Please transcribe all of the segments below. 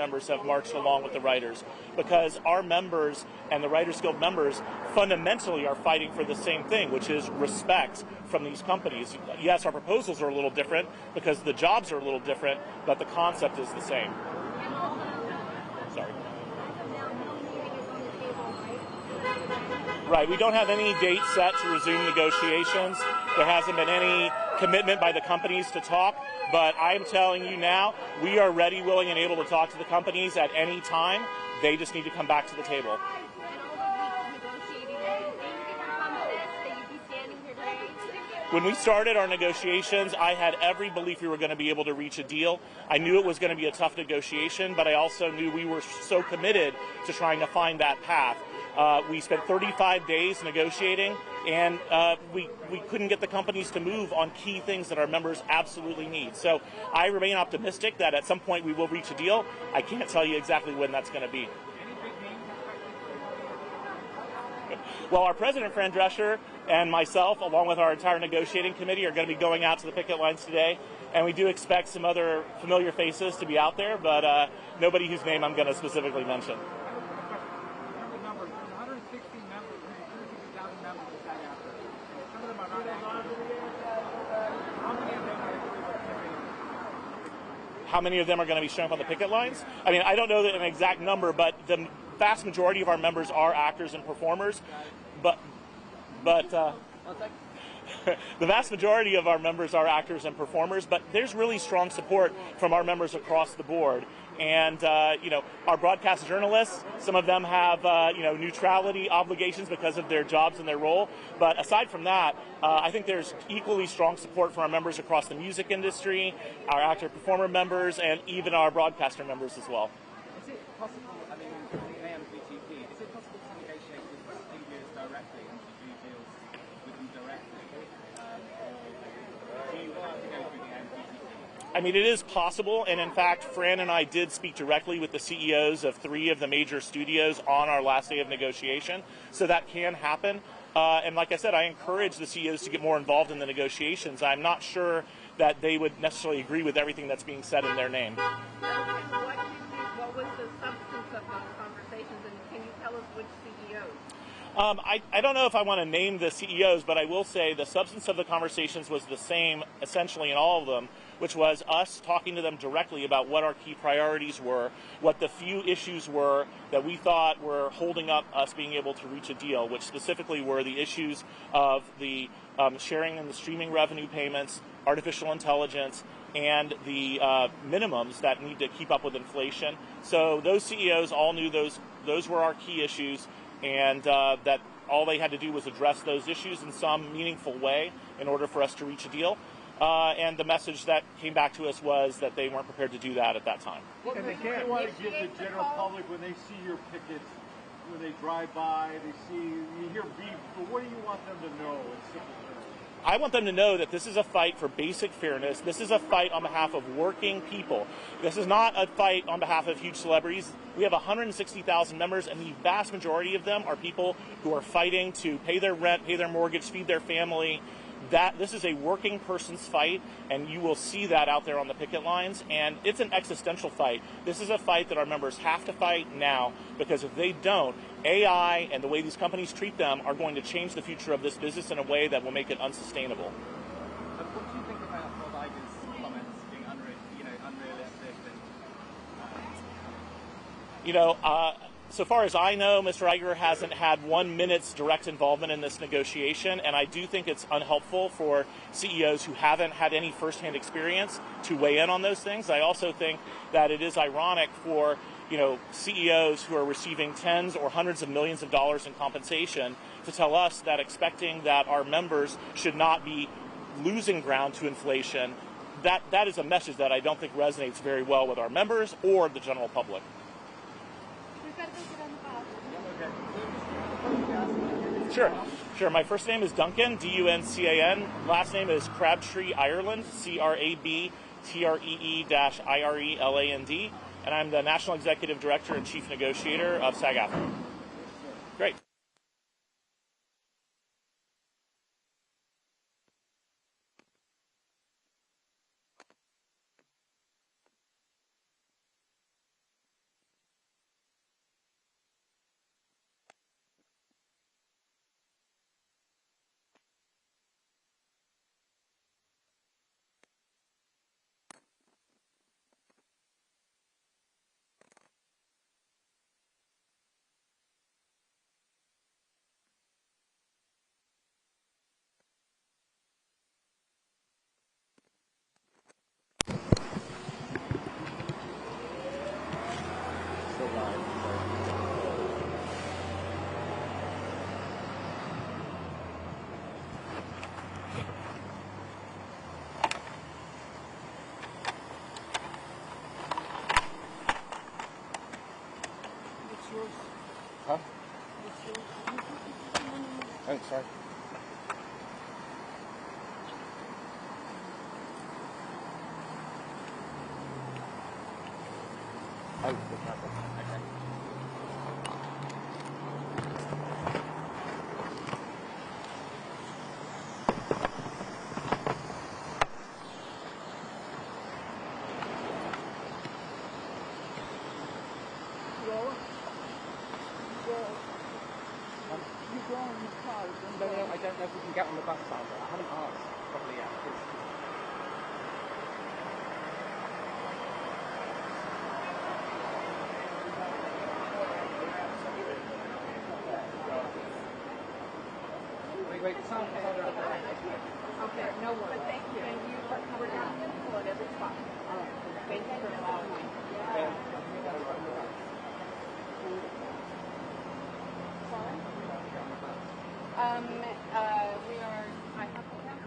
members have marched along with the writers, because our members and the Writers Guild members fundamentally are fighting for the same thing, which is respect from these companies. Yes, our proposals are a little different because the jobs are a little different, but the concept is the same. Sorry. Right, we don't have any date set to resume negotiations. There hasn't been any commitment by the companies to talk, but I'm telling you now, we are ready, willing, and able to talk to the companies at any time. They just need to come back to the table. When we started our negotiations, I had every belief we were going to be able to reach a deal. I knew it was going to be a tough negotiation, but I also knew we were so committed to trying to find that path. We spent 35 days negotiating, and we couldn't get the companies to move on key things that our members absolutely need. So I remain optimistic that at some point we will reach a deal. I can't tell you exactly when that's going to be. Well, our president, Fran Drescher, and myself, along with our entire negotiating committee, are going to be going out to the picket lines today, and we do expect some other familiar faces to be out there, but nobody whose name I'm going to specifically mention. How many of them are going to be showing up on the picket lines? I mean, I don't know an exact number, but the vast majority of our members are actors and performers. But the vast majority of our members are actors and performers. But there's really strong support from our members across the board. And our broadcast journalists, some of them have neutrality obligations because of their jobs and their role. But aside from that, I think there's equally strong support from our members across the music industry, our actor-performer members, and even our broadcaster members as well. Is it possible, I mean, the AMPTP, is it possible to negotiate with studios directly and to do deals with them directly? Or do you have to go through the AMPTP? I mean, it is possible, and in fact, Fran and I did speak directly with the CEOs of 3 of the major studios on our last day of negotiation, so that can happen. And like I said, I encourage the CEOs to get more involved in the negotiations. I'm not sure that they would necessarily agree with everything that's being said in their name. What was the substance of those conversations, and can you tell us which CEOs? I don't know if I want to name the CEOs, but I will say the substance of the conversations was the same essentially in all of them, which was us talking to them directly about what our key priorities were, what the few issues were that we thought were holding up us being able to reach a deal, which specifically were the issues of the sharing and the streaming revenue payments, artificial intelligence, and the minimums that need to keep up with inflation. So those CEOs all knew those were our key issues, and that all they had to do was address those issues in some meaningful way in order for us to reach a deal. And the message that came back to us was that they weren't prepared to do that at that time. What message do you want to give the general public when they see your pickets, when they drive by, you hear beep, but what do you want them to know in simple terms? I want them to know that this is a fight for basic fairness. This is a fight on behalf of working people. This is not a fight on behalf of huge celebrities. We have 160,000 members, and the vast majority of them are people who are fighting to pay their rent, pay their mortgage, feed their family. This is a working person's fight, and you will see that out there on the picket lines, and it's an existential fight. This is a fight that our members have to fight now, because if they don't, AI and the way these companies treat them are going to change the future of this business in a way that will make it unsustainable. What do you think about Bob Iger's comments being unrealistic? So far as I know, Mr. Iger hasn't had 1 minute's direct involvement in this negotiation, and I do think it's unhelpful for CEOs who haven't had any firsthand experience to weigh in on those things. I also think that it is ironic for CEOs who are receiving tens or hundreds of millions of dollars in compensation to tell us that expecting that our members should not be losing ground to inflation. That is a message that I don't think resonates very well with our members or the general public. Sure. My first name is Duncan, D-U-N-C-A-N. Last name is Crabtree Ireland, C-R-A-B-T-R-E-E-I-R-E-L-A-N-D. And I'm the National Executive Director and Chief Negotiator of SAG-AFTRA. Great. Huh? Oh, sorry. Oh, that's not good. Okay. I don't know if we can get on the bus, Sandra. I haven't asked properly yet. Wait, Sandra. Okay, no worries. Thank you. And you are covered up at every spot. All right. Thank you for allowing me. Sorry? We are, I have to have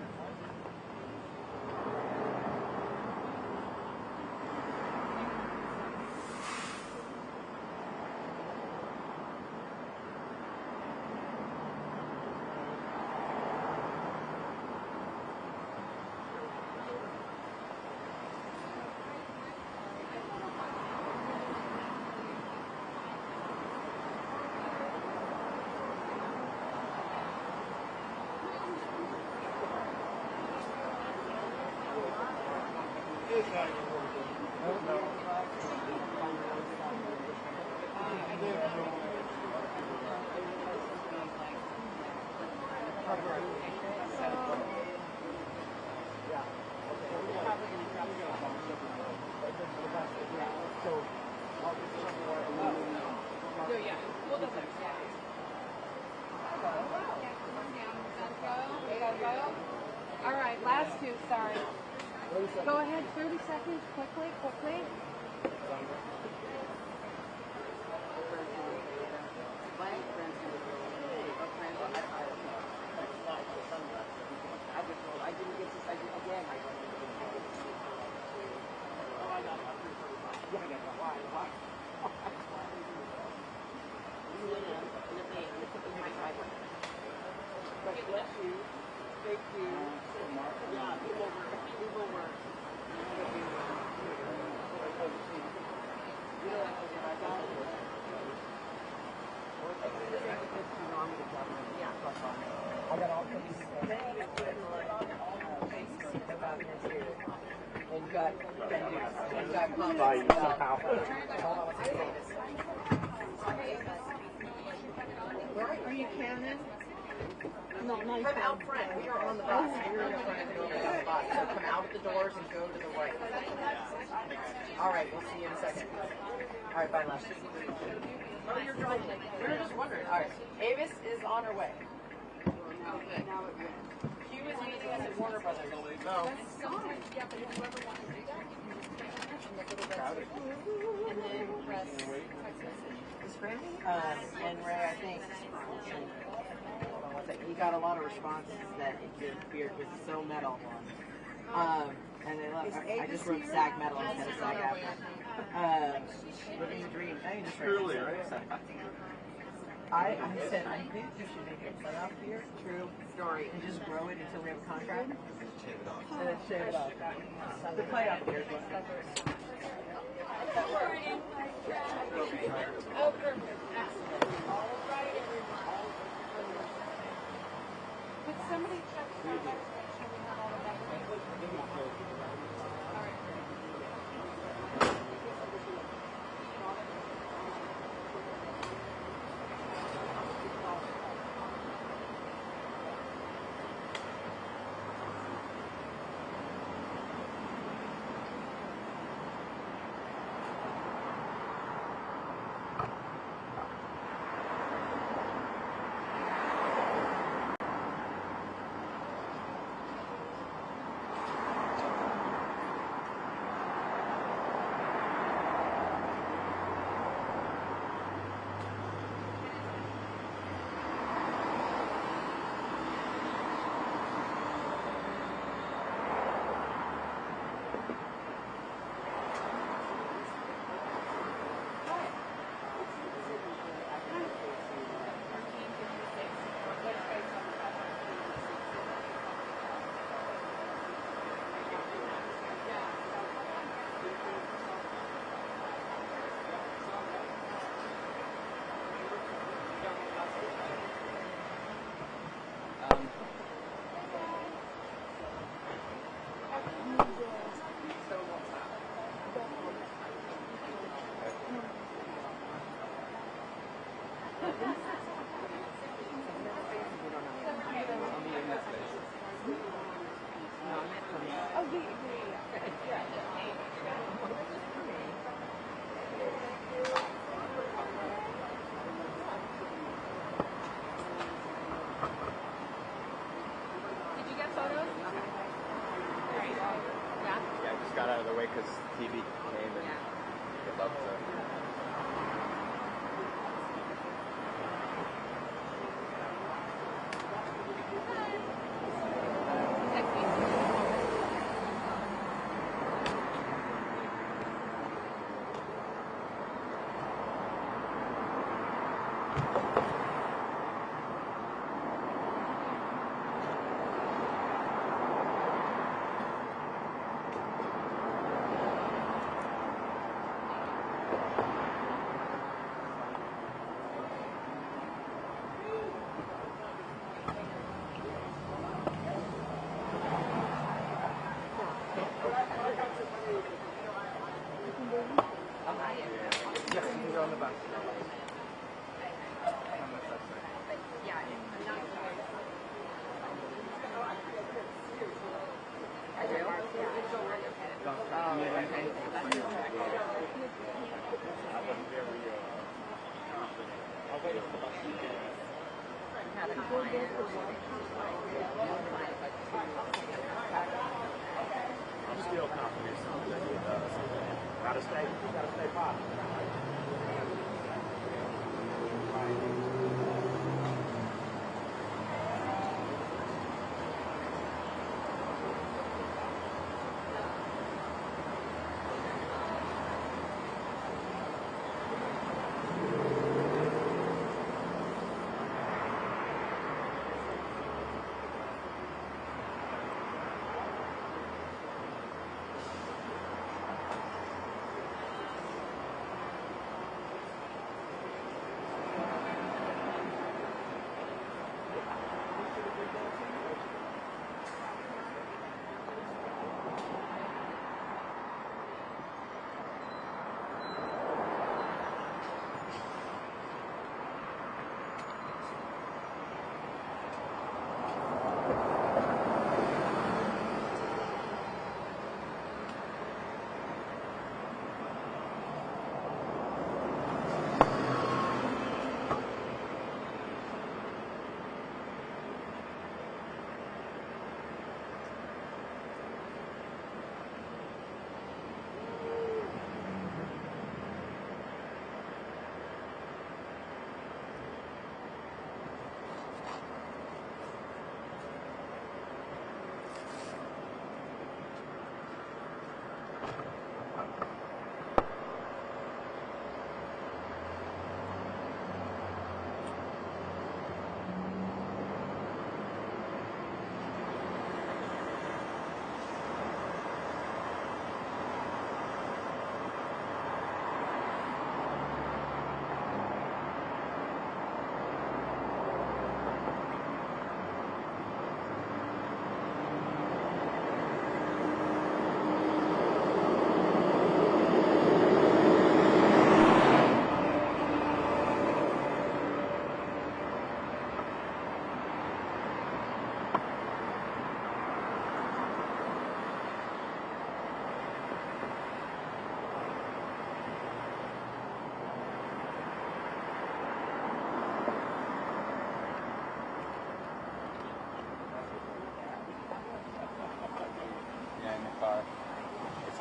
All right, last two, sorry. Go ahead, 30 seconds, quickly. Bless you. Thank you. Yeah, we will work. I got all things about this here. And got comments about Are you Canon? No, not come out front. We are on the bus. We're in front of the door on the bus. So come out the doors and go to the right. All right, we'll see you in a second. All right, bye, love. Oh, you're driving. We were just wondering. All right, Avis is on her way. Okay. She was meeting us at Warner Brothers. No. And then press text message. And Ray, I think. He got a lot of responses that your beard was so metal. And then I just wrote SAG metal instead of SAG-AFTRA. Living the dream. I just Truly, right? I said, I think you should make a playoff beer. True story. And just grow it until we have a contract. And then shave it off. The playoff beer is what. Oh, perfect. Excellent. All right, everyone. Could somebody check for us, make sure we have all the documents? All right. because TV came and they loved the. I'm still confident something that he does. Gotta stay positive.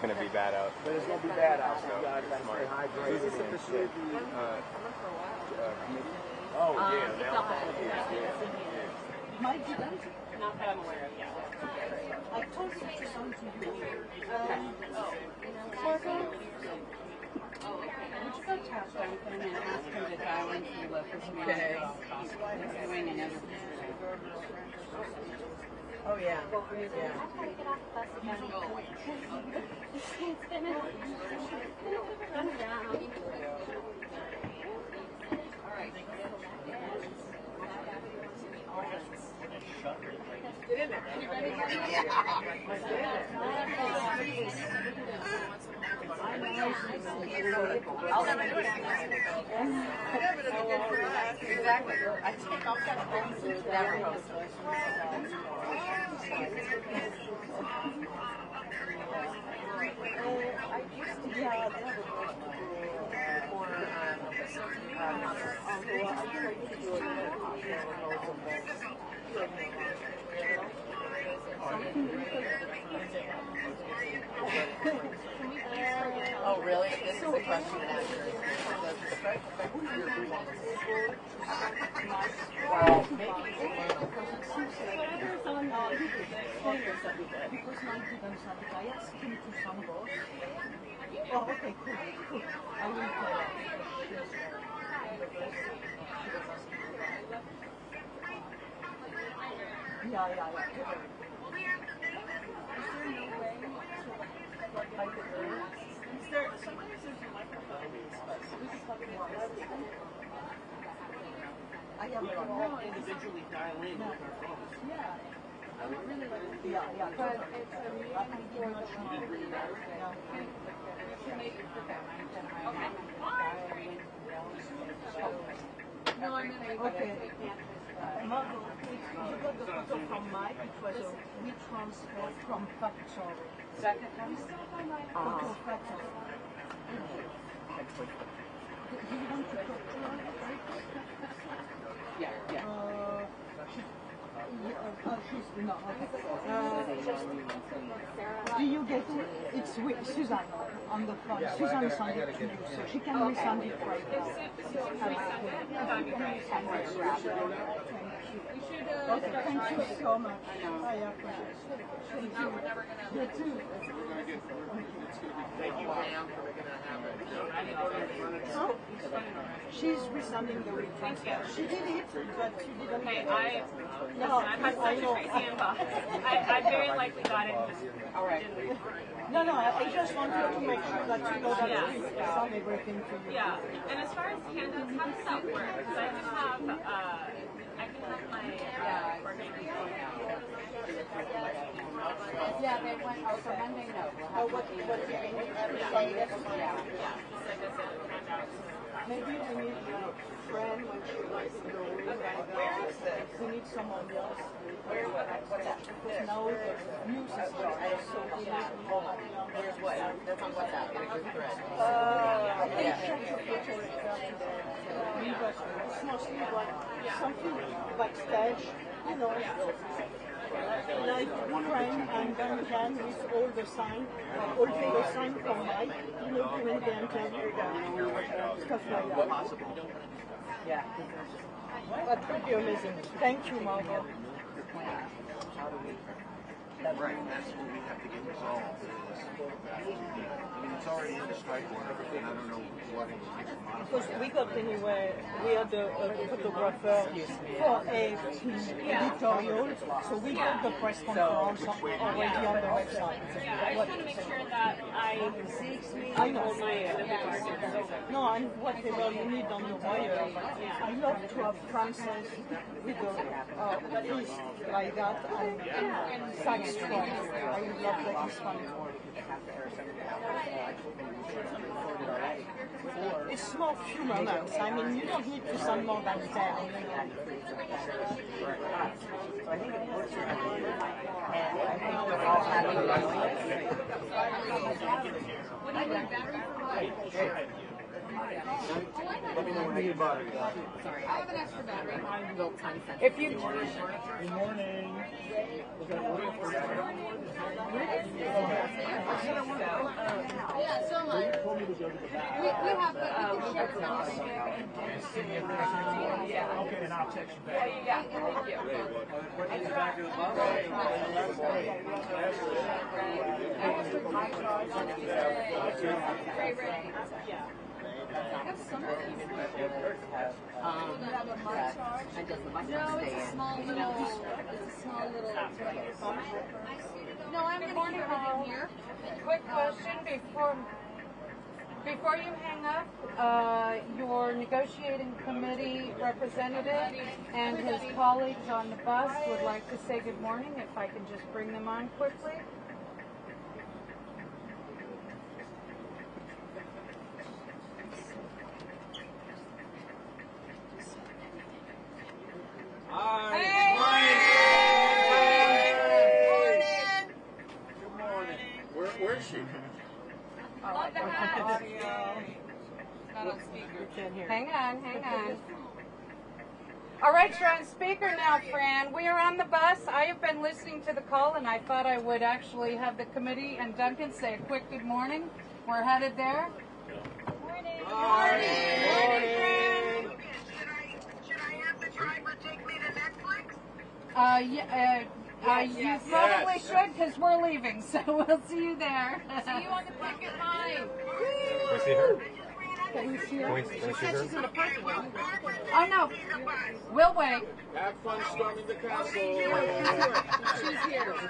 Gonna be bad out. But it's gonna be bad out, so you guys gotta stay hydrated. Is this and officially shit. the committee? Oh yeah, It's not that. Not that I'm aware of yet. I told you to some to you. Marco? Would you go tap Duncan and ask him to dial into the locust meeting? He's doing another Oh yeah. Yeah. Get in there. I'll never do it. Yeah, but it's good for us. Exactly. I take all kinds of things. Never post. Oh, really? This is the question and answer. Does the strike affect your performance? Well, maybe it will. Oh, okay, cool. I will play that. Yeah. Is there sometimes there's a microphone, but we can plug it in. I have it all individually dial in with our phones. Yeah. I would really like to. Yeah. But it's a meeting for the No, I mean, okay. Margot, you got the photo from Mike. It was a WeTransfer from Factory. Second time? Photo Factory. Do you want to talk to her? Yeah. She's not. Do you get it? It's with Suzanne on the front. Suzanne sent it to you, so she can resend it right now. Okay, thank you so much. I appreciate it. Thank you. You too. Thank you, ma'am, for making that happen. Huh? She's resending the retransfer. She did it, but she didn't get it. No, I've had such a crazy inbox. I very likely got it and just didn't. No, I just wanted to make sure that you know that we send everything to you. Yeah, and as far as handouts, how does that work? Because I can have my organization. Yeah, they went out for Monday. No, what do you mean? Maybe we need a friend when she likes to go. We need someone else. Because now the news is so we need more. Here's what? That's on WhatsApp. In a group thread. I think change of picture is it's mostly what something backstage, you know. Like Frank and Duncan with all the sign, all the sign from Mike, you know, during the interview, stuff like that. Yeah. That would be amazing. Thank you, Margot. Right, that's what we have to get resolved. I mean, it's already in the strike order, and I don't know what it will take to modify. Because we got anyway, we had a photographer for a editorial, so we got the press conference already on the website. Yeah, I just want to make sure that I know. No, and whatever you need on the wire. I love to have Francis with a piece like that and SAG-AFTRA. I would love that this one. It's small few moments. I mean, you don't need to send more than 10. So I think it works for everyone. And I think they're all happy with it. Let me know when I get battery. I have an extra battery. If you Good morning. Yeah, so am I. We have Okay, and I'll text you back. Yeah, thank you. Yeah. I have some of these. No, it's a small little. No, I'm going to keep it in here. Quick question before you hang up, your negotiating committee representative and his colleagues on the bus would like to say good morning, if I can just bring them on quickly. Where is she? Love the hat. Not on speaker. Hang on. All right, you're on speaker now, Fran. We are on the bus. I have been listening to the call, and I thought I would actually have the committee and Duncan say a quick good morning. We're headed there. Morning. Morning. Morning, Fran. Should I have the driver take me to Netflix? You probably should, because we're leaving, so we'll see you there. See you on the picket line. Can we see her? Can we see her? Can we see her? She's in the parking lot. Oh, no. We'll wait. Have fun storming the castle. She's here.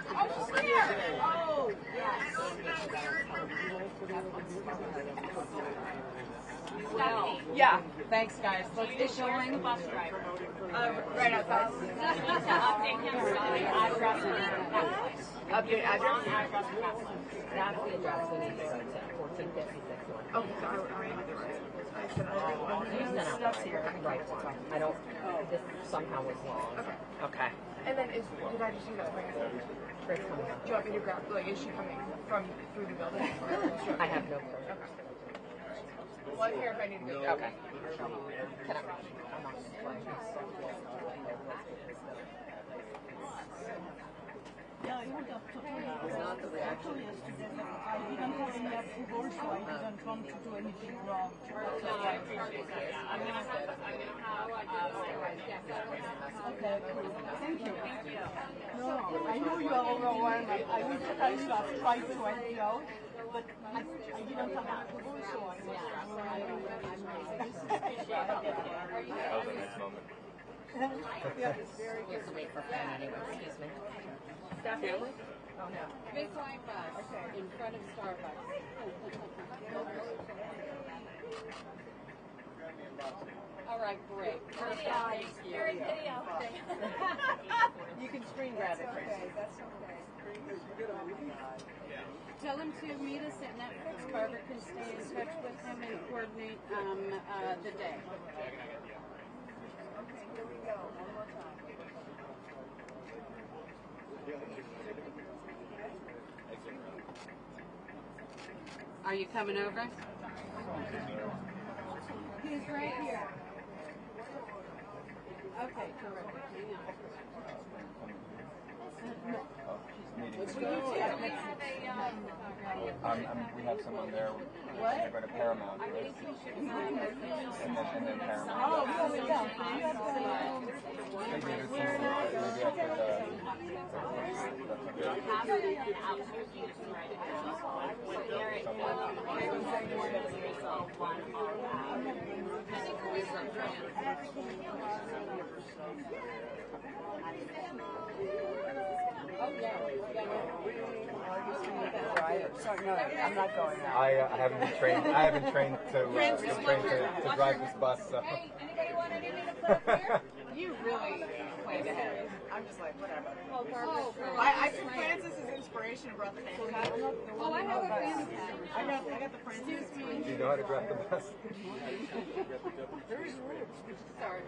Oh, she's here. Oh, yes. Yeah. Thanks, guys. Let's get going. The bus driver. Right outside. You need to update him on the address and that place. Update address? Wrong address for that place. That's the address we need to go to, 1456 one. Oh, so I have the right. I said, That's here. Right one. I don't, this somehow was wrong. Okay. Okay. And then did I just do that? Trish coming up. Do you want me to grab, like, is she coming from through the building? I have no clue. Okay. Well, I'm here if I need to go. Okay. Can I? I'm not. Yeah, I heard that. Not the reaction. I didn't have any approval, so I didn't want to do anything wrong. No, I appreciate that. Yeah. I'm gonna have Okay, cool. Thank you. No, I know you are overwhelmed. I wish I would have tried to help you out, but I didn't have approval, so I was That was a nice moment. Yeah, it's very You have to wait for Fran anyway. Excuse me. Stephanie? Oh no. Big line bus in front of Starbucks. All right, great. You're in video. You can screen grab it. Okay, that's okay. Tell him to meet us at Netflix. Barbara can stay in touch with him and coordinate the day. Here we go. One more time. Are you coming over? He's right here. Okay, terrific. Hang on. Let's go. We have someone there. What? They're going to Paramount, right? And then Paramount. Oh, yeah. Maybe I Sorry, no, I'm not going now. I haven't been trained. I haven't trained to drive this bus. So. Hey, anybody want anything to put up here? You really played ahead. I'm just like, whatever. Oh, Barbara's I took Francis's inspiration and brought the fan hat. Oh, I have a fan hat. I got the Francis. Do you know how to drive the bus? Sorry.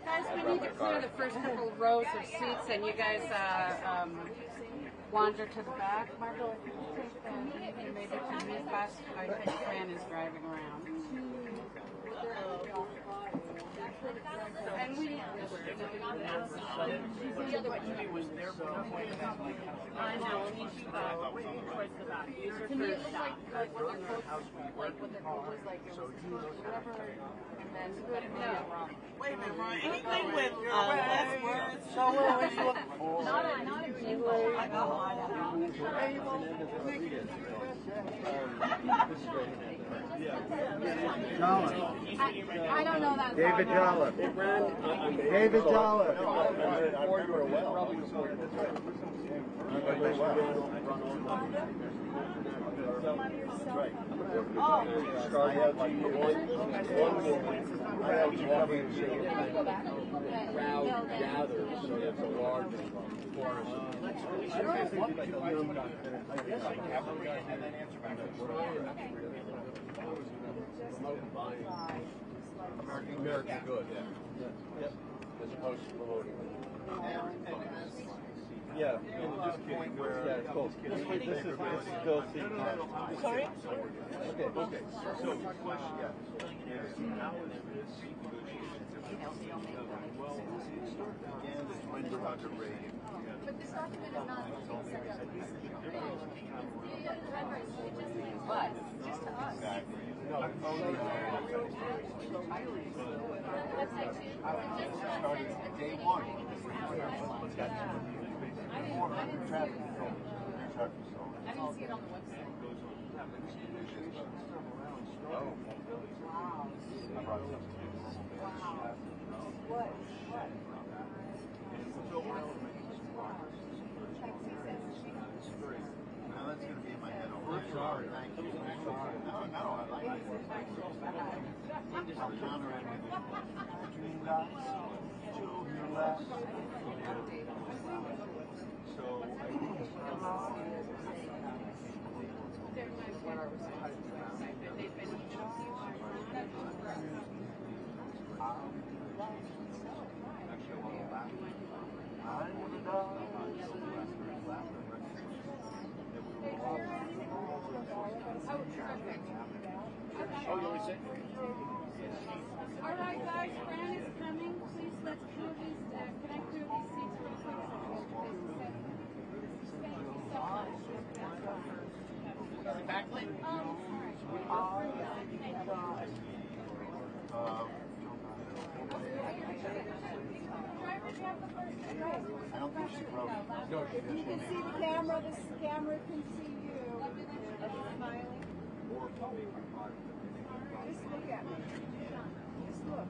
Guys, we need to clear the first couple of rows of seats, and you guys wander to the back. Margot, if you could take maybe to mid bus. I think Fran is driving around. And we. I know, we need you towards the back. These are To me, it for looked staff. like what the coach, like what the coach was like. It was whatever, and then good and wrong. Wait a minute, Ron. Anything with less words, so what you look for? Not a jingle. I don't know that. David Jolliffe. David Jolliffe. Crowd gathers, so there's a large chorus. American good, yeah. As opposed to promoting. Yeah, just kidding. Yeah, it's close. This is still seeing. Sorry? Okay. So, question. Yeah. Again, it's when Dr. Reagan. But this document is not being sent out. But Just to us. Exactly. Website too. Started day one. Traffic control. I didn't see it on the website. Oh. I brought some. What? Now that's going to be in my head all day. Sorry. Thank you. No, I like it. I'll counter it with between dots, your left. So I think Oh, you already said? All right, guys, Fran is coming. Please let's clear these. Can I clear these seats for a quick second? Thank you so much. backlit. I don't think she wrote it. If you can see the camera can see you. Smiling. Just look at me. Just look.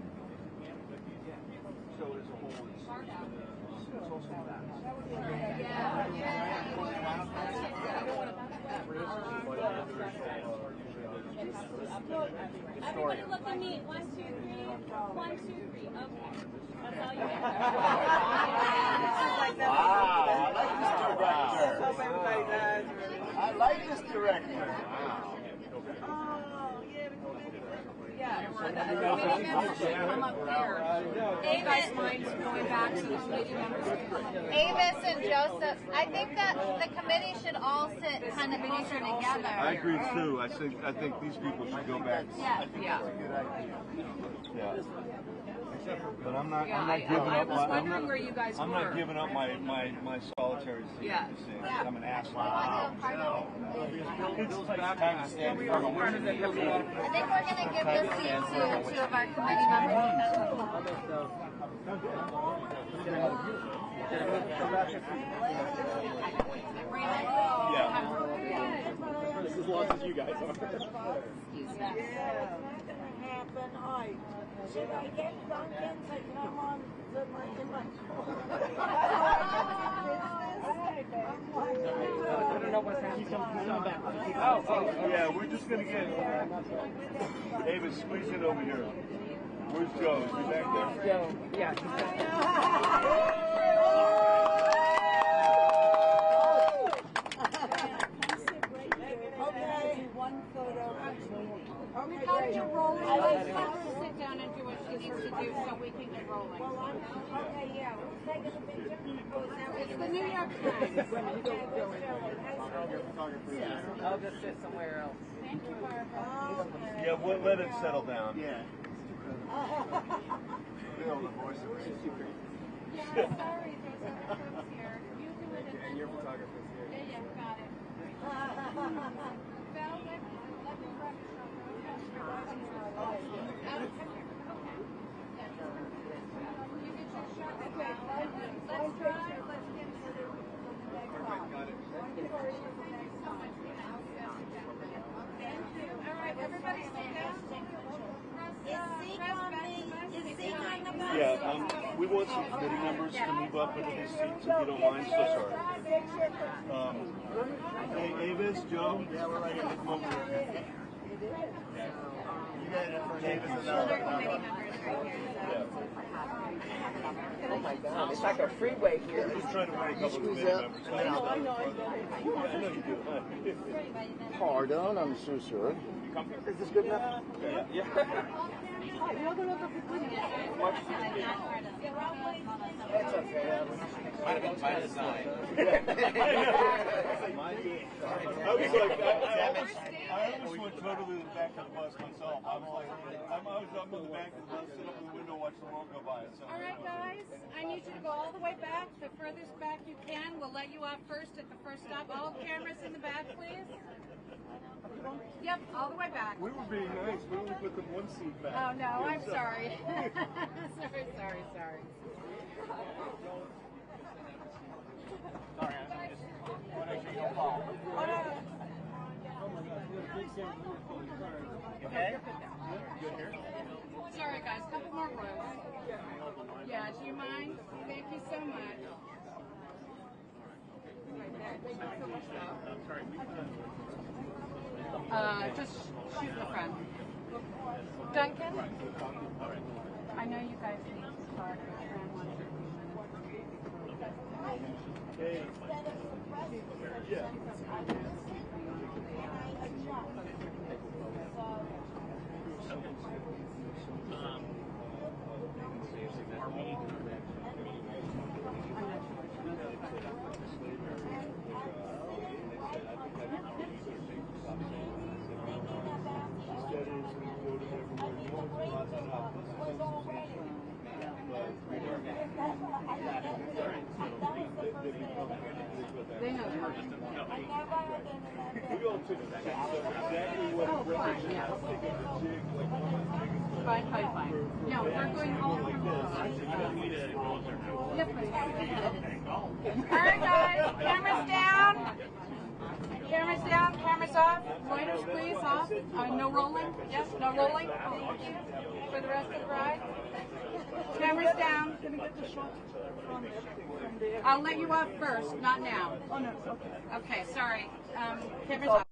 So as a whole, it's also that. That would be a good idea. Everybody look at me. 1, 2, 3. 1, 2, 3. Okay. That's all you get. I like this director. Come up here. You guys mind going back so the committee members can come up here? Avis and Joseph, I think that the committee should all sit kind of closer together. I agree too. I think these people should go back. Yeah. Yeah. Yeah. But I'm not Yeah, giving I up was my. wondering where you guys I'm were. not giving up my solitary seat. Yeah. I'm an asshole. I think we're going to give this seat to two of our committee members. Yeah. This is as long as you guys are. Should I get Duncan to come on to my I don't know what's happening. Yeah, we're just gonna get. David, squeeze it over here. Where's Joe? Is he back there? Joe, yeah. Okay, one photo. We got you rolling. Let's let her sit down and do what she needs to do so we can get rolling. Okay, yeah. Taking a picture. It's the New York Times. I'll just sit somewhere else. Thank you, Barbara. Yeah, we'll let it settle down. Yeah. Bill, the voice of reason. Yeah, sorry, there's other folks here. You do it and then. Your photographer's here. Yeah, got it. Val, let me grab your Let's drive. Let's get Thank you. All right, everybody sit down. Yeah, we want some committee members to move up into these seats if you don't mind. So sorry. Hey, Avis, Joe. Yeah, we're right here. Come over here. You got it for Avis and Oh my God, it's like a freeway here. I'm just trying to win a couple of committee members. I know you do. Pardon, I'm so sorry. Is this good enough? Yeah. Io volevo proprio qui. It's okay. Might have been by design. I was like, I almost went totally to the back of the bus myself. I'm up in the back of the bus, sit up in the window, watch the world go by. So. All right, guys. I need you to go all the way back, the furthest back you can. We'll let you off first at the first stop. All cameras in the back, please. Yep, all the way back. We were being nice. We only put them one seat back. Oh, no, I'm sorry. sorry. Sorry, I just want to make sure you don't fall. Okay? Good here? Sorry, guys. Couple more rows. Yeah, do you mind? Thank you so much. Just shoot the front. Duncan? I know you guys need to start. They know. Fine. No, we're going home. Yes, please. All right, guys. Cameras down. Cameras down. Cameras off. Reuters, please, off. No rolling. Yes, no rolling. Thank you. For the rest of the ride. Cameras down. I'll let you off first, not now. Oh, no, okay. Okay, sorry. Cameras off.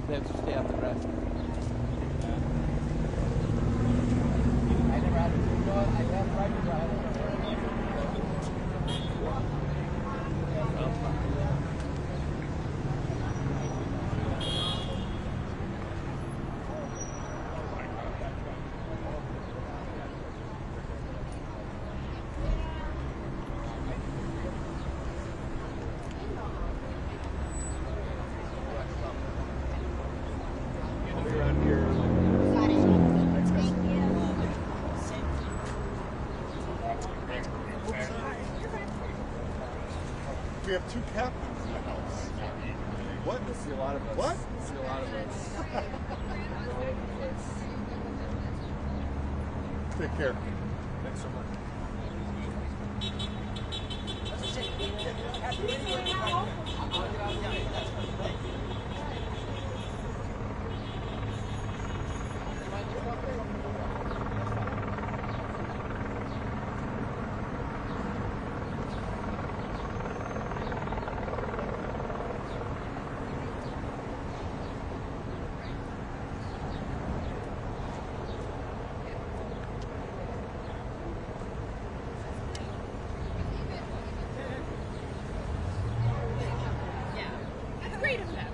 They have to stay out the rest. I never had to do it. I have the right to drive. We have two captains in the house. What? I see a lot of us. What? I see a lot of us. Take care. Thanks so much. Great of them.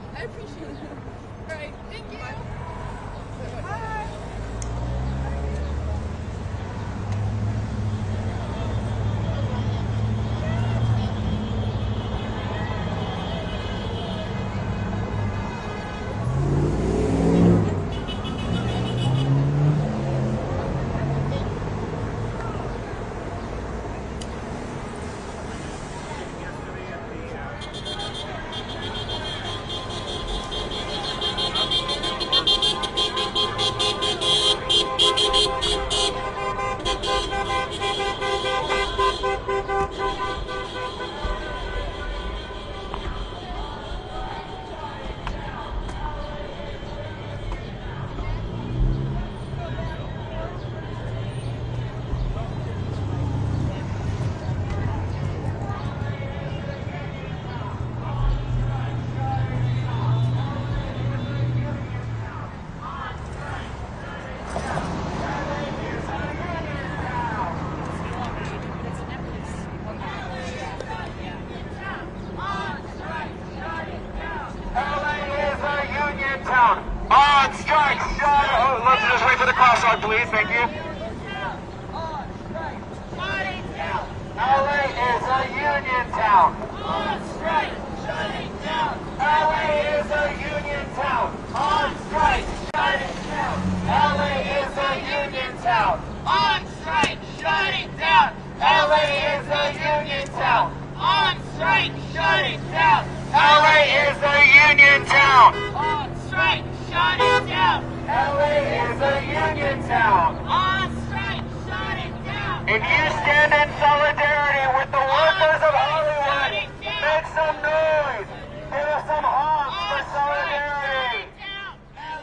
LA is a union town. On strike, shut it down. LA is a union town. On strike, shut it down. If you stand in solidarity with the workers of Hollywood, make some noise. Give us some honks for solidarity.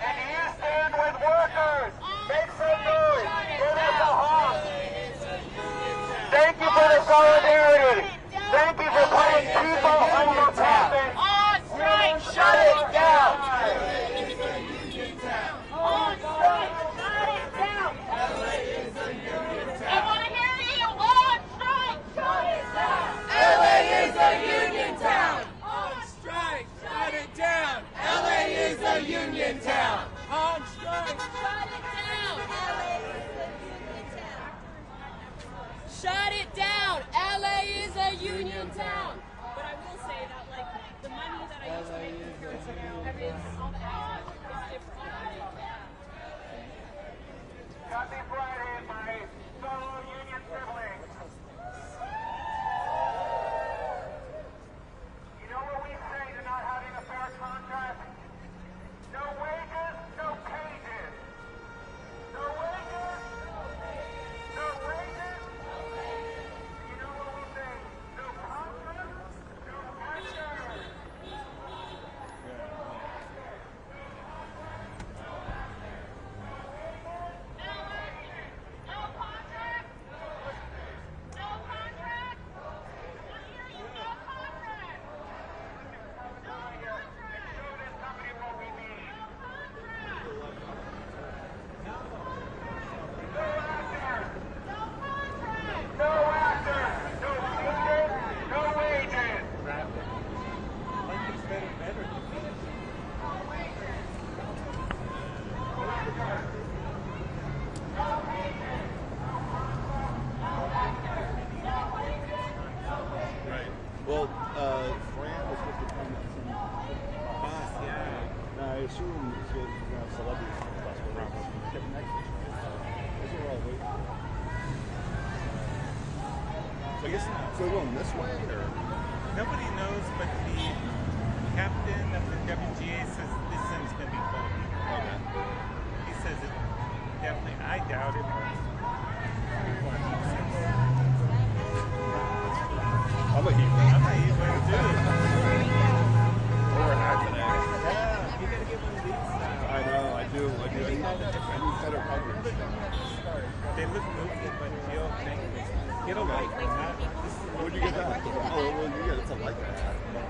If you stand with workers, make some noise. Give us a honk. Thank you for the solidarity. Thank you for putting people on the topic. On strike, Shut it down. on strike, shut it down. I want to hear you. On strike, shut it down. LA is a union town. On strike, shut it down. LA is a union town. On strike, shut it down. Shut it down. LA is a union town. But I will say that, like, the money that I used to make years ago, all the ads is different. Happy Friday, my fellow union siblings. You know what we say to not having a fair contract? No wages, no cages. No wages, no wages. You know what we say? No contract, no action. No contract. No contract. I hear you. No contract. No contract. Show this company what we need. No contract. No actors, No contract. no actors, no wages, no wages. Right. Well, Fran was supposed to come with some bus. Yeah. I assume she's going to have celebrities on the bus. But Kevin Knight. Those are all waiting. So I guess, so we're going this way, or? Nobody knows, but the captain of the WGA says this thing's going to be fun. Okay. He says it definitely, I doubt it. I'm a heat. I'm not even going to do it. Or not today. Yeah, you got to get one of these now. I know, I do. I need better coverage. They look movie, but you'll think get a light. Not, Where'd you get that? Oh, well, you get it's a light that.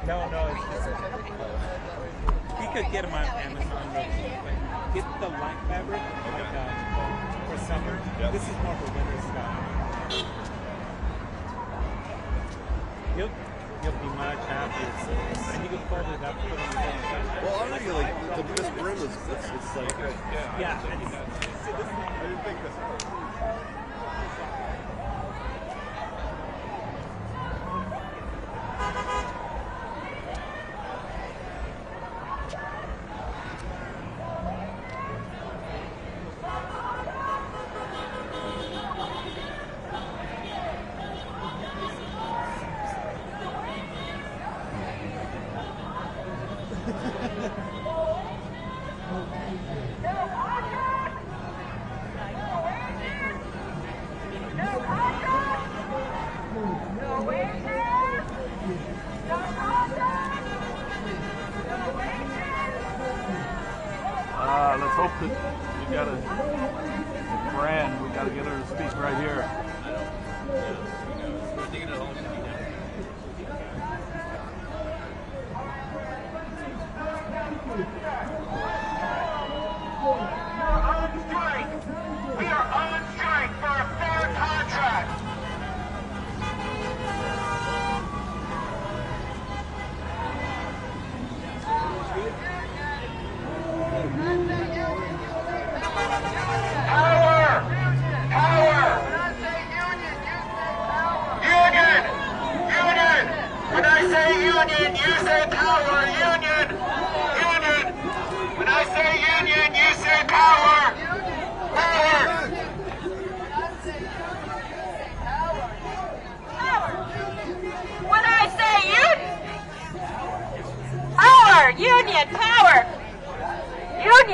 no, it's just, you could get them on Amazon. Get the light fabric for summer. Yep. This is more for winter style. You'll be much happier. And you can fold it up. Put it in Well, already, like, this brim is, it's like, yeah. And see, this I didn't think this was. Let's hope that we got a Fran. We got to get her to speak right here. On strike. We are on strike for a fair contract. Power! Power! Union!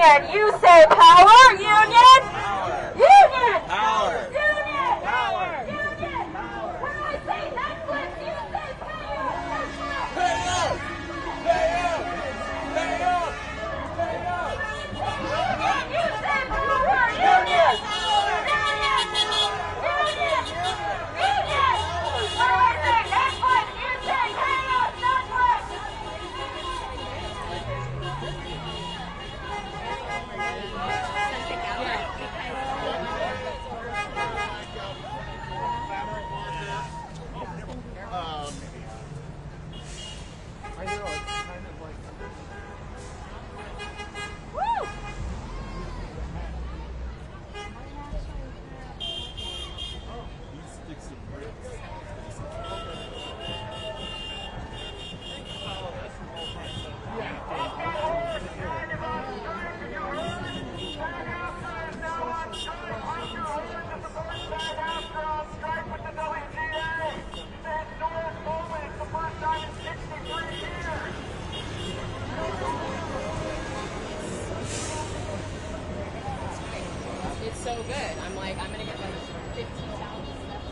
union. You say power, union. Union. Power. Union. Power. Union. When I say Netflix, you say pay up. Pay up. Pay up. Pay up. Pay up. Union. You say power, union. Union. Union. Union. When I say Netflix, you say pay up, Netflix. I know, it's kind of like... Woo! These sticks and bricks. It's so good. I'm like, I'm gonna get like 15,000 steps.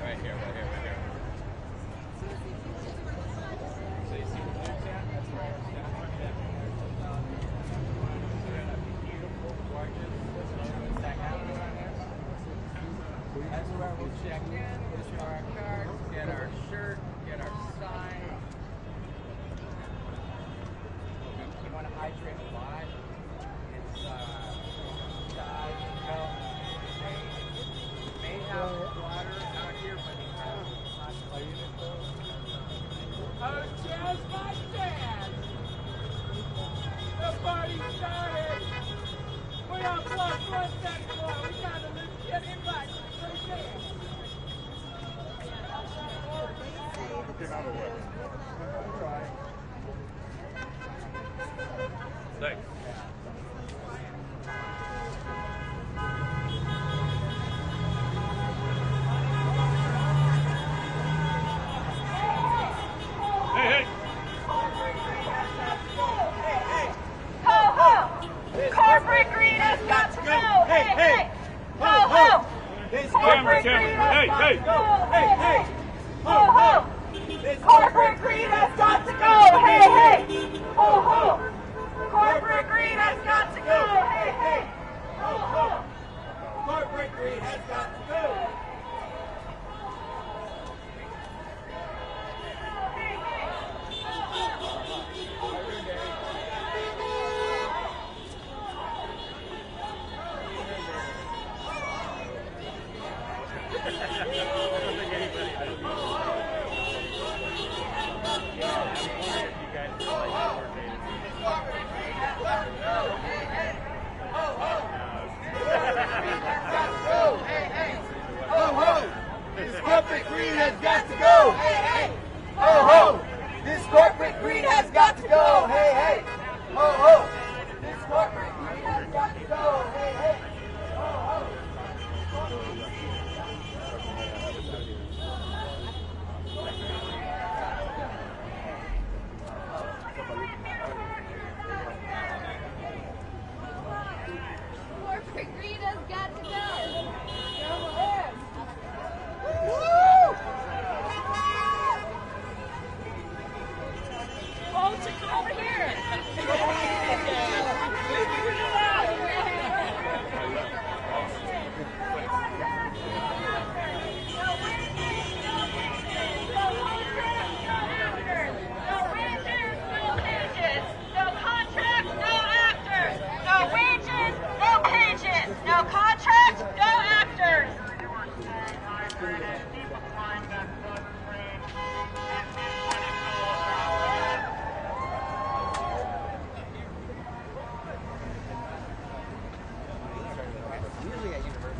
Right here, right here, right here. So you see the flags at? That's where it's beautiful, gorgeous. There's another one, SAG-AFTRA on there. That's where we'll check in, issue our card, get our shirt, get our sign. You want to hydrate a lot. It's milk. May have water out here, but it's not playing it though. Oh, just like that! The party started! We are plus 174. We got a legit invite. Thanks. Ho ho! Corporate greed has got to go! Hey, hey! Ho ho! Corporate greed has got to go! Hey, hey! Ho ho! Corporate greed has got to go! Hey, hey! Ho ho! Corporate greed has got to go! Hey, hey! Ho ho! Corporate greed has got to go! Corporate greed has got to go! Hey, hey! Ho, ho! This corporate greed has got to go! Hey, hey! Ho, ho! This corporate greed has got to go! Hey, hey! Ho, ho! Corporate greed has got to go. Oh, to come over here. Usually at university.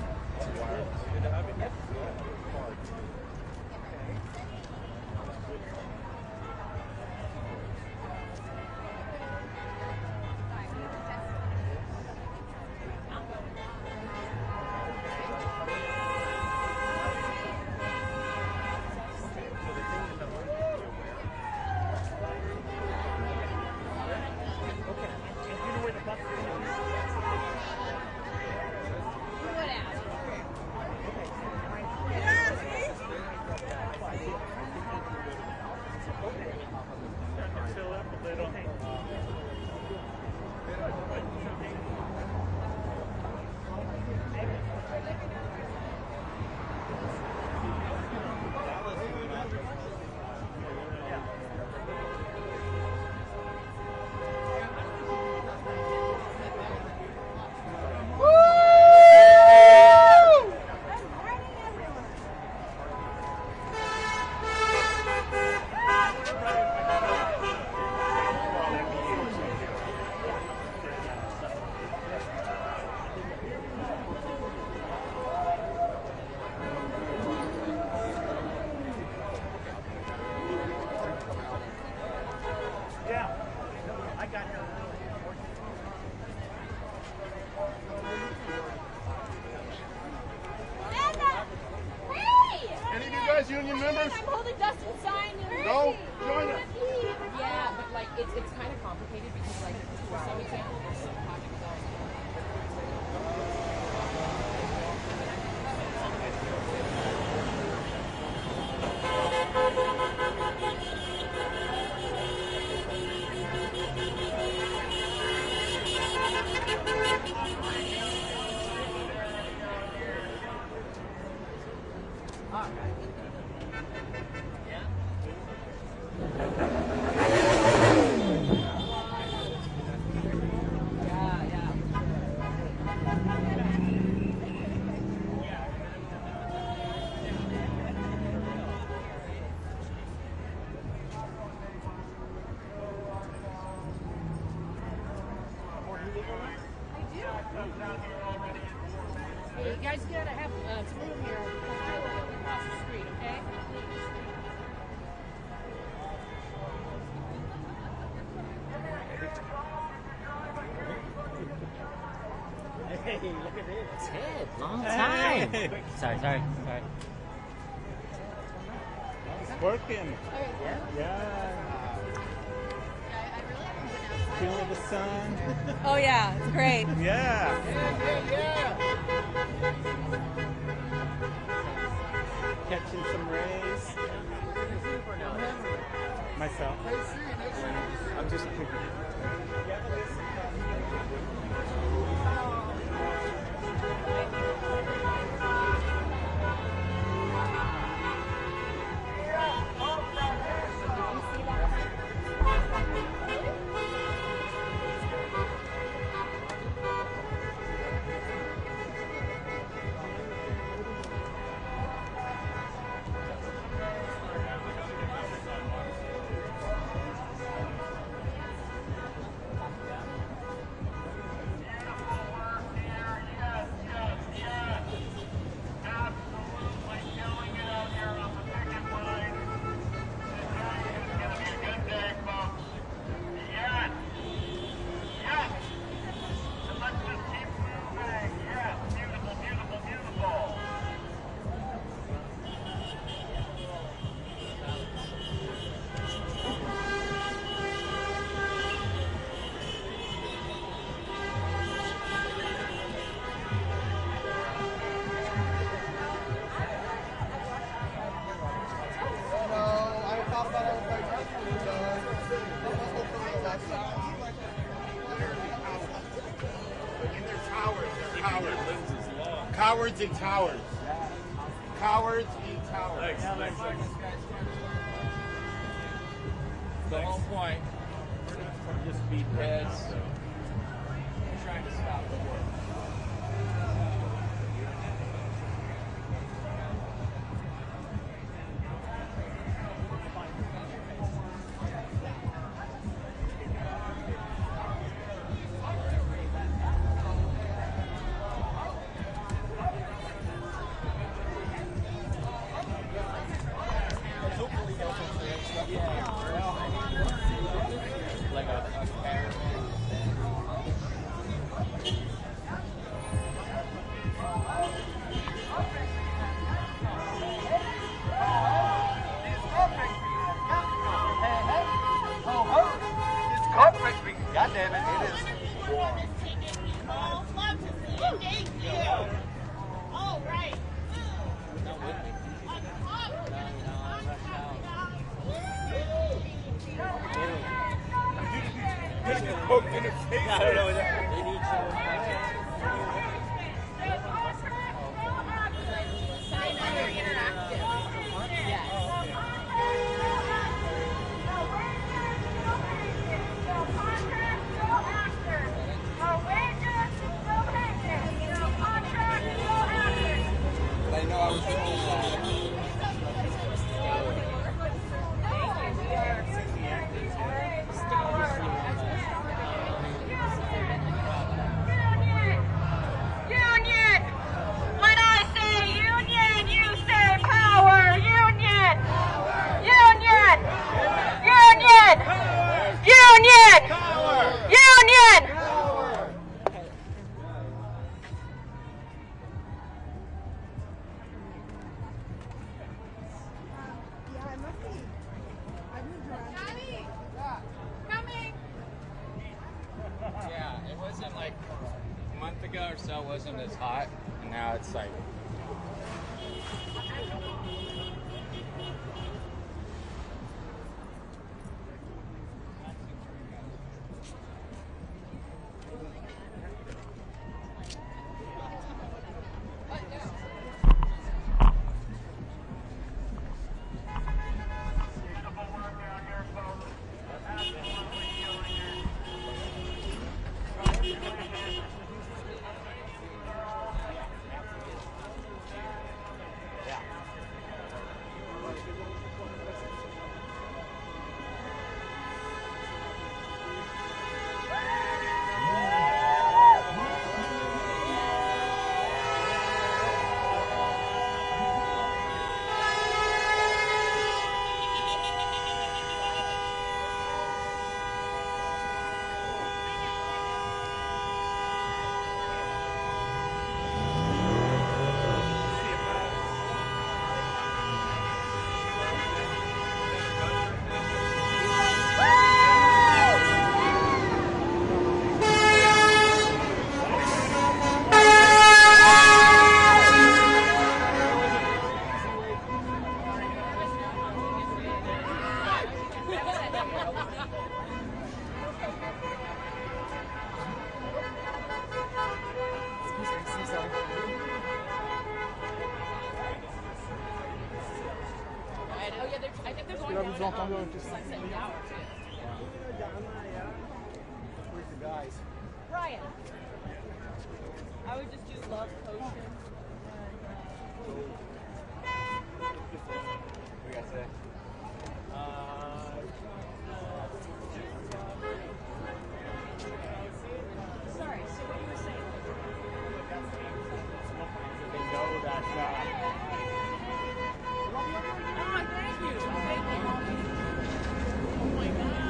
Any of you guys union members? I'm holding Dustin's sign. Go, join us. Yeah, but like it's kind of complicated because like for some example there's some project going Hey, you guys gotta have some room here. Across the street, okay? Hey, look at this. Ted, long time. Sorry. It's working. Yeah. Feeling the sun. Oh yeah, it's great. Yeah. Catching some rays. Myself. I'm just Cowards in towers. Cowards in towers. Thanks. The whole point. We're just beat heads. We're trying to stop the war. poked in the face. I don't know. They need I know I was told that. Union! When I say union, you say power! Union! Union! Union! Union! Union! Yeah, it wasn't like a month ago or so, it wasn't as hot, and now it's like. Where's the guys? Ryan. I would just do love potion. We got to. Sorry, so what you were saying? They know that. Oh, thank you. Thank you. Oh my gosh.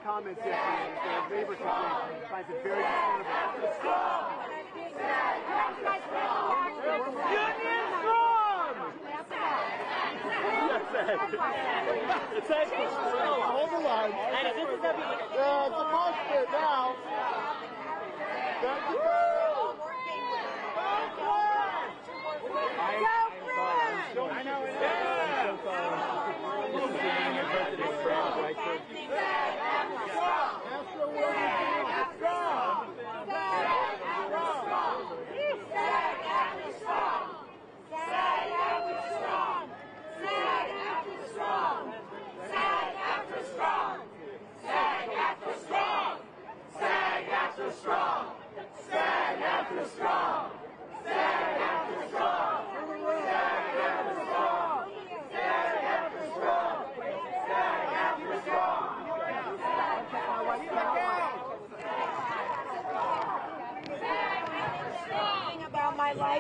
Comments yesterday, the labor situation, finds it very disturbing. Union strong! It's actually hold the line. And this is gonna be it's a monster now.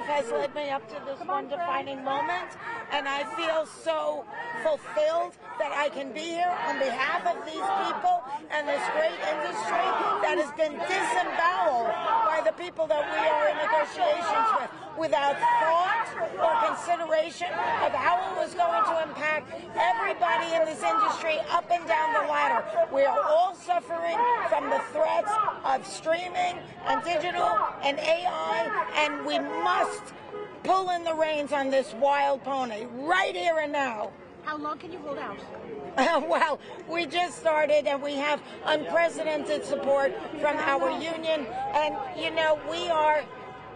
life has led me up to this one defining moment, and I feel so fulfilled that I can be here on behalf of these people and this great industry that has been disemboweled by the people that we are in negotiations with, without thought or consideration of how it was going to impact everybody in this industry up and down the ladder. We are all suffering from the threats of streaming and digital and AI, and we must pull in the reins on this wild pony right here and now. How long can you hold out? Well, we just started, and we have unprecedented support from our union, and you know,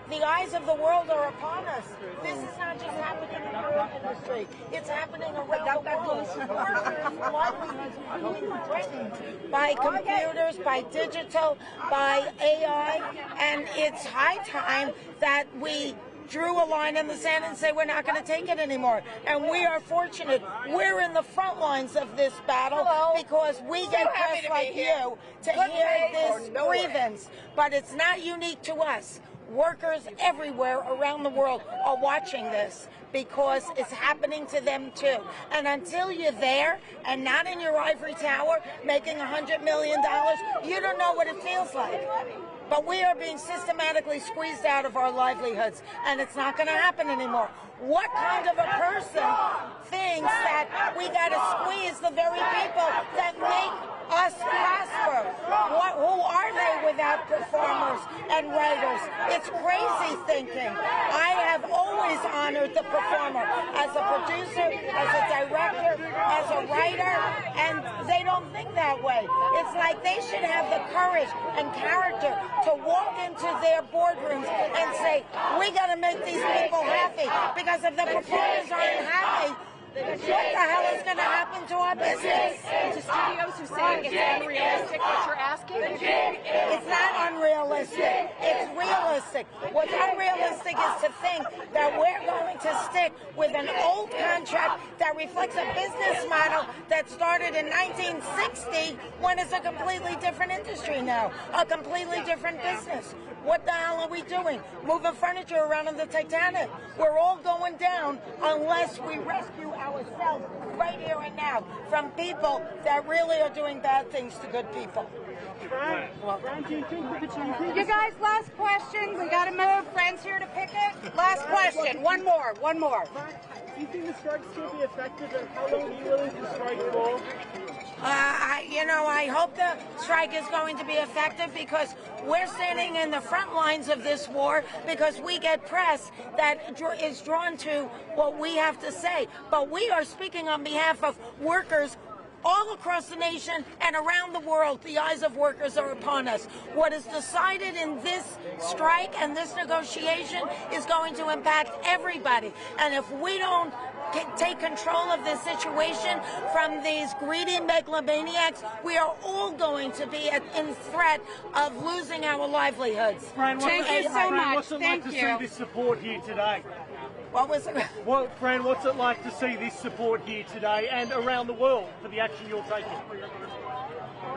the eyes of the world are upon us. This is not just happening in our industry. It's happening around the world. Workers' livelihoods are being threatened by computers, by digital, by AI, and it's high time that we drew a line in the sand and say we're not going to take it anymore. And we are fortunate. We're in the front lines of this battle because we get press like you to hear this grievance. But it's not unique to us. Workers everywhere around the world are watching this because it's happening to them too. And until you're there and not in your ivory tower making $100 million, you don't know what it feels like. But we are being systematically squeezed out of our livelihoods, and it's not going to happen anymore. What kind of a person thinks that we got to squeeze the very people that make us prosper? Who are they without performers and writers? It's crazy thinking. I have always honored the performer as a producer, as a director, as a writer, and they don't think that way. It's like they should have the courage and character to walk into their boardrooms and say, we got to make these people happy, because if the performers aren't happy, what the hell is going to happen to our business? To studios who say it's unrealistic what you're asking? It's not unrealistic. It's realistic. What's unrealistic is to think that we're going to stick with an old contract that reflects a business model that started in 1960 when it's a completely different industry now, a completely different business. What the hell are we doing? Moving furniture around on the Titanic. We're all going down unless we rescue ourselves right here and now from people that really are doing bad things to good people. You guys, last question. We got to move. Friends here to picket. Last question. One more. Do you think the strike's going to be effective, and how long are you willing to strike for? I hope the strike is going to be effective because we're standing in the front lines of this war because we get press that is drawn to what we have to say. But we are speaking on behalf of workers all across the nation and around the world. The eyes of workers are upon us. What is decided in this strike and this negotiation is going to impact everybody. And if we don't take control of this situation from these greedy megalomaniacs, we are all going to be in threat of losing our livelihoods. Thank you so much. What's it like to see this support here today? What was it? Well, Fran, what's it like to see this support here today and around the world for the action you're taking?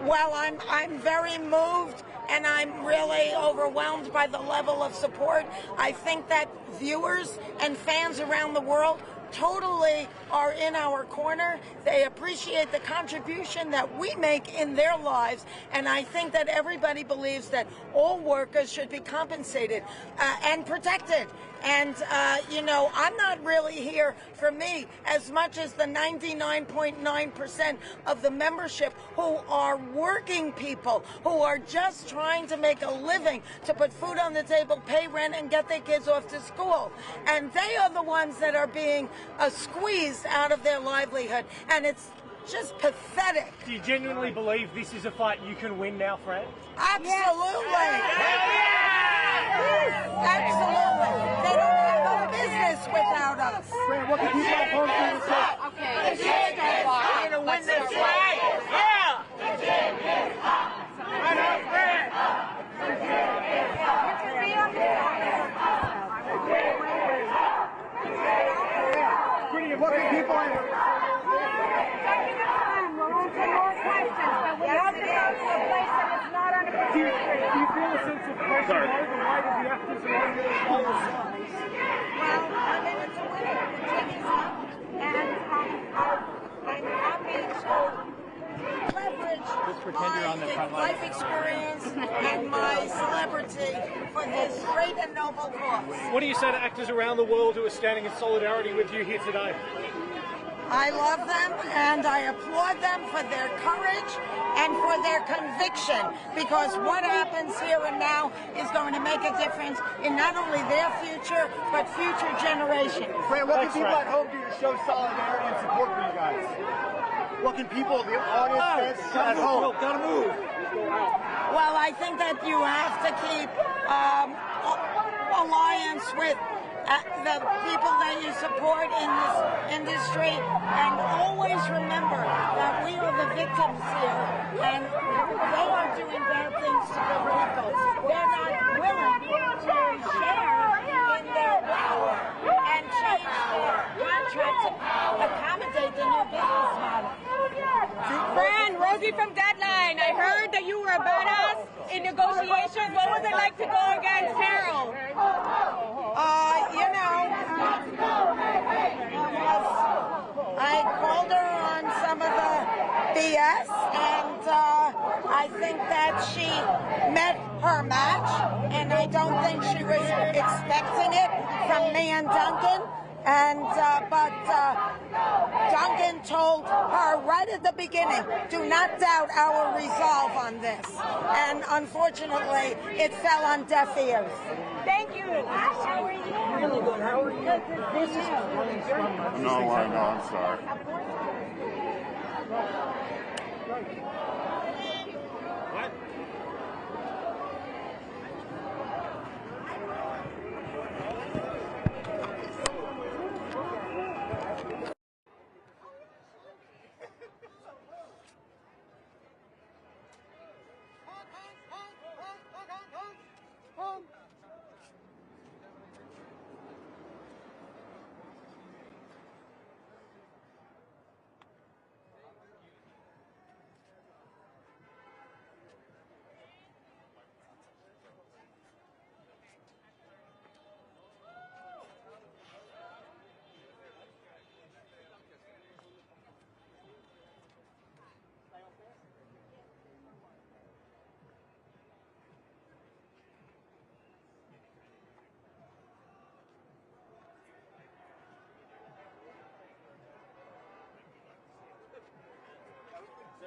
Well, I'm very moved, and I'm really overwhelmed by the level of support. I think that viewers and fans around the world totally are in our corner. They appreciate the contribution that we make in their lives, and I think that everybody believes that all workers should be compensated and protected. And, I'm not really here for me as much as the 99.9% of the membership who are working people, who are just trying to make a living, to put food on the table, pay rent, and get their kids off to school. And they are the ones that are being squeezed out of their livelihood. And it's just pathetic. Do you genuinely believe this is a fight you can win now, Fran? Absolutely. Absolutely. They don't have a business without us. Fran, what can you say on to yourself? Okay, we're going to win this fight. Yeah! Brilliant. What can people do you feel a sense of pressure over the weight of the actors around the pretend you're on the front line. life experience and my celebrity for this great and noble cause. What do you say to actors around the world who are standing in solidarity with you here today? I love them and I applaud them for their courage and for their conviction, because what happens here and now is going to make a difference in not only their future, but future generations. Fran, what can people at home do to show solidarity and support for you guys? What can people, the audience, fans at home? Gotta move. Well, I think that you have to keep alliance with the people that you support in this industry, and always remember that we are the victims here, and they are doing bad things to good people. They're not willing to share in their wealth and change their contracts to accommodate the new business model. Fran, Rosie from Deadline. I heard that you were a badass in negotiations. What was it like to go against Harold? I called her on some of the BS, and I think that she met her match, and I don't think she was expecting it from me and Duncan. And but Duncan told her right at the beginning, do not doubt our resolve on this. And unfortunately, it fell on deaf ears. Thank you. How are you? Really good. How are you? This is No, I know. I'm sorry. What?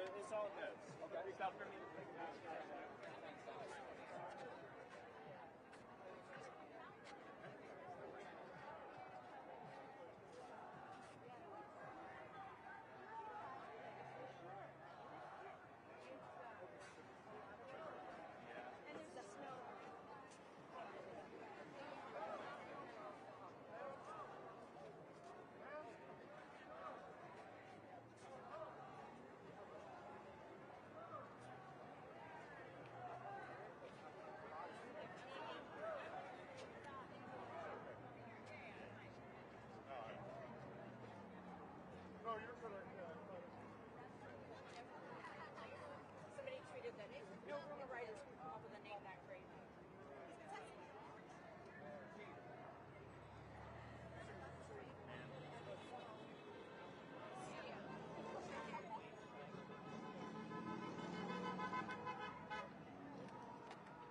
It's all notes. Okay. Reach out for me. Somebody tweeted that no rumor writers can come up with a name that great.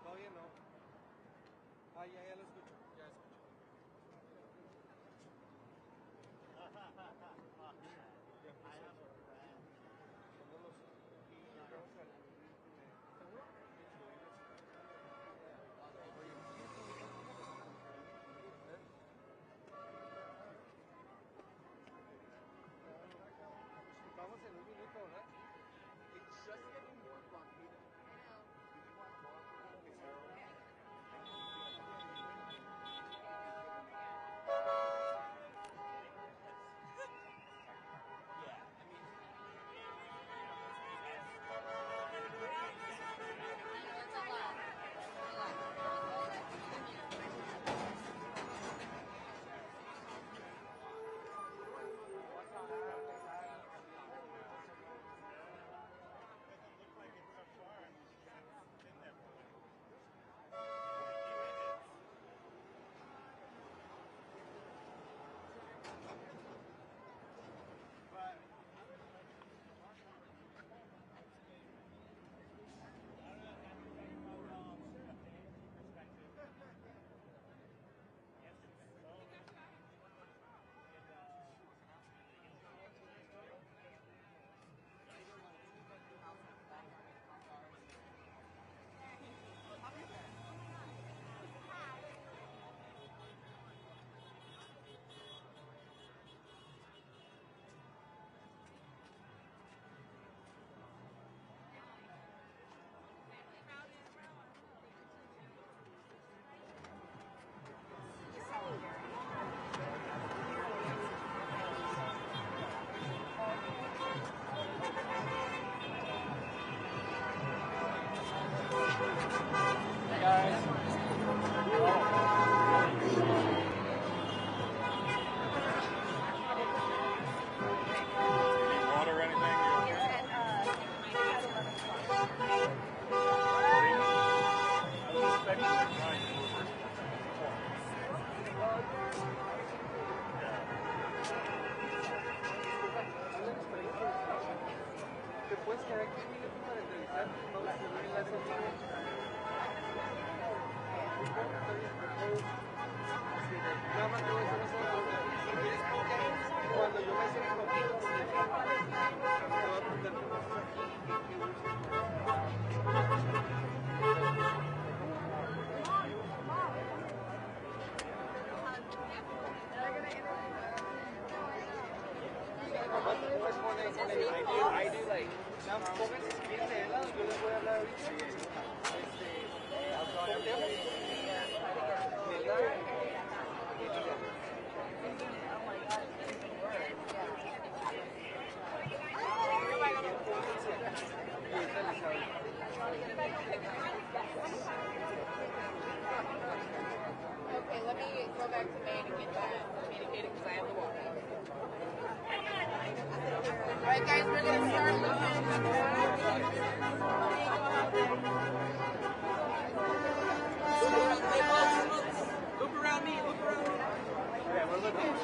Todavía no. Ya lo escucho. Ya escucho. Nada más te voy a decir una cosa. Cuando yo me siento te voy a I do like, pónganse si quieren de helado, yo les voy a hablar ahorita. Okay, let me go back to Maine and get that communicated because I have the walkie. Alright guys, we're going to start Look around me, look around me. Yeah, we're looking at the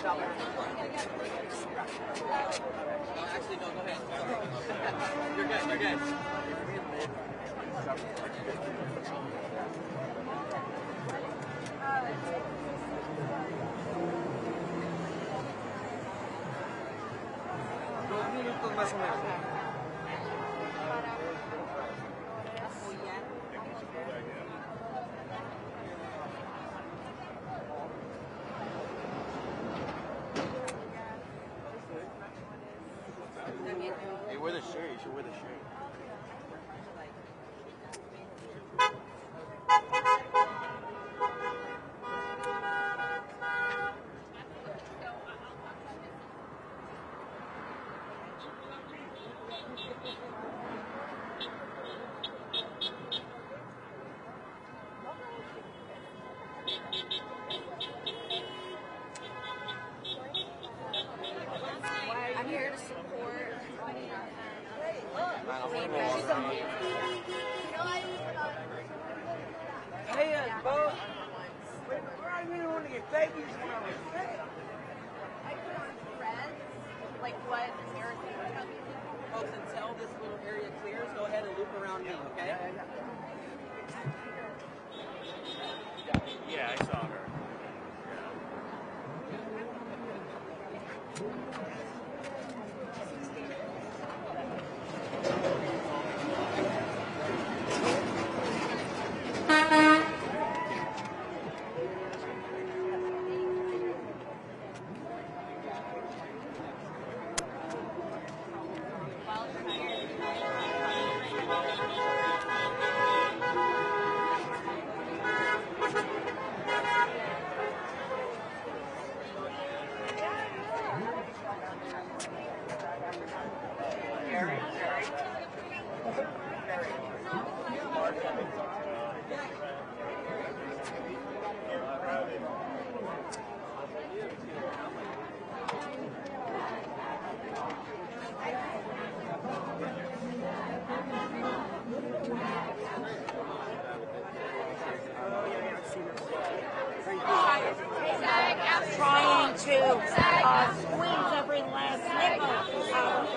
actually, no, go ahead. You're good, you're good. Dos minutos más o menos. Hey, wear the shirt. You should wear the shirt. I'm here to support. Hey, Bo. Where are you want to get babies when I was fed? I put on threads, like what American would have. Folks, until this little area clears, go ahead and loop around me, okay? Yeah, I saw her. Trying to squeeze every last nickel out.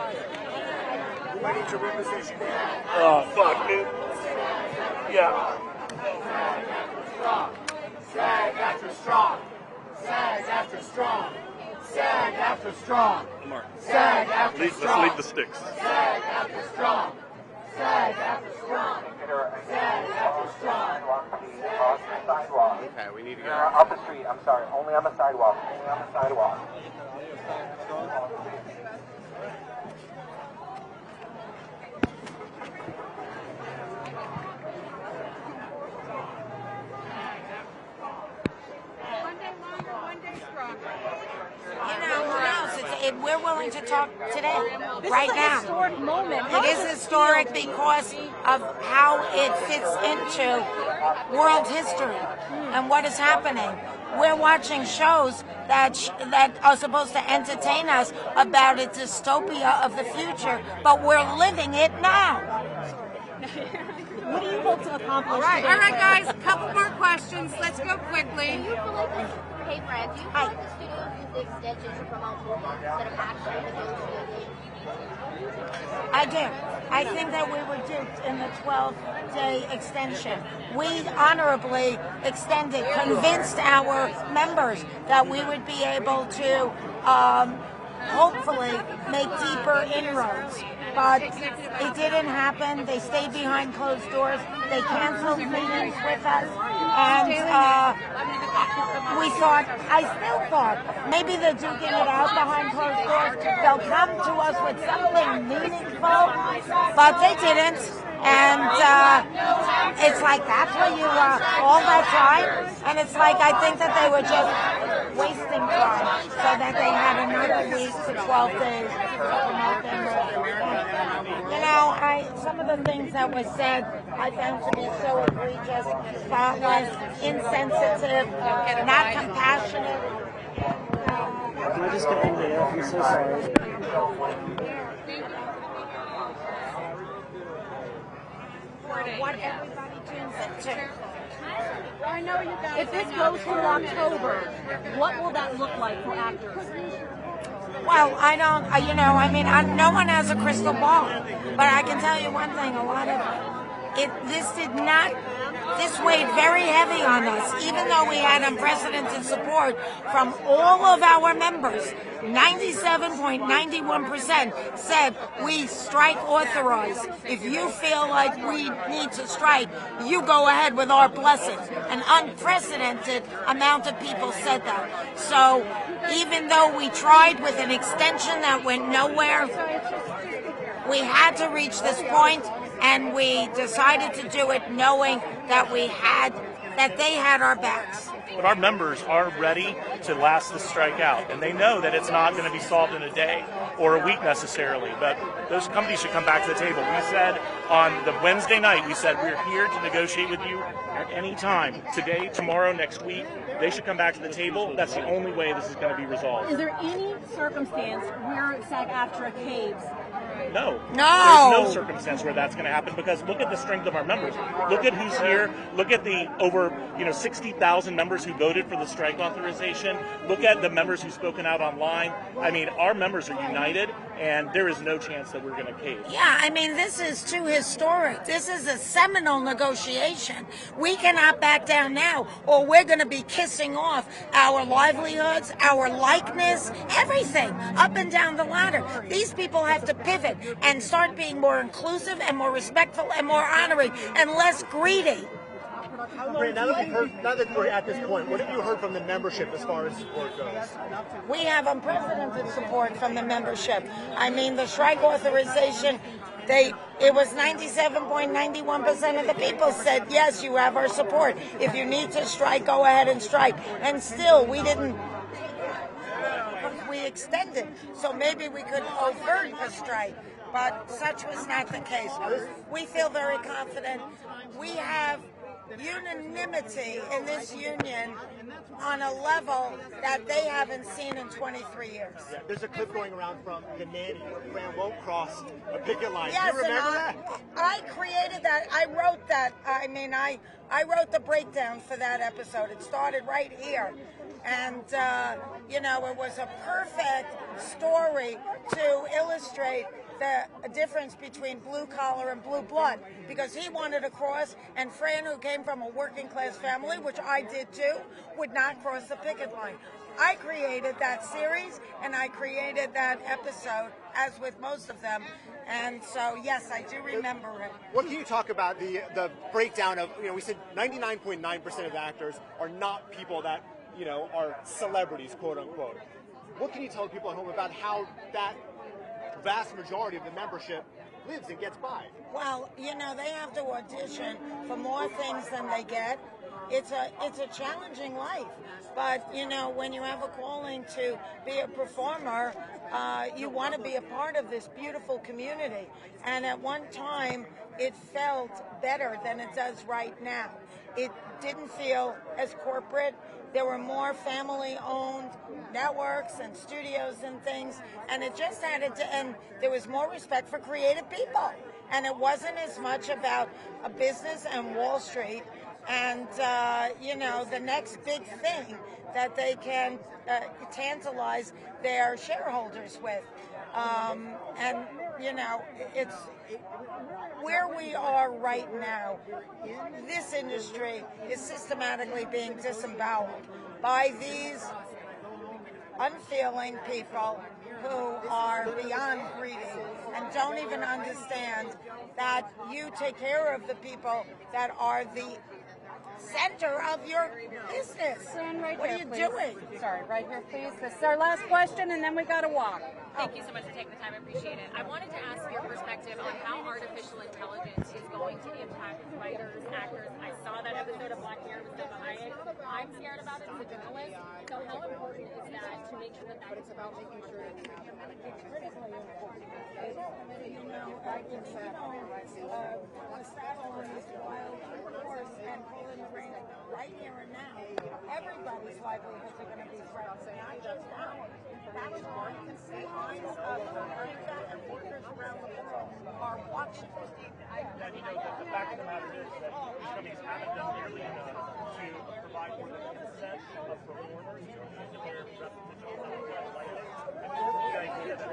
I need your representation. Oh, fuck, dude. Yeah. SAG-AFTRA strong. SAG-AFTRA strong. SAG-AFTRA strong. SAG-AFTRA strong. Let's leave the sticks. SAG-AFTRA strong. SAG-AFTRA strong. SAG-AFTRA strong. Okay, we need to go. Up the street, I'm sorry. Only on the sidewalk. Only on the sidewalk. One day longer, one day stronger. You know, who knows? We're willing to talk today, This right is a now. historic moment. It is historic because of how it fits into world history and what is happening. We're watching shows that are supposed to entertain us about a dystopia of the future, but we're living it now. What do you hope to accomplish All right, today? guys, a couple more questions. Let's go quickly. Hey, Fran, do you feel like the studios use the extension to promote movies instead of actually negotiating? I do. I think that we were duped in the 12-day extension. We honorably extended, convinced our members that we would be able to hopefully make deeper inroads. But it didn't happen. They stayed behind closed doors. They canceled meetings with us. And I still thought, maybe they're duking it out behind closed doors. They'll come to us with something meaningful, but they didn't. And it's like, that's what you, all that time? And it's like, I think that they were just wasting time so that they had another week to 12 days to promote them. You know, some of the things that were said, I found to be so egregious, thoughtless, insensitive, not compassionate. Can I just get in here? I'm so sorry. What everybody tunes into. I know you guys. If this goes through October, what will that look like for actors? Well, I don't, no one has a crystal ball, but I can tell you one thing, this weighed very heavy on us, even though we had unprecedented support from all of our members. 97.91% said we strike authorized. If you feel like we need to strike, you go ahead with our blessings. An unprecedented amount of people said that. So even though we tried with an extension that went nowhere, we had to reach this point, and we decided to do it knowing that they had our backs. But our members are ready to last this strike out, and they know that it's not going to be solved in a day or a week necessarily, but those companies should come back to the table. We said on the Wednesday night, we're here to negotiate with you at any time, today, tomorrow, next week. They should come back to the table. That's the only way this is going to be resolved. Is there any circumstance where SAG-AFTRA caves? No. No. There's no circumstance where that's going to happen, because look at the strength of our members. Look at who's here. Look at the over 60,000 members who voted for the strike authorization. Look at the members who've spoken out online. I mean, our members are united, and there is no chance that we're going to cave. Yeah, I mean, this is too historic. This is a seminal negotiation. We cannot back down now, or we're going to be kissing off our livelihoods, our likeness, everything up and down the ladder. These people have to pivot and start being more inclusive and more respectful and more honoring and less greedy. Now that we're at this point, what have you heard from the membership as far as support goes? We have unprecedented support from the membership. I mean, the strike authorization, it was 97.91% of the people said, yes, you have our support. If you need to strike, go ahead and strike. And still, we extended, so maybe we could avert a strike, but such was not the case. We feel very confident. We have unanimity in this union on a level that they haven't seen in 23 years. Yeah, there's a clip going around from the nanny where Fran won't cross a picket line. Yes, Do you remember that? I created that. I wrote that. I mean, I wrote the breakdown for that episode. It started right here. And, it was a perfect story to illustrate the difference between blue collar and blue blood, because he wanted to cross, and Fran, who came from a working class family, which I did too, would not cross the picket line. I created that series, and I created that episode, as with most of them, and so yes, I do remember it. What can you talk about the breakdown of, we said 99.9% of actors are not people that, are celebrities, quote unquote. What can you tell people at home about how that vast majority of the membership lives and gets by? Well, they have to audition for more things than they get. It's a challenging life, but when you have a calling to be a performer, you want to be a part of this beautiful community. And at one time, it felt better than it does right now. It didn't feel as corporate. There were more family-owned networks and studios and things, and it just added to, and there was more respect for creative people. And it wasn't as much about a business and Wall Street and, the next big thing that they can tantalize their shareholders with. It's where we are right now. This industry is systematically being disemboweled by these unfeeling people who are beyond greedy and don't even understand that you take care of the people that are the center of your business. Stand right what here, are you please. doing? Sorry, right here, please. This is our last question, and then we got to walk. Thank you so much for taking the time. I appreciate it. I wanted to ask your perspective on how artificial intelligence is going to impact writers, actors. I saw that episode of Black Mirror with Selma Hayek. I'm scared about it as a journalist. So how important is that to make sure that it's about making sure it's critically important? Right here and now, everybody's livelihoods are going to be threatened. Not just ours. That is why you can see eyes of America and workers around the world are watching. And the fact of the matter is that these companies haven't done nearly enough to provide for the consent of performers to use their representations on the light. And the idea that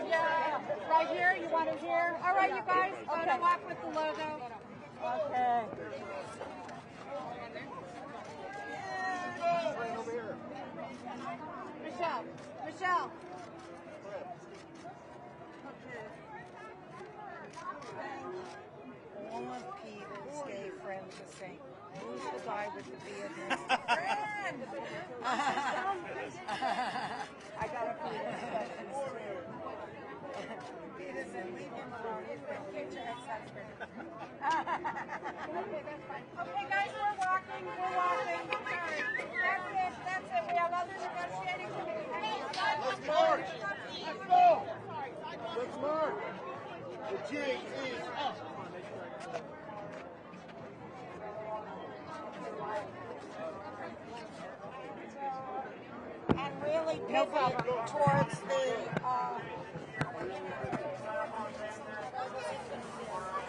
Yeah, right here. You want it here? All right, you guys. Photo op with the logo. Okay. Michelle. All of Peter's gay friends are saying, who's the guy with the beard next to friend? I got a few questions too. Peter said, leave him alone. He's my future ex-husband. Okay, that's fine. Okay, guys, we're walking. Sorry. That's it. We have other negotiating committee. Let's march. Let's go. Let's march. The G is up. And really pivot towards the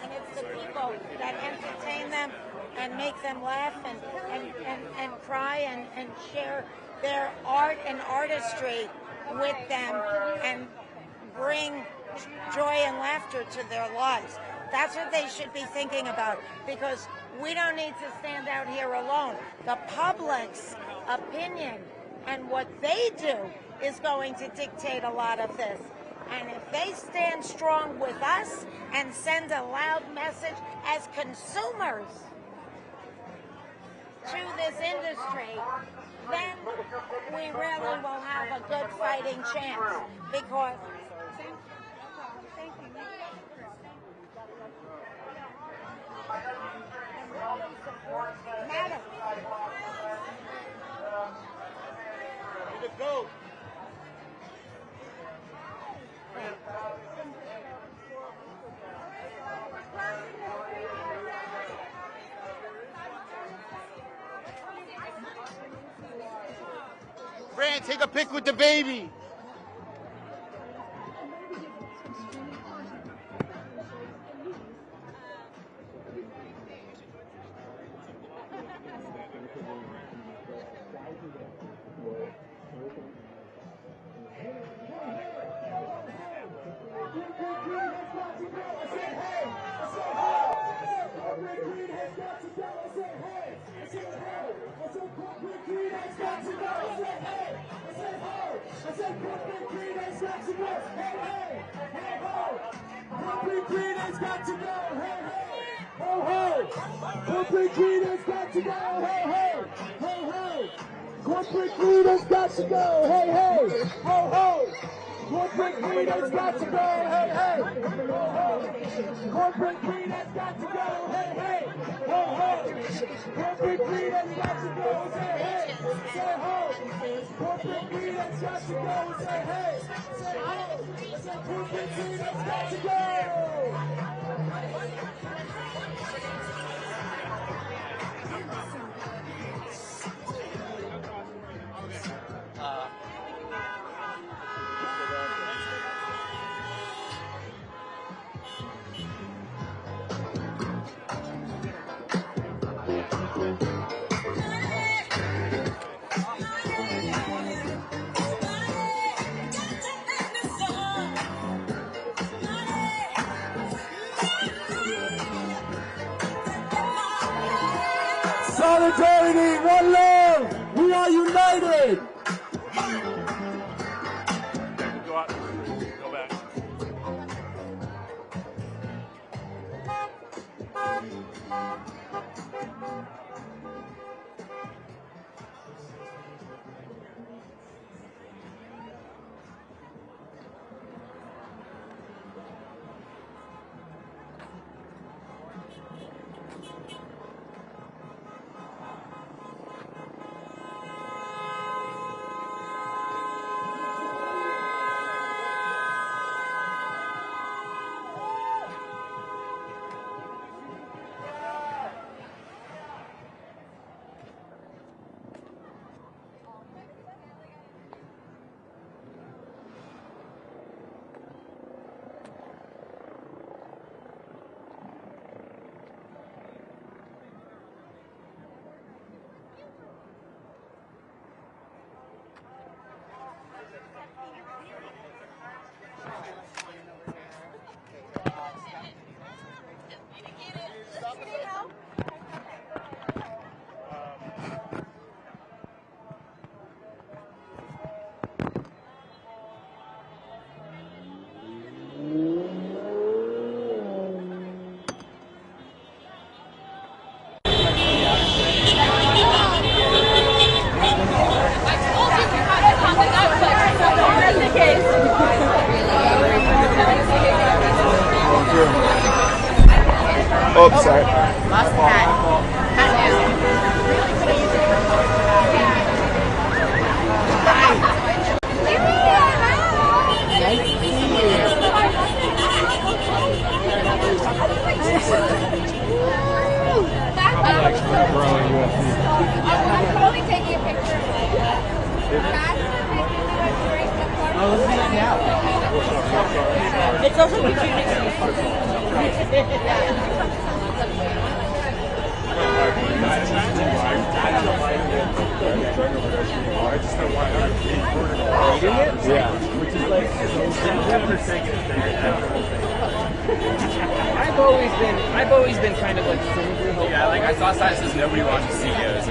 and it's the people that entertain them and make them laugh and cry and share their art and artistry with them and bring joy and laughter to their lives. That's what they should be thinking about, because we don't need to stand out here alone. The public's opinion and what they do is going to dictate a lot of this. And if they stand strong with us and send a loud message as consumers to this industry, then we really will have a good fighting chance. Because Madam. Go. Fran, take a pic with the baby. Corporate greed has got to go, hey, hey, ho, ho. Corporate greed has got to go, hey, hey, ho, ho. Corporate greed has got to go, hey, hey, ho, ho. Corporate greed has got to go, hey, hey, ho, ho. Corporate greed has got to go, hey, hey, ho, ho. Corporate greed has got to go, say hey, say ho. Corporate greed has got to go, say hey, say ho. Corporate greed has got to go. Solidarity, one love, we are united. Go out. Go back. Oh, sorry. Lost hat. Hat I'm totally taking a picture of it. Oh, let's do that now. It's also between Yeah. Which is like, I've always been kind of like cynically hopeful. Yeah, like I saw signs says nobody watches CEOs.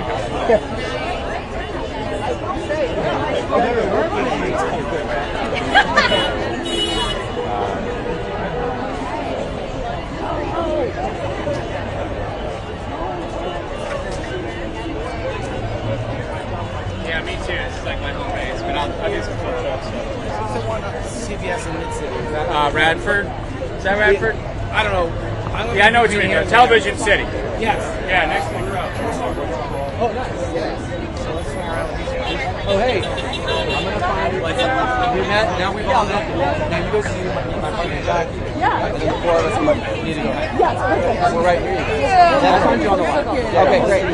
Yeah, me too. It's like my home base, but I'll do some cool shows. What's the one CBS in Mid-City? Is that Radford? Is that Radford? I don't know. Yeah, I know what you mean. Television City. Yes. Yeah, next week. Oh, nice. Oh, hey. I'm going to find you. Now we've all met. Now you go see my partner, Jack. Yeah. And then the four of us need to go. Yes, perfect. We're right here. Yeah. I'll find you on the line. Okay, great.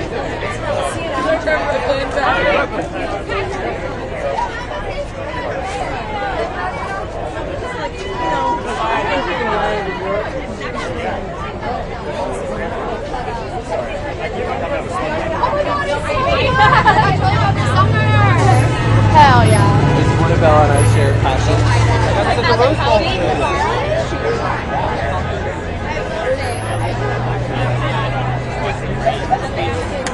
Hell yeah. It's Portobello and I share passion. That's the Rose Bowl.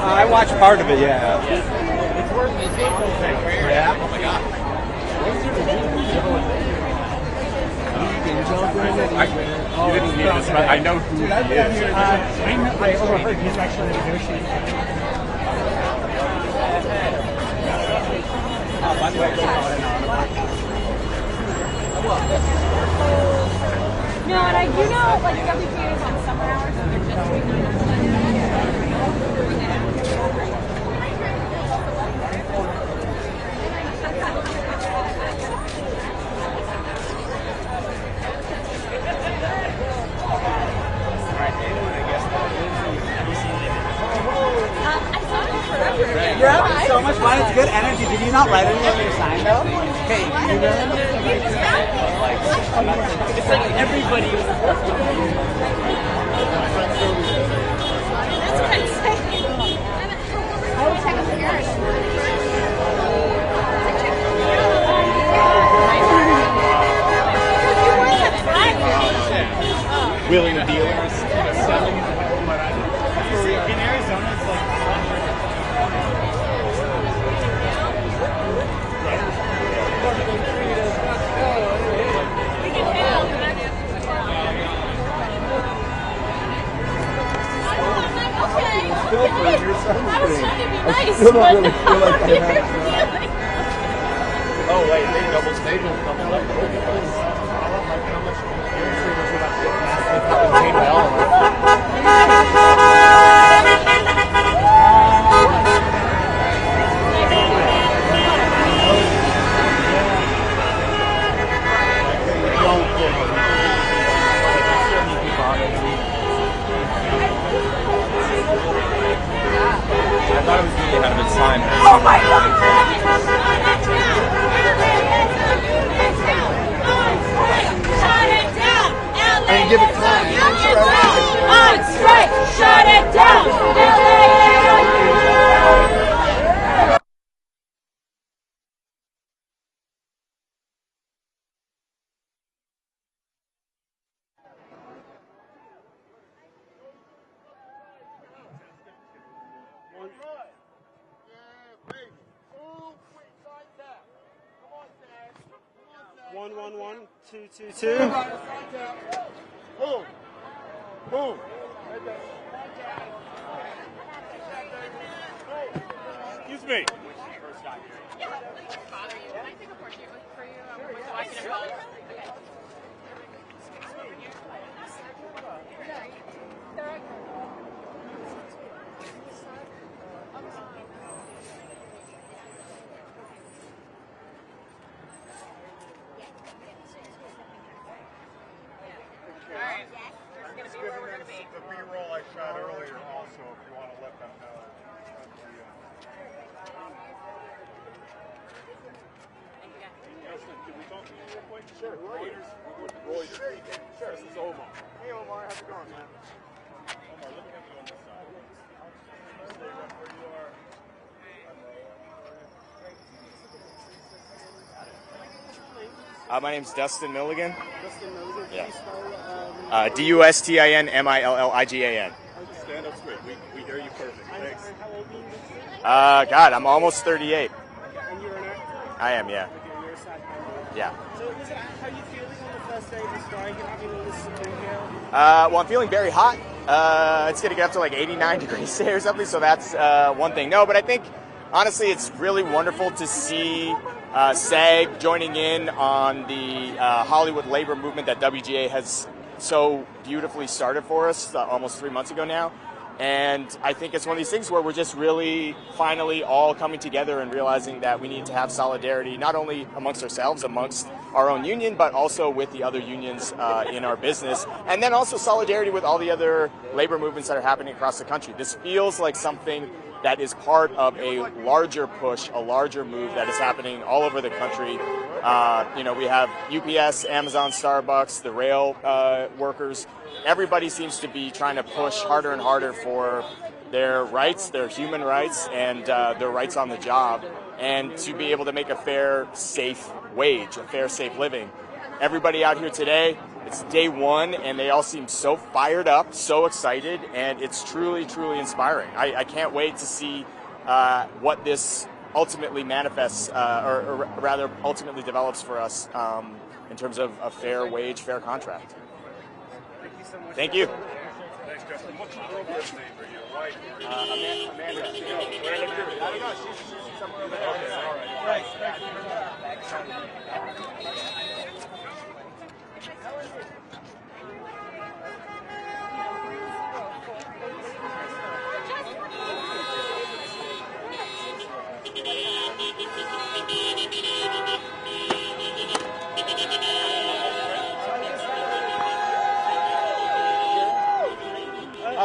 I watched part of it, yeah. It's worth it. Yeah? Oh my god. I know who he is. I overheard he's actually negotiating. By the way, No, and I do know, like, WPA is on summer hours, so they're just doing 9 to 11. You're having so much fun. It's good energy. Did you not write anything on your sign though? Hey, you really? It's like everybody. That's what I'm saying. I will check up yours. Wheeling and dealing. In Arizona, it's like. Still for your sunscreen. I still don't really feel like I have. Oh wait, they doubled up. I thought it was really ahead of its time. Oh my God! Shut it down! LA And give it time. on strike! Shut it down! One, 2, 2, 2. Boom. Boom. Excuse me. The B-roll I shot earlier also, if you want to let them know. Justin, can we talk to you real quick? Sure. Reuters. Reuters. Sure. This is Omar. Hey Omar, how's it going, man? Omar, let me have you on this side. Stay right where you are. My name's Dustin Milligan. Dustin Milligan. Yeah. Can you spell, DUSTINMILLIGAN. Stand up straight. We hear you perfect. Thanks. How old are you? God, I'm almost 38. And you're an actor? I am, yeah. Okay, you're a SAG member. Yeah. So how are you feeling on the first day of the strike and having all this support here? Well, I'm feeling very hot. It's going to get up to like 89 degrees today or something, so that's one thing. No, but I think, honestly, it's really wonderful to see SAG joining in on the Hollywood labor movement that WGA has so beautifully started for us almost 3 months ago now. And I think it's one of these things where we're just really finally all coming together and realizing that we need to have solidarity, not only amongst ourselves, amongst our own union, but also with the other unions in our business. And then also solidarity with all the other labor movements that are happening across the country. This feels like something that is part of a larger push, a larger move that is happening all over the country. We have UPS, Amazon, Starbucks, the rail workers. Everybody seems to be trying to push harder and harder for their rights, their human rights, and their rights on the job, and to be able to make a fair, safe wage, a fair, safe living. Everybody out here today, it's day one, and they all seem so fired up, so excited, and it's truly, truly inspiring. I can't wait to see what this ultimately manifests, or rather ultimately develops for us in terms of a fair wage, fair contract. Thank you so much. Thank you. Thanks, Justin. What's your girlfriend's name or your wife? Amanda. Where did she go? I don't know. She's somewhere over there. Okay, all right. Thanks.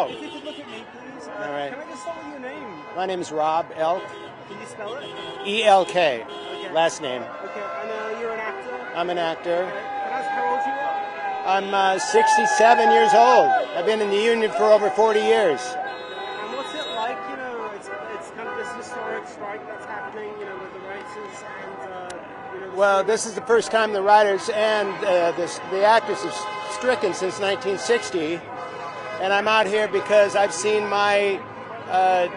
If you could look at me, please. All right. Can I just start with your name? My name is Rob Elk. Can you spell it? E-L-K, Okay. last name. Okay, and you're an actor? I'm an actor. Can I ask how old you are? I'm 67 years old. I've been in the union for over 40 years. And what's it like, you know, it's kind of this historic strike that's happening, you know, with the writers and, you know... Well, this is the first time the writers and the actors have stricken since 1960. And I'm out here because I've seen my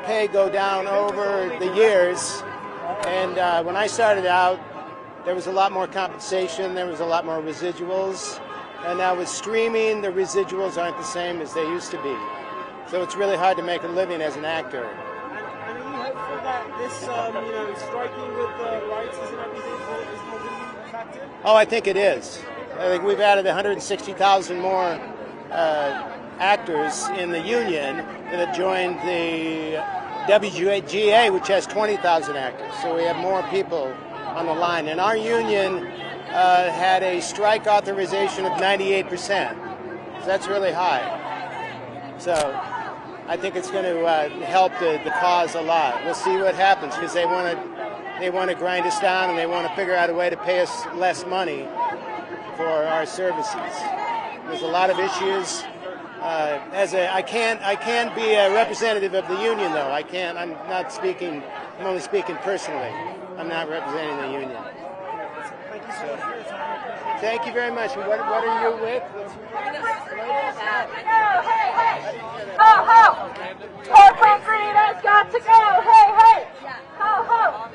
pay go down over the years. And when I started out, there was a lot more compensation, there was a lot more residuals. And now with streaming, the residuals aren't the same as they used to be. So it's really hard to make a living as an actor. And are you hopeful that this, you know, striking with the writers and everything is more going to be effective? Oh, I think it is. I think we've added 160,000 more actors in the union that have joined the WGA, which has 20,000 actors. So we have more people on the line. And our union had a strike authorization of 98%. So that's really high. So I think it's going to help the cause a lot. We'll see what happens because they want to grind us down and they want to figure out a way to pay us less money for our services. There's a lot of issues. I can't be a representative of the union though. I can't. I'm not speaking. I'm only speaking personally. I'm not representing the union. Thank you very much. What are you with? Ho ho! Corporate greed has got to go! Hey hey! Ho ho!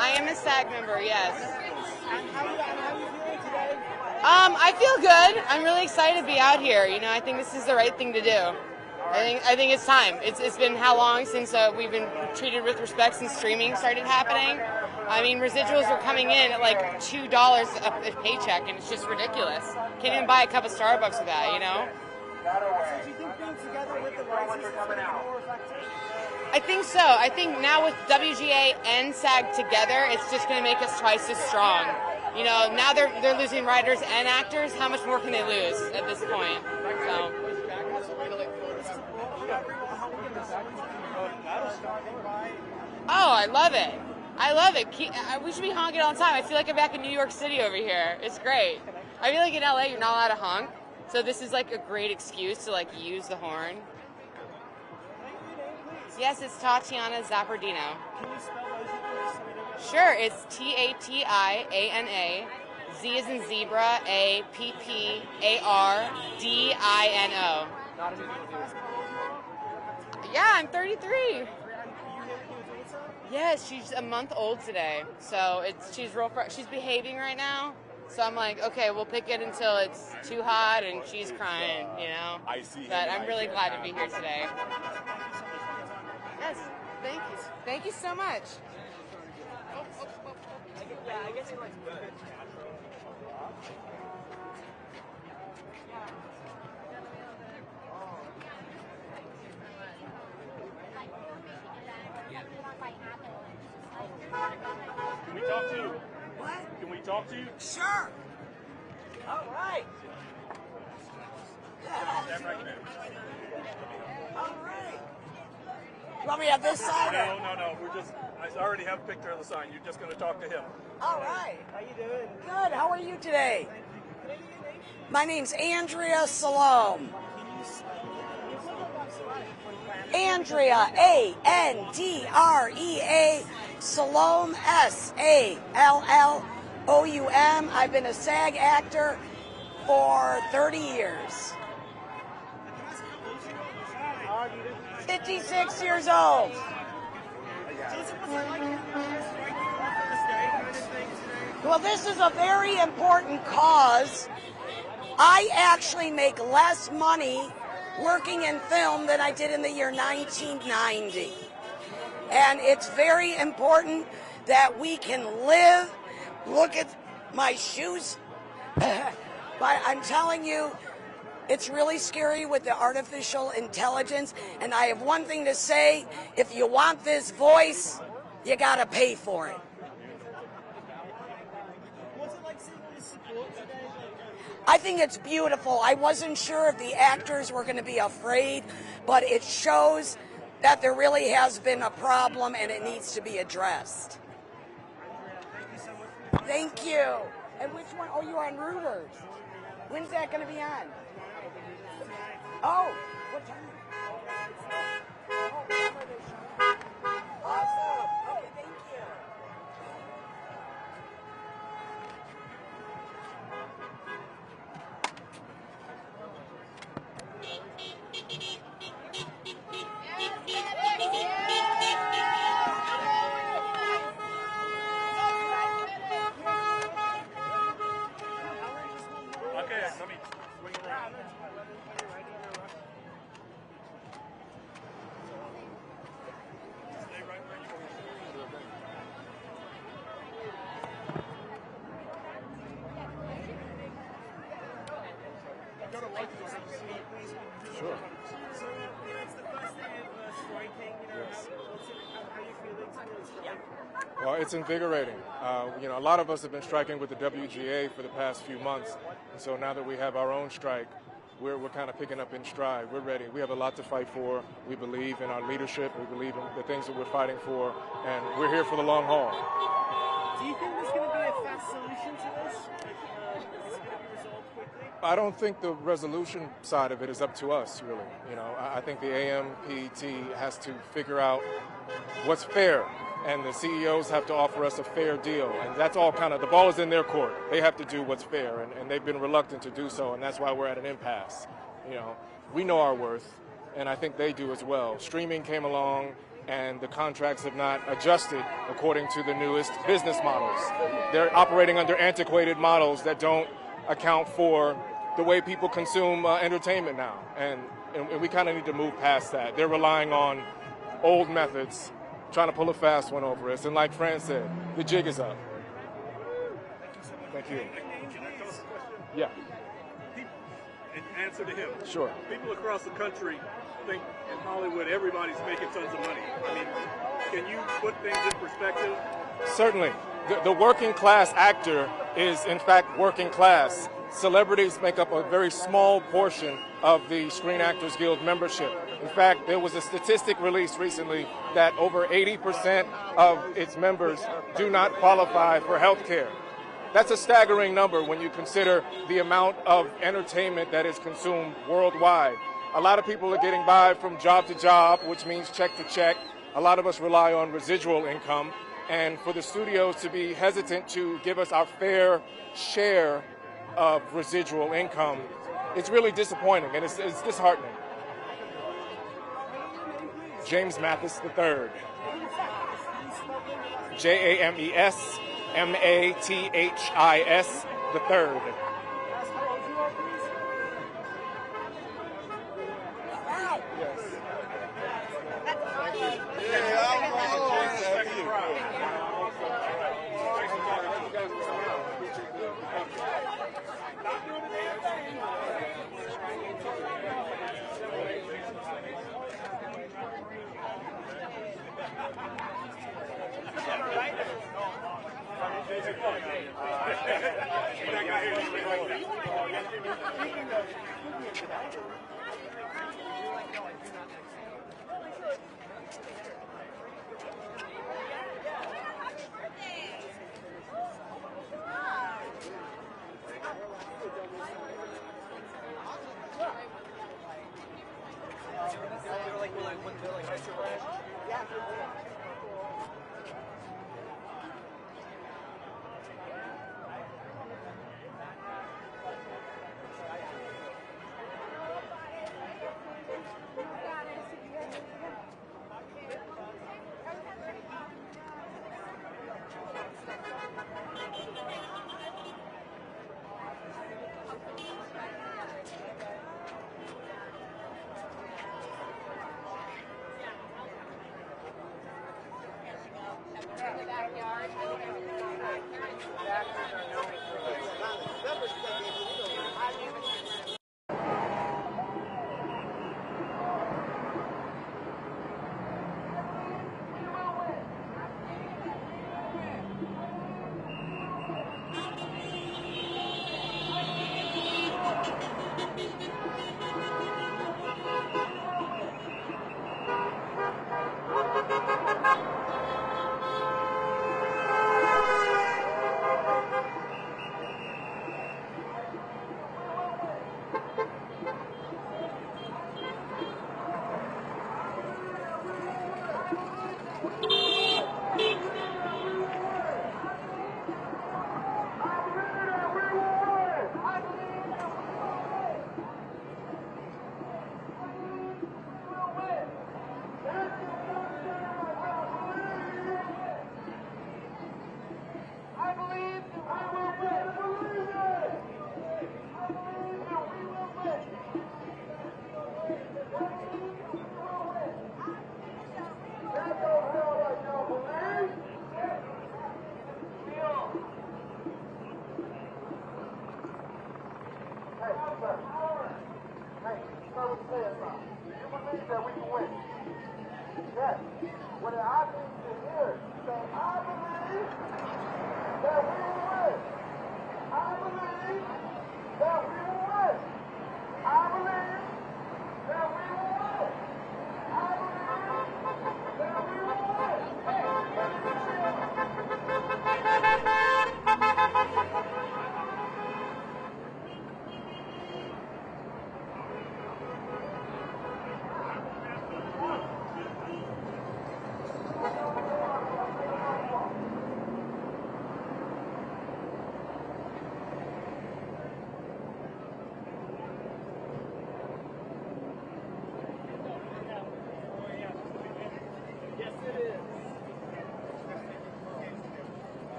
I am a SAG member, yes. I feel good. I'm really excited to be out here. You know, I think this is the right thing to do. I think it's time. It's been how long since we've been treated with respect since streaming started happening? I mean, residuals are coming in at like $2 a paycheck, and it's just ridiculous. Can't even buy a cup of Starbucks with that, you know? So do you think being together with the writers is going to be more effective? I think so. I think now with WGA and SAG together, it's just going to make us twice as strong. You know, now they're losing writers and actors. How much more can they lose at this point? So. Oh, I love it. I love it. We should be honking all the time. I feel like I'm back in New York City over here. It's great. I feel like in LA you're not allowed to honk, so this is like a great excuse to like use the horn. Yes, it's Tatiana Zappardino. Can you spell those? Sure, it's Tatiana, Z as in zebra, Apppardino. Yeah, I'm 33. Yes, she's a month old today, so she's behaving right now. So I'm like, okay, we'll pick it until it's too hot and she's crying, you know. I see. But I'm really glad to be here today. Yes, thank you. Thank you so much. Yeah, I guess you like Can we talk to you? What? Can we talk to you? Sure. All right. Stand right there. All right. You want me to have this side? No. I already have a picture of the sign. You're just going to talk to him. All right. How you doing? Good. How are you today? My name's Andrea Salome. Andrea, Andrea, Salome, Salloum. I've been a SAG actor for 30 years. 56 years old. Well, this is a very important cause. I actually make less money working in film than I did in the year 1990. And it's very important that we can live. Look at my shoes. But I'm telling you, It's really scary with the artificial intelligence. And I have one thing to say, if you want this voice, you gotta pay for it. What's it like seeing all this support today? I think it's beautiful. I wasn't sure if the actors were going to be afraid, but it shows that there really has been a problem and it needs to be addressed. Thank you. And which one? Oh, you're on Reuters. When's that going to be on? Oh, what time? Awesome. Okay, thank you. Okay, let me swing around. Stay right where you are. Sure. So, it's the first day of striking. Yes. How are you feeling to be on strike? Well, it's invigorating. A lot of us have been striking with the WGA for the past few months, and so now that we have our own strike, we're kind of picking up in stride. We're ready. We have a lot to fight for. We believe in our leadership. We believe in the things that we're fighting for, and we're here for the long haul. Do you think there's going to be a fast solution to this? Is it going to be resolved quickly? I don't think the resolution side of it is up to us, really. I think the AMPT has to figure out what's fair, and the CEOs have to offer us a fair deal, and that's all the ball is in their court. They have to do what's fair, and they've been reluctant to do so, and that's why we're at an impasse. We know our worth, and I think they do as well. Streaming came along, and the contracts have not adjusted according to the newest business models. They're operating under antiquated models that don't account for the way people consume entertainment now, and we kind of need to move past that. They're relying on old methods, trying to pull a fast one over us, and like Fran said, the jig is up. Thank you. Can I toss a question? Yeah. And answer to him. Sure. People across the country think in Hollywood everybody's making tons of money. I mean, can you put things in perspective? Certainly. The working class actor is, in fact, working class. Celebrities make up a very small portion of the Screen Actors Guild membership. In fact, there was a statistic released recently that over 80% of its members do not qualify for health care. That's a staggering number when you consider the amount of entertainment that is consumed worldwide. A lot of people are getting by from job to job, which means check to check. A lot of us rely on residual income. And for the studios to be hesitant to give us our fair share of residual income, it's really disappointing, and it's disheartening. James Mathis III. James Mathis III.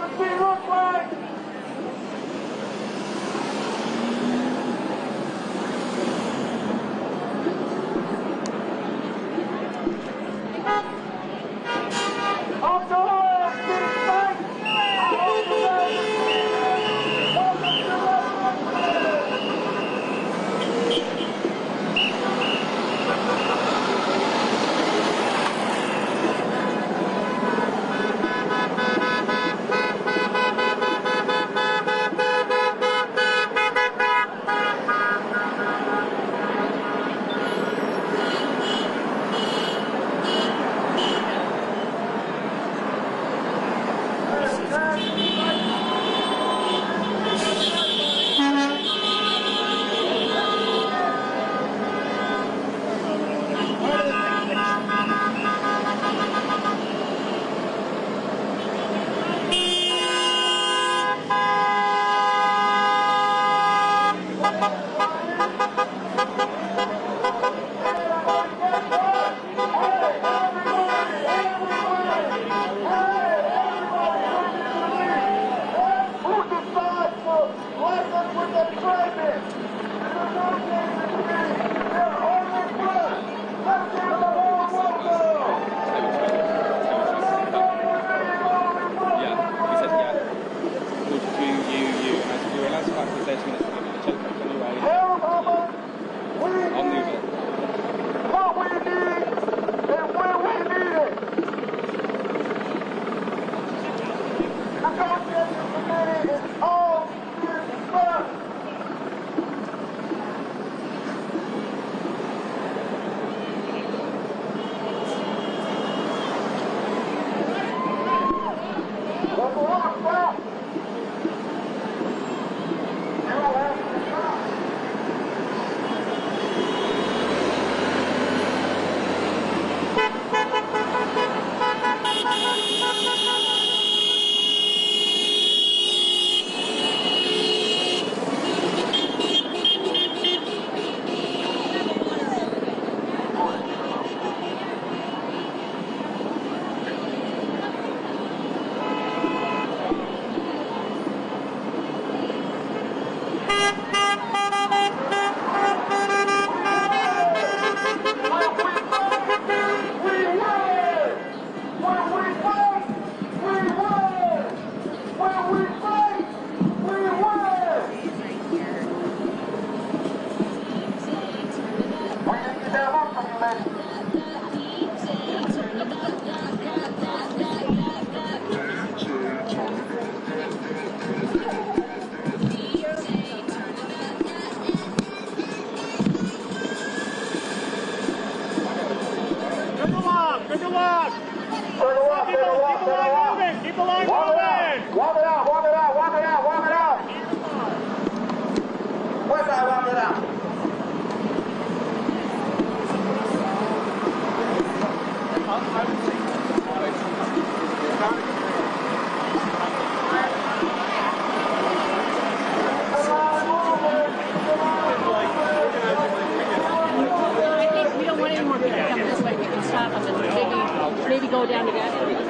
democracy look like? Off the left, getting back. I hope you guys welcome to Maybe go down to gas station.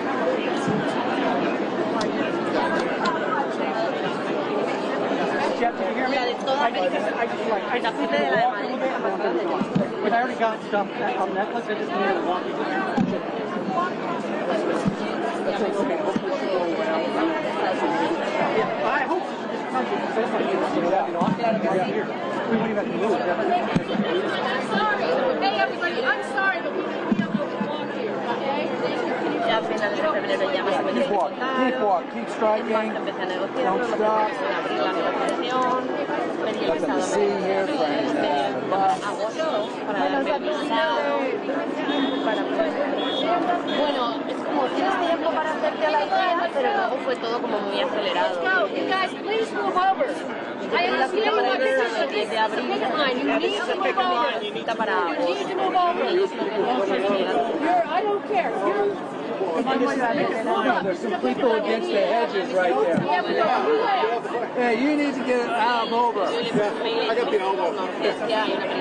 Jeff, did you hear me? I just I already got stuff on Netflix. I just needed to walk you through. I hope this country can say something. We won't even move. I'm sorry. Hey, everybody, I'm sorry, but we don't know to walk here, okay? Keep walking, keep striking, don't stop. Nothing to see here, friends. Bueno, es como tienes tiempo para hacerte a la idea, pero luego fue todo como muy acelerado. Let's go, you guys, please move over. I understand what this is. It's a picket line. You need to move over. You need to move over. I don't care. There's some people against the hedges right there. Hey, you need to get out over. I got the elbow.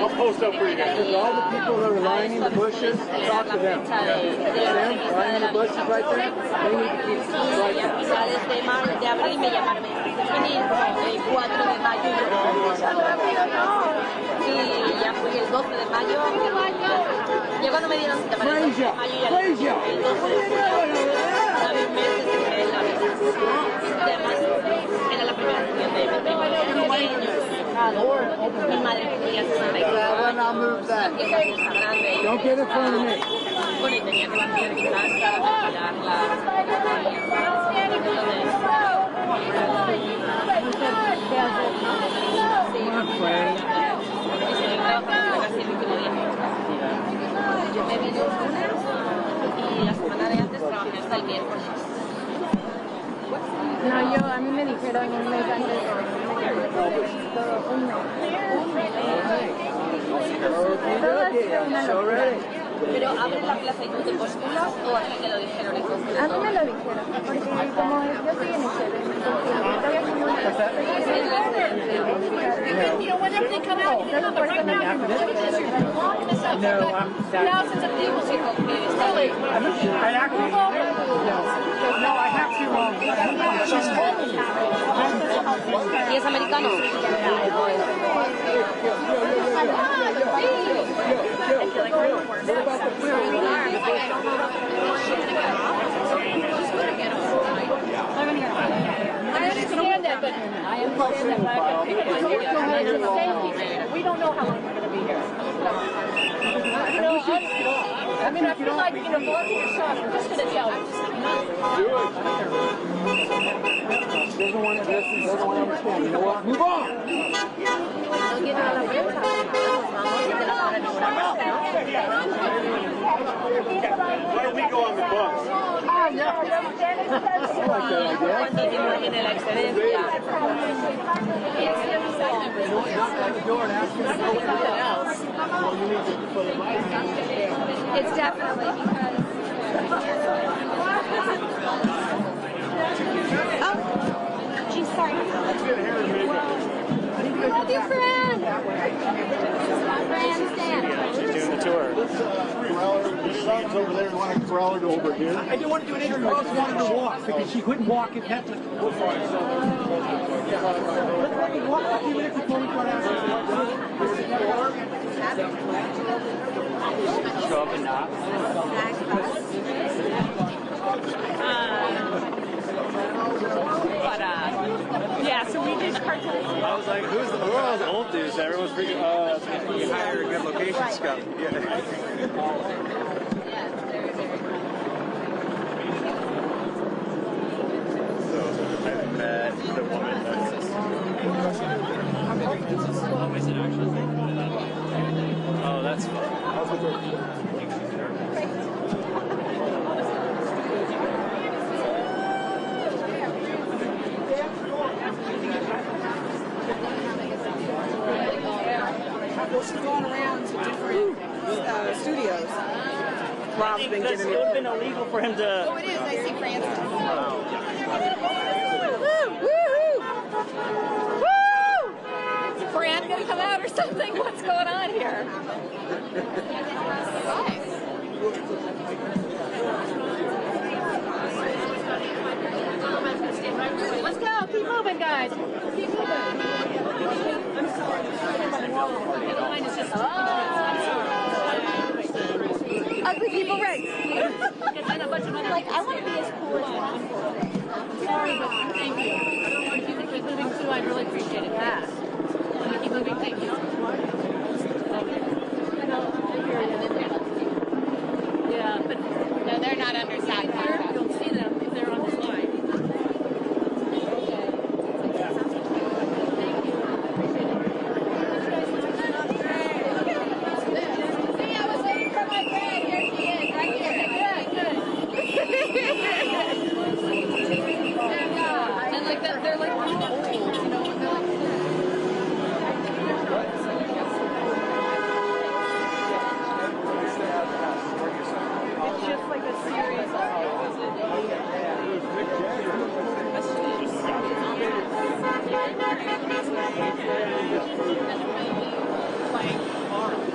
I'll post up for you guys. All the people that are lining the bushes, talk to them. Them lining the bushes right there, they need to keep striking. 12 de mayo. Yo cuando me dieron cita para el 12 de mayo ya el 12 de julio, había un mes desde que me la verdad. Además, era la primera sesión de mi primo pequeño. Mi madre quería 64. Y esa fiesta grande. Don't get in front of me. Bueno, y tenía que vaciar mi casa, maquillarla. Yo me vine el lunes y la semana de antes trabajé hasta el miércoles. No, a mí me dijeron un mes antes. Todo ha sido una locura. Pero abres la plaza y tú te postulas o a ti te lo dijeron en concreto? A mí me lo dijeron, porque como yo estoy en este evento, estoy haciendo una ¿Y es americano? I understand that, but we don't know how long we're going to be here. I mean, I feel like, blocking your shot, I'm just going to yell. Doesn't want to listen, doesn't want to understand. You know what? Move on! Why don't we go on the bus? It's definitely because... Oh, geez, sorry. Love you, friend. She's doing the tour. Your son's over there and want to corral her to over here. I didn't want to do an interview. I just wanted to walk because she couldn't walk and kept it. Show up and knock. Yeah, so we did cartoons. I was like, who are those old dudes? Everyone's freaking, You hire a good location scout. I met the woman that's Is it actually? oh, that's fun. She's gone around to different studios. Rob's been That's giving would have me. been illegal for him to. Oh, it is. I see Francis. Is Fran going to come out or something? What's going on here? Let's go. Keep moving, guys. Keep moving. I'm sorry. The line is just... Ugly people rights. Like, I want to be as cool as possible. Sorry, but thank you. If you keep moving too, I'd really appreciate it. Yeah. When you keep moving, thank you. Yeah, but no, they're not under SAG-AFTRA. You don't see them if they're on this line. And like that, they're like old, you know, when they're like. It's just like a series of.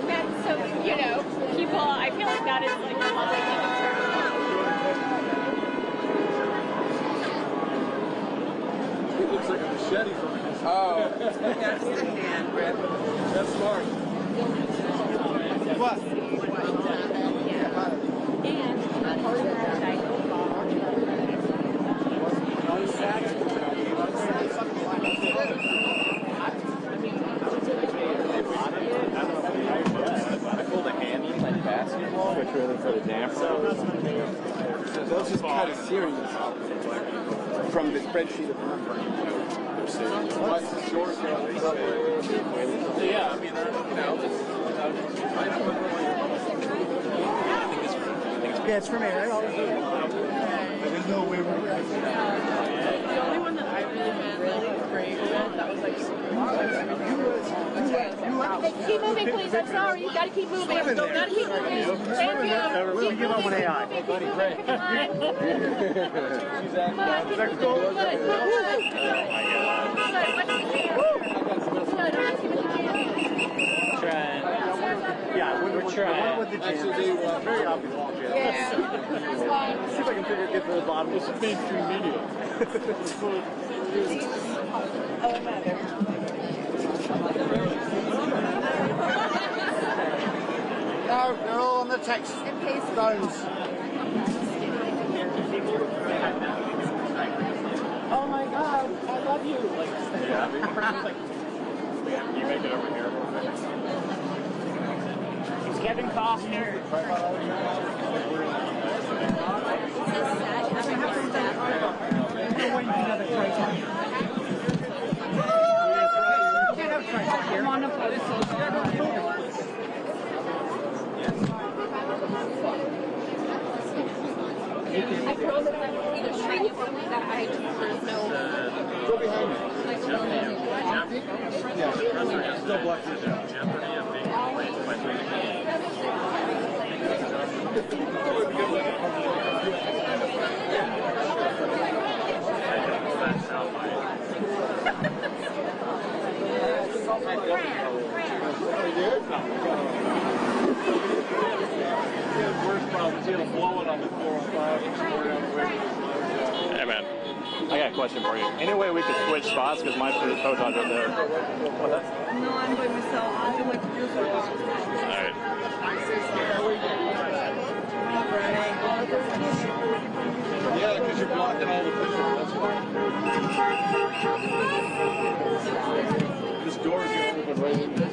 And so, you know, people, I feel like that is like a positive term. It looks like a machete from it. Oh. That's the hand grip. That's smart. What? I pulled a hammy like basketball, which really put a damper on it. So those just cut a series from the spreadsheet of numbers. What's short? Yeah, I mean, Yeah, it's for me, right? There's no way we're The only one that I really meant really great with, that was like super Hey, keep moving, please. I'm sorry. You gotta keep moving. Gotta keep moving. Thank you. We give up on AI. Buddy, great. Come on, keep moving. Good. trying. Yeah, we're trying. With the jam. Very obvious. Yeah. See if I can get to the bottom. It's mainstream media. No, they're all on the text stones. Oh my God, I love you. You make it over here. It's Kevin Costner. I promise I will either show you something that I just know. Go behind me. Yeah, still black. Hey man, I got a question for you. Any way we could switch spots because my photon's right there? No, I'm by myself. I feel like yours are off. Alright. Yeah, because you're blocking all the pictures. That's why. This door is going to open right in there.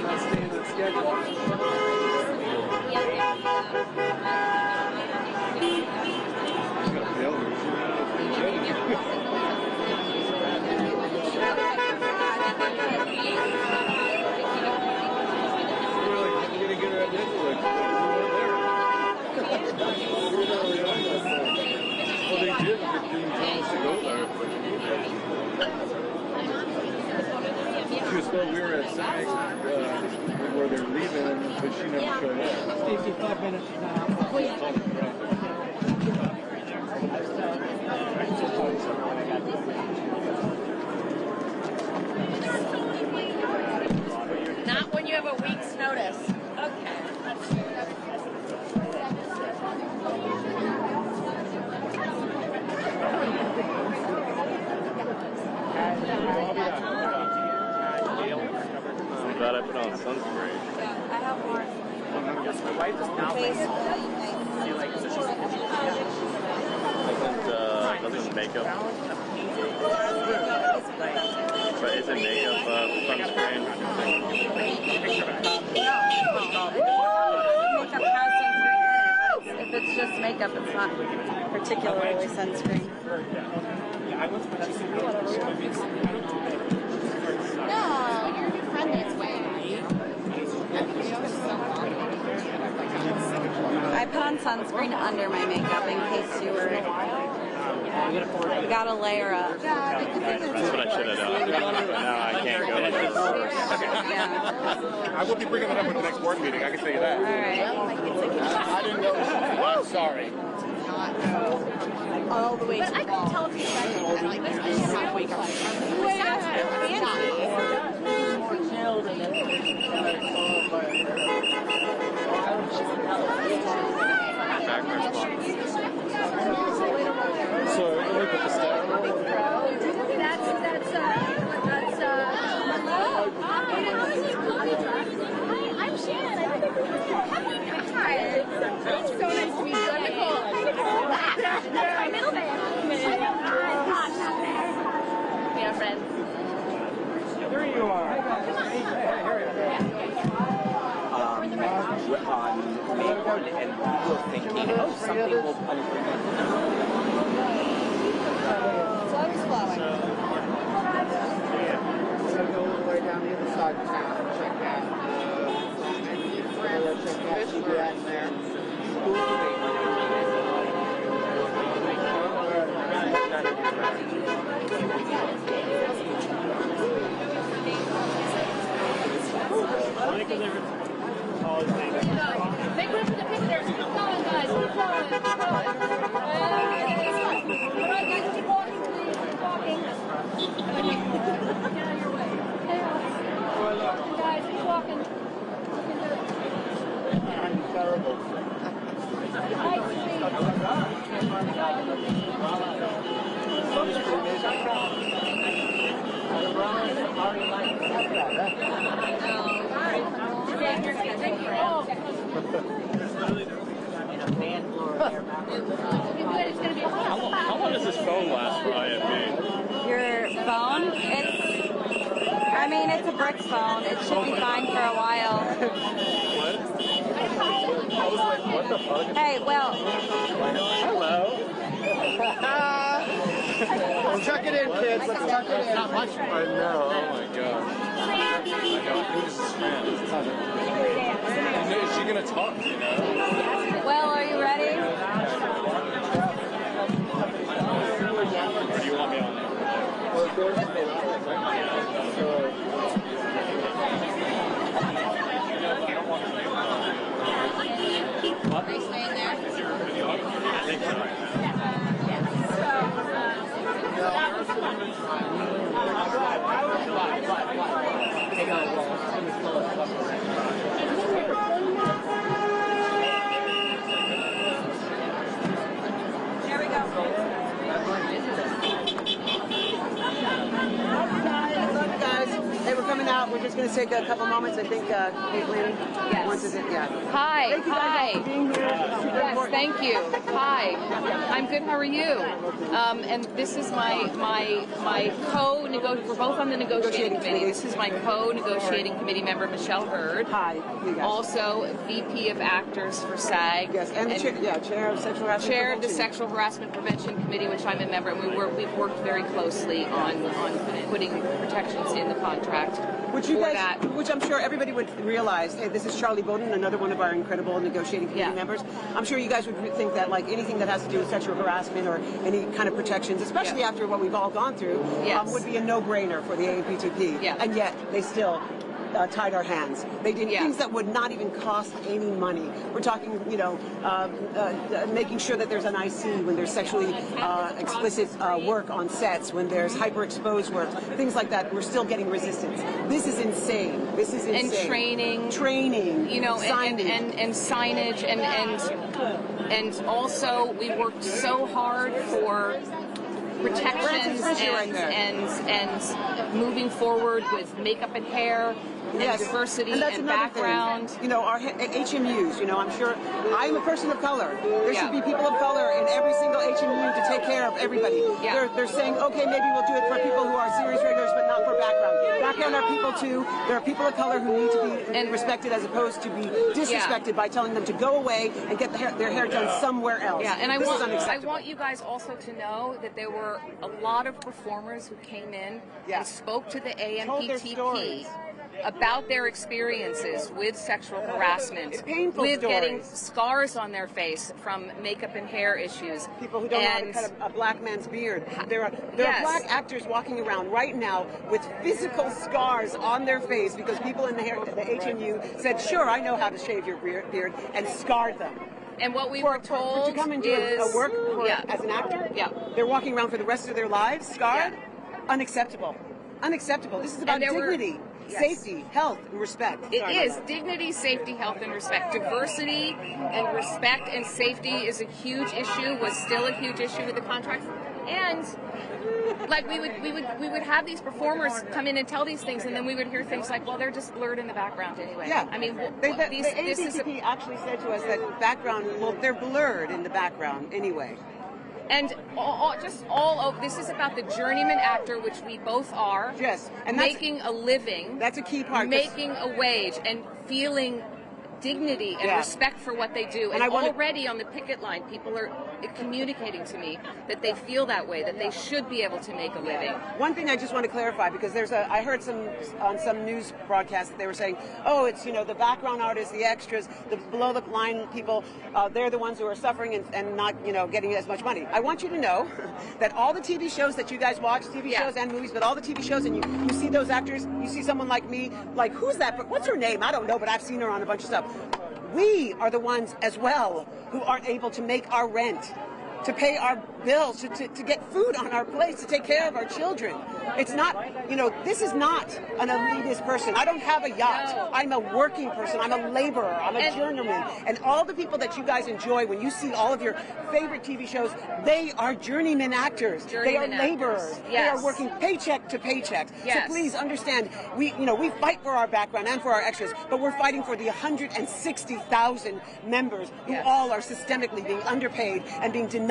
Not staying on schedule. Well, they did. They didn't tell us to go there. She was told we were at SAG, where they're leaving, but she never showed up. 55 minutes now. Not when you have a week's notice. Okay. I'm glad I put on sunscreen. I have more. My wife is now Doesn't makeup. But isn't makeup sunscreen? Makeup has sunscreen in it, but if it's just makeup, it's not particularly sunscreen. No, you're a good friend this way. I put on sunscreen under my makeup in case you were. You gotta layer up. That's what I should have done. Now I can't go into the reverse. Yeah. I will be bringing it up at the next board meeting, I can tell you that. All right. I didn't know. I'm sorry. All the way. But I couldn't tell if you guys were like this. I can't wake up. Wait, So, look at the stack. that's It's so nice to meet you. I'm Nicole. That's my middle name. We are friends. There you are. We're on May 1, and we were thinking, oh, something will come from it. Flowers flowing. We're going to go all the way down the other side of town and check out. We'll check out CBS there. Make room for the picketers. Keep going, guys. Keep going. Keep going. All right, guys, keep walking, please. Keep walking. Get out of your way. Guys, keep walking. I'm terrible. How long does this phone last for IFB? Your phone? It's a brick phone. It should be fine for a while. What the fuck? Hey, well. Hello. Well, check it in, kids. Let's check it in. Not much. I know. Oh my god. I know. Who's this man? Is she gonna talk? You know? Well, are you ready? Or do you want me on there? What? Are you staying there? Is your video? I think so. There we go. Look, guys, hey, we're coming out. We're just going to take a couple moments. I think Caitlin wants to. Yeah. Hi. Thank you guys for being here. Yes, thank you. Hi. I'm good. How are you? And this is my co-negotiating. We're both on the negotiating committee. This is my co-negotiating committee member, Michelle Hurd. Hi. You guys. Also VP of Actors for SAG. Yes, and the chair of sexual harassment. Chair of the Sexual Harassment Prevention Committee, which I'm a member, and we've worked very closely on putting protections in the contract. Which I'm sure everybody would realize. Hey, this is Charlie Bowden, another one of our incredible negotiating committee members. I'm sure you guys would think that like anything that has to do with sexual harassment or any kind of protections, especially after what we've all gone through, would be a no-brainer for the AMPTP. And yet they still tied our hands. They did things that would not even cost any money. We're talking, making sure that there's an IC when there's sexually explicit work on sets, when there's hyper-exposed work, things like that. We're still getting resistance. This is insane. This is insane. And training, signage. And signage, and also we worked so hard for protections and moving forward with makeup and hair and diversity and background. Thing. Our HMUs, I'm sure I'm a person of color. There should be people of color in every single HMU to take care of everybody. They're saying, okay, maybe we'll do it for people who are series regulars, but not for background. Background are people too. There are people of color who need to be respected as opposed to be disrespected by telling them to go away and get their hair done somewhere else. Yeah, and I want you guys also to know that there were a lot of performers who came in and spoke to the AMPTP about their experiences with sexual harassment, with getting scars on their face from makeup and hair issues. People who don't know how to cut a black man's beard. There are black actors walking around right now with physical scars on their face because people in the HMU said, sure, I know how to shave your beard, and scarred them. And what we were told to come and do a work as an actor, they're walking around for the rest of their lives scarred. Unacceptable. Unacceptable. This is about dignity. Safety, health, and respect. It is dignity, safety, health, and respect. Diversity and respect and safety is a huge issue. Was still a huge issue with the contracts, and like we would have these performers come in and tell these things, and then we would hear things like, "Well, they're just blurred in the background anyway." Yeah, I mean, the ABCP actually said to us that background. Well, they're blurred in the background anyway. And all over, this is about the journeyman actor, which we both are. Yes, and making a living. That's a key part. Making a wage and feeling dignity and respect for what they do. And already on the picket line, people are communicating to me that they feel that way, that they should be able to make a living. One thing I just want to clarify, because I heard on some news broadcast that they were saying, oh, it's, the background artists, the extras, the below the line people, they're the ones who are suffering and not, getting as much money. I want you to know that all the TV shows that you guys watch, TV shows and movies, but all the TV shows, and you see those actors, you see someone like me, like, who's that? What's her name? I don't know, but I've seen her on a bunch of stuff. We are the ones as well who aren't able to make our rent, to pay our bills, to get food on our plates, to take care of our children. It's not, this is not an elitist person. I don't have a yacht. No. I'm a working person. I'm a laborer. I'm a journeyman. And all the people that you guys enjoy, when you see all of your favorite TV shows, they are journeyman actors. They are laborers. Yes. They are working paycheck to paycheck. Yes. So please understand, we fight for our background and for our extras, but we're fighting for the 160,000 members who all are systemically being underpaid and being denied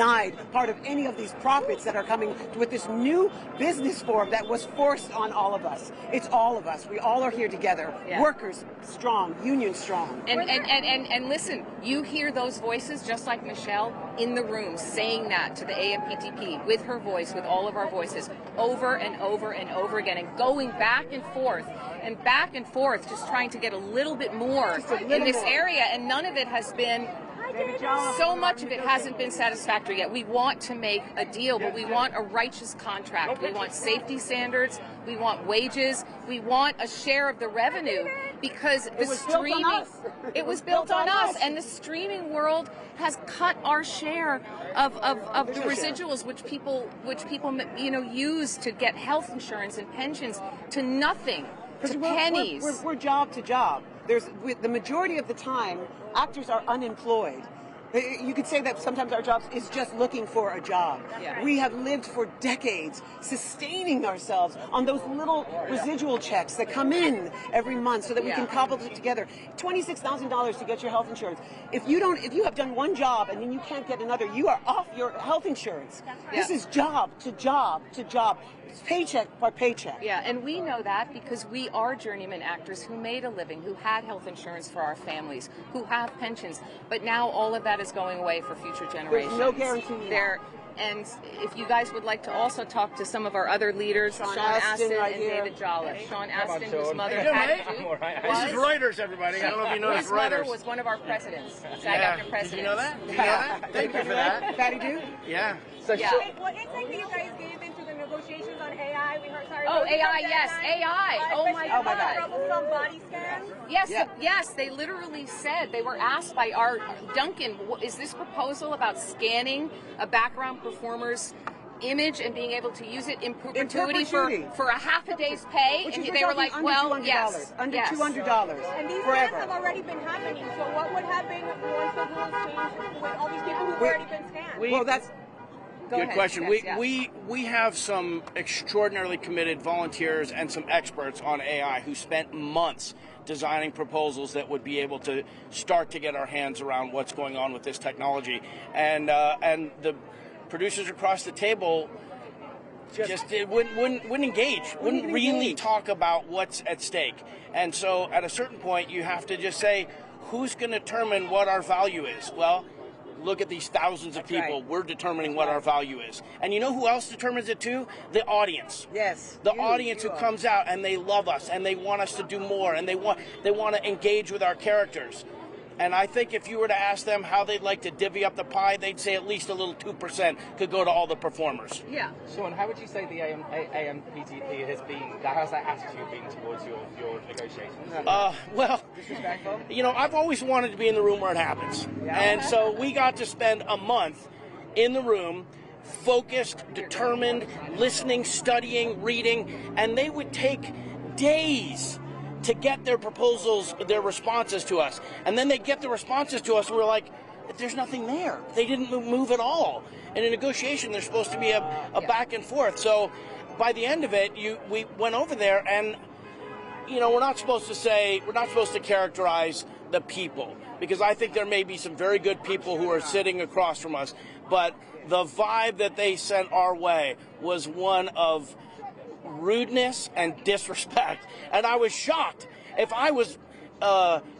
part of any of these profits that are coming with this new business form that was forced on all of us. It's all of us. We all are here together. Yeah. Workers strong, union strong. And listen, you hear those voices just like Michelle in the room saying that to the AMPTP with her voice, with all of our voices, over and over and over again, and going back and forth, just trying to get a little bit more in this area, and none of it has been. So much of it hasn't been satisfactory yet. We want to make a deal, but we want a righteous contract. We want safety standards. We want wages. We want a share of the revenue, because it was built on us, and the streaming world has cut our share of the residuals, which people use to get health insurance and pensions, to nothing, to pennies. We're job to job. The majority of the time, actors are unemployed. You could say that sometimes our jobs is just looking for a job. Yeah. We have lived for decades sustaining ourselves on those little residual checks that come in every month so that we can cobble it together. $26,000 to get your health insurance. If you have done one job and then you can't get another, you are off your health insurance. Yeah. This is job to job to job. It's paycheck by paycheck. Yeah, and we know that because we are journeyman actors who made a living, who had health insurance for our families, who have pensions. But now all of that is going away for future generations. There's no guarantee. And if you guys would like to also talk to some of our other leaders, Sean Astin and David Jolliffe. Sean Astin, whose mother This is Reuters, everybody. I don't know if you know this. His mother was one of our presidents, SAG-AFTRA presidents. Did you know that? Did you know that? Thank you for that. Patty do? Yeah. What insight do you guys gave into the negotiations on AI? We heard AI, yes, AI. Oh my God. Troublesome body scans. Yes, they literally said, they were asked by our Duncan, is this proposal about scanning a background performer's image and being able to use it in perpetuity for a half a day's pay? Which and is they were like, well, yes. Under $200. And these forever. have already been happening. So what would happen once the rules change with all these people who've already been scanned? Good question. We have some extraordinarily committed volunteers and some experts on AI who spent months designing proposals that would be able to start to get our hands around what's going on with this technology. And the producers across the table just wouldn't engage, wouldn't really talk about what's at stake. And so at a certain point, you have to just say, who's going to determine what our value is? Well, look at these thousands of people. Right. We're determining what our value is. And you know who else determines it too? The audience. Yes. The audience who comes out and they love us and they want us to do more and they want to engage with our characters. And I think if you were to ask them how they'd like to divvy up the pie, they'd say at least a little 2% could go to all the performers. Yeah. Sean, how would you say the AMPTP has been, how's that attitude been towards your negotiations? Well, I've always wanted to be in the room where it happens. Yeah. And so we got to spend a month in the room, focused, determined, listening, studying, reading, and they would take days to get their proposals, their responses to us. And then they get the responses to us, and we're like, there's nothing there. They didn't move at all. In a negotiation, there's supposed to be a back and forth. So by the end of it, we went over there, and we're not supposed to characterize the people, because I think there may be some very good people who are sitting across from us, but the vibe that they sent our way was one of rudeness and disrespect. And I was shocked. If I was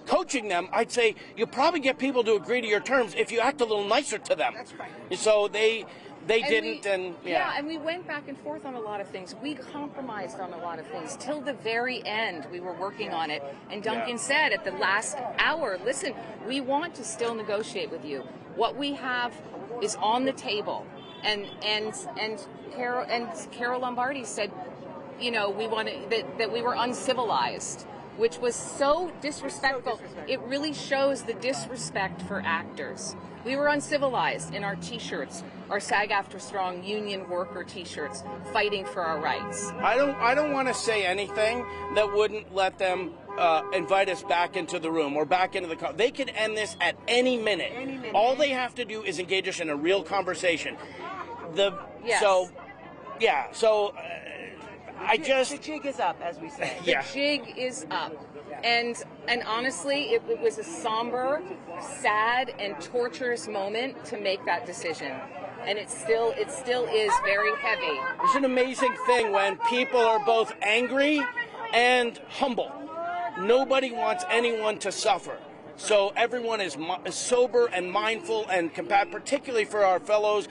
coaching them, I'd say you probably get people to agree to your terms if you act a little nicer to them. That's right. So they didn't, and we went back and forth on a lot of things. We compromised on a lot of things till the very end. We were working on it, and Duncan said at the last hour, "Listen, we want to still negotiate with you. What we have is on the table." And Carol Lombardi said, we wanted that we were uncivilized, which was so disrespectful. It really shows the disrespect for actors. We were uncivilized in our T-shirts, our SAG-AFTRA Strong union worker T-shirts, fighting for our rights. I don't want to say anything that wouldn't let them invite us back into the room or back into the. They could end this at any minute. All they have to do is engage us in a real conversation. The jig is up, as we say. The jig is up. And honestly, it was a somber, sad, and torturous moment to make that decision. And it still is very heavy. It's an amazing thing when people are both angry and humble. Nobody wants anyone to suffer. So everyone is sober and mindful and particularly for our fellows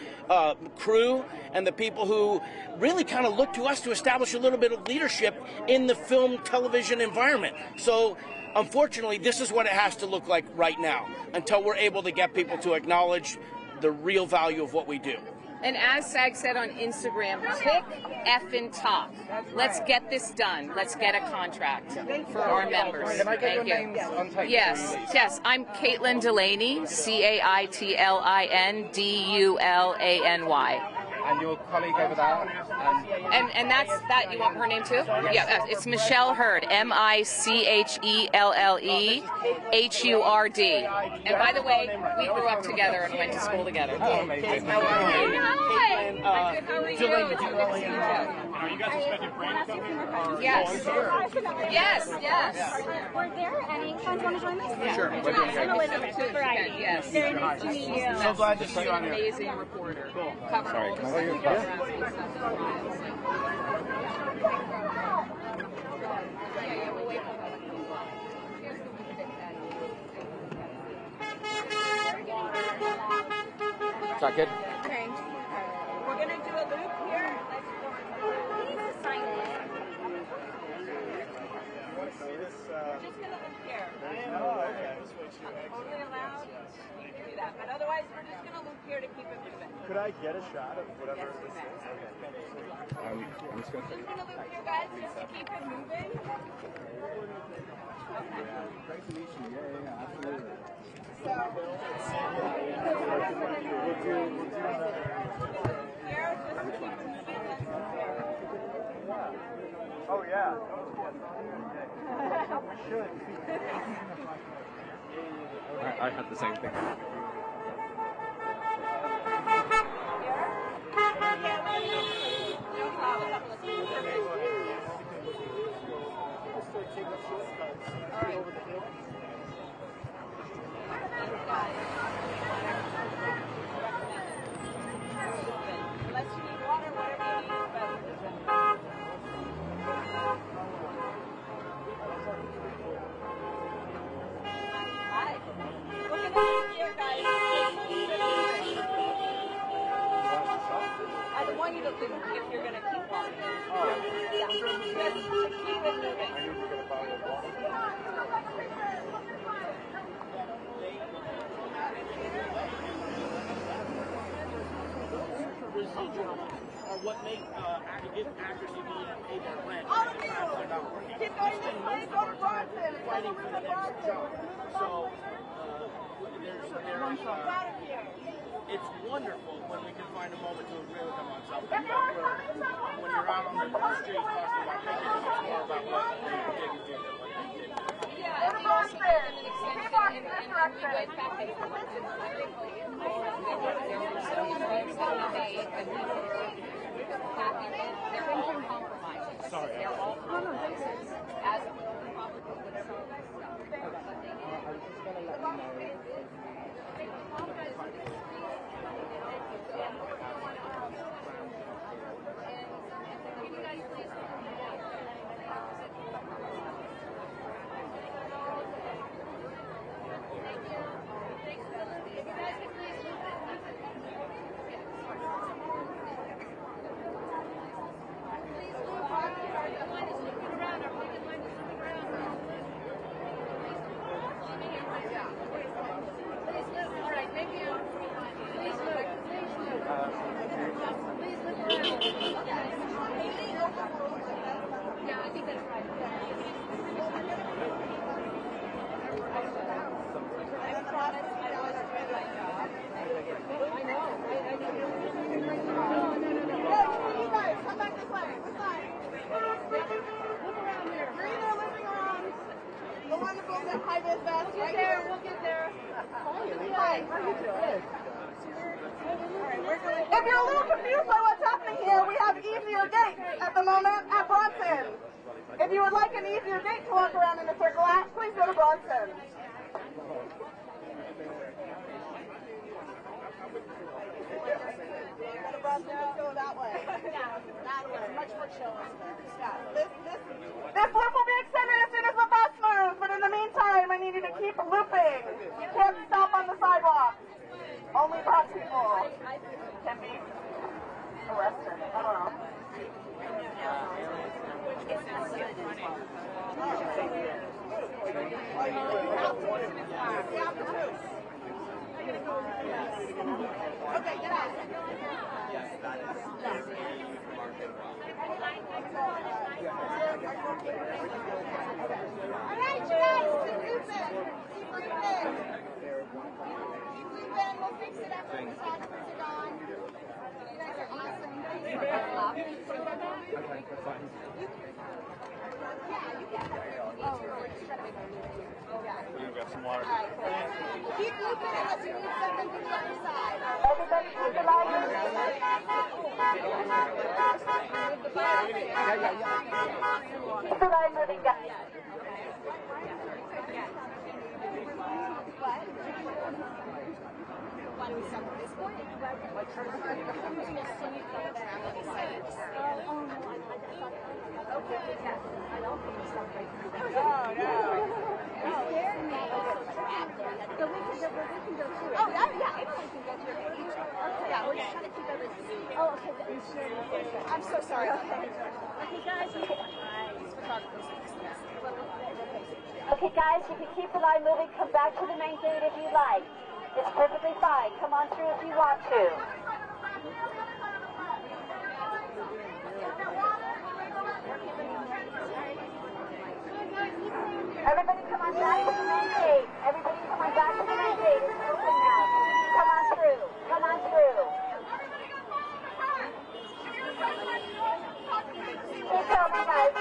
crew and the people who really kind of look to us to establish a little bit of leadership in the film television environment. So unfortunately, this is what it has to look like right now until we're able to get people to acknowledge the real value of what we do. And as SAG said on Instagram, tick, effing talk. Let's get this done. Let's get a contract for our members. Can I get Thank your you. names on tape? Yes. I'm Caitlin Delaney, CAITLIN DULANY. And your colleague over there? And that's that. You want her name too? Yeah, it's Michelle Hurd, MICHELLEHURD. And by the way, we grew up together and went to school together. Oh, amazing. How are you? Are you guys expecting brand company? Yes. Yes. Were there any fans want to join us? Yeah. Sure. I'm Elizabeth with Variety. Yes. Very nice to meet you. So glad to see you on here. Amazing reporter. Cool. Cover Sorry, all can I the have your stuff. Is that good? Okay. We're going to do a loop here. Please sign it. We're just going to loop here. Only allowed you can do that. But otherwise, we're just going to loop here to keep it moving. Could I get a shot of whatever this is? I'm just going to... Just going to loop here, guys, just to keep it moving. Great to meet you. Yeah, absolutely. Oh yeah. I had the same thing. Unless you need water, whatever you need, but hi. Look at this here, guys. I want you to loop if you're going to keep walking. Yeah. Just keep it moving. Residual are what make give actors the ability to pay their rent. They're not working. Keep going We this spend way, most go of our time Boston. fighting for the next job. So it's wonderful when we can find a moment to agree with them on something. But when you're out on the street talking about picking, it's more about what they can do. Sorry. They're all compromises as a public If you're a little confused by what's happening here, we have easier gates at the moment at Bronson. If you would like an easier gate to walk around in a circle at, please go to Bronson. Go that way. That way. Much more chill. This loop will be extended as soon as the bus moves, but in the meantime, I need you to keep looping. You can't stop on the sidewalk. Only black people can be arrested. I don't know. Okay, get out. All right, you guys, keep moving. Keep moving. We'll fix it after the photographers are gone. You guys are awesome. We've got some water. Keep looping unless you need something from the other side. Everybody keep the line moving. Keep the line moving, guys. When we start at this point, okay, yes. I don't think we start right through that. Oh, no. You scared me. So we can go through it. Oh, yeah. Anyone can go through it. Okay. Yeah, we're just trying to keep everything. Oh, okay. I'm sure. I'm so sorry. Okay, guys. Okay, guys, you can keep the line moving. Come back to the main gate if you like. It's perfectly fine. Come on through if you want to. Everybody come on back to the main gate. Everybody come on back to the main gate. It's open now. Come on through. Come on through. Keep coming, guys.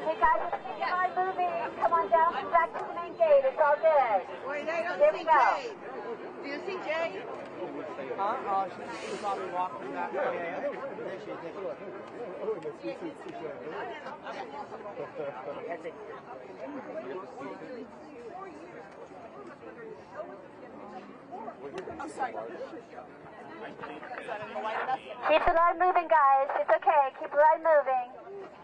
Hey guys, keep on moving. Come on down and back to the main gate. It's all good. Wait, I don't Here we see go. Jay. Do you see Jay? Huh? She's probably walking back. Oh, yeah. There she is. That's it. I'm sorry. Keep the line moving, guys. It's okay. Keep the line moving.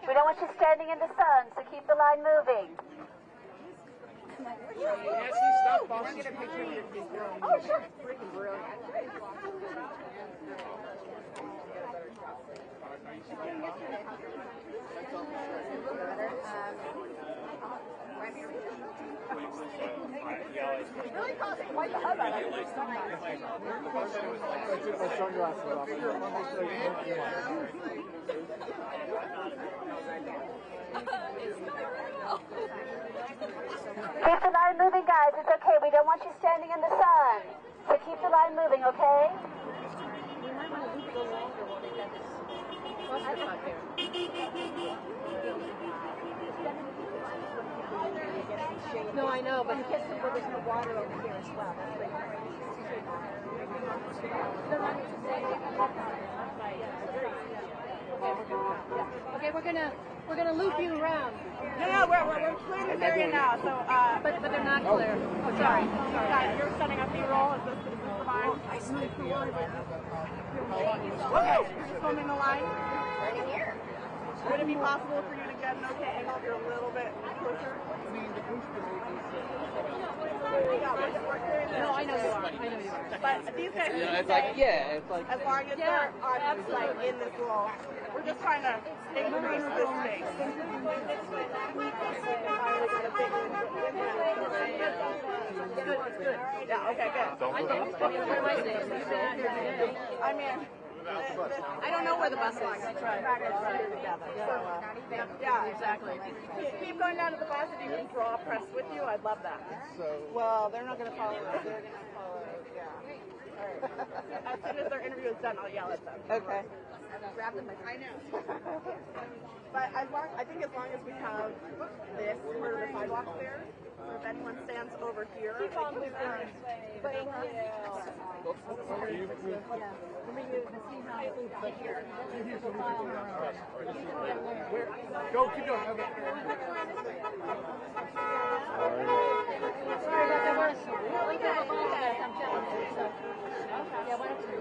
We don't want you standing in the sun, so keep the line moving. Yeah, see stuff. I want to get a picture of your girl. Oh, sure. Freaking brilliant. Really causing quite the hubbub. Keep the line moving, guys. It's okay. We don't want you standing in the sun. So keep the line moving, okay? clusterfuck here. No, I know, but there's no water over here as well. Okay, we're gonna loop you around. No, we're clearing this area now. So, but they're not clear. Oh, sorry. Guys, you're setting up B-roll. Is this fine? Okay, just filming the line. Would it be possible for you to get an okay angle if you're a little bit closer? No, I know you are. But these guys, it's like, it's like. as long as they're on, like, in this role, we're just trying to increase this space. Good. Yeah, okay, good. I mean, I don't know where the bus is. Together. Yeah, exactly. Keep going down to the bus if you can draw a press with you. I'd love that. Well, they're not going to follow us. They're going to follow us. Yeah. All right. As soon as their interview is done, I'll yell at them. Okay. Grab them. I know. But I think as long as we have this part of the sidewalk there, so if anyone stands over here, keep on moving. Thank you. Go, keep going. Sorry about the worst. Yeah, why don't you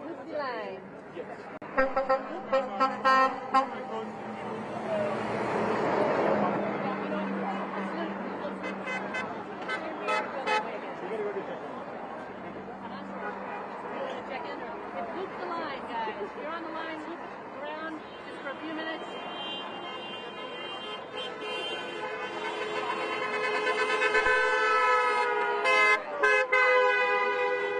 loop the line. Loop the line, guys. You're on the line, loop around just for a few minutes.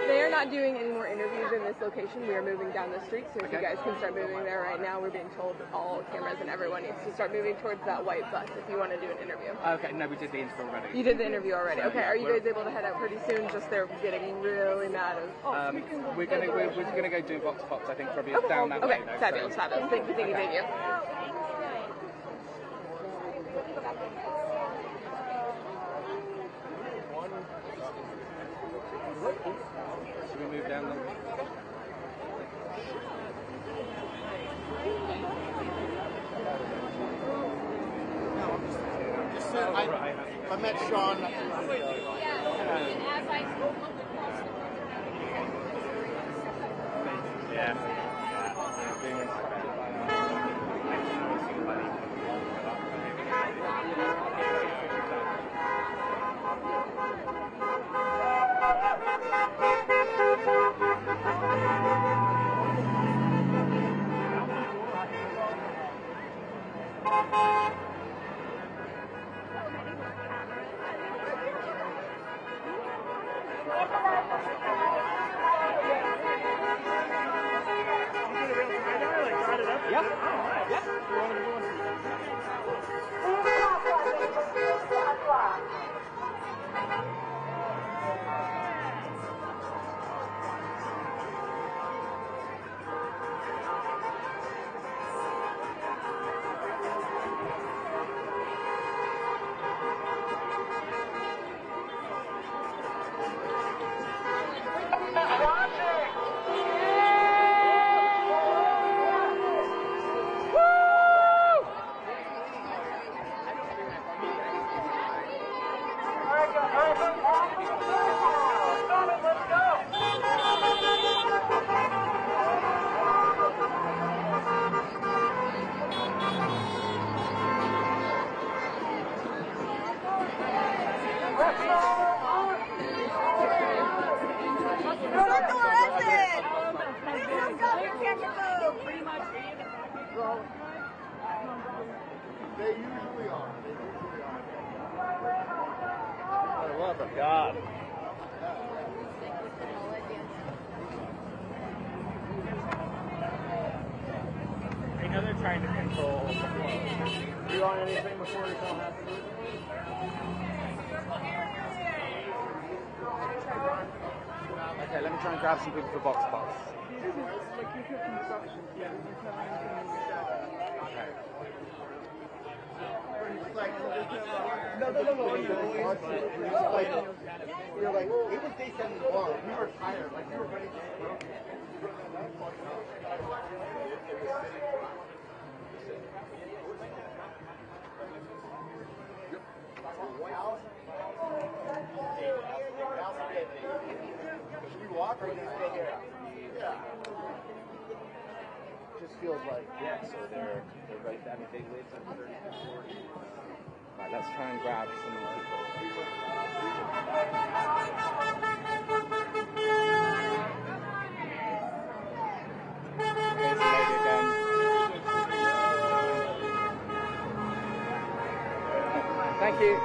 They are not doing any more interviews in this location. We are moving down the street, so if you guys can start moving there right now, we're being told all cameras and everyone needs to start moving towards that white bus if you want to do an interview. Okay, no, we did the interview already. You did the interview already. Okay, are you guys able to head out pretty soon? Just they're getting really mad of. We're gonna go do box to box. I think probably down that way. Okay, fabulous. Thank you. Should we move down then? I met Sean. Yeah. They usually are. For love of God. I know they're trying to control the flow. Do you want anything before you come out? Okay, let me try and grab some people for box spots. Okay. No. You're like, it was day 71. We were tired. Like, we were ready to smoke. Should we walk or stay here? Yeah. Just feels like, yeah, so they're right there. I mean, they live at 30 to 40. Right, let's try and grab some people. There's the lady again. Thank you.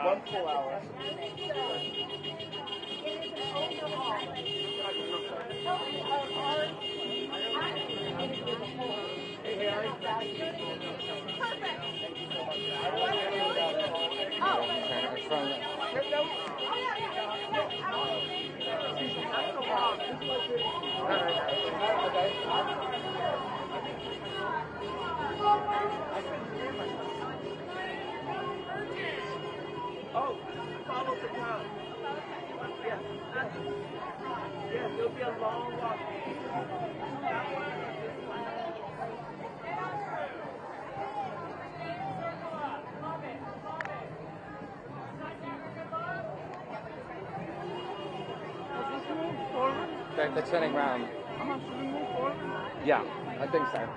One full hour. Oh, follow the crowd. Yes. Yes, it'll be a long walk. They're turning round. Yeah, I think so.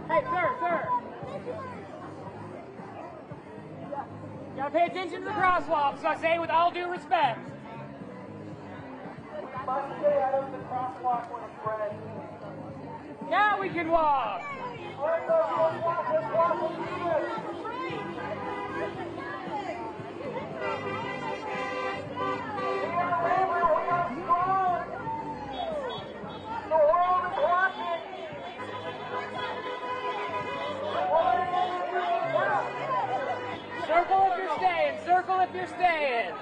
Hey, sir. Gotta pay attention to the crosswalk, so I say with all due respect. Now we can walk. Circle if you're staying. Circle if you're staying.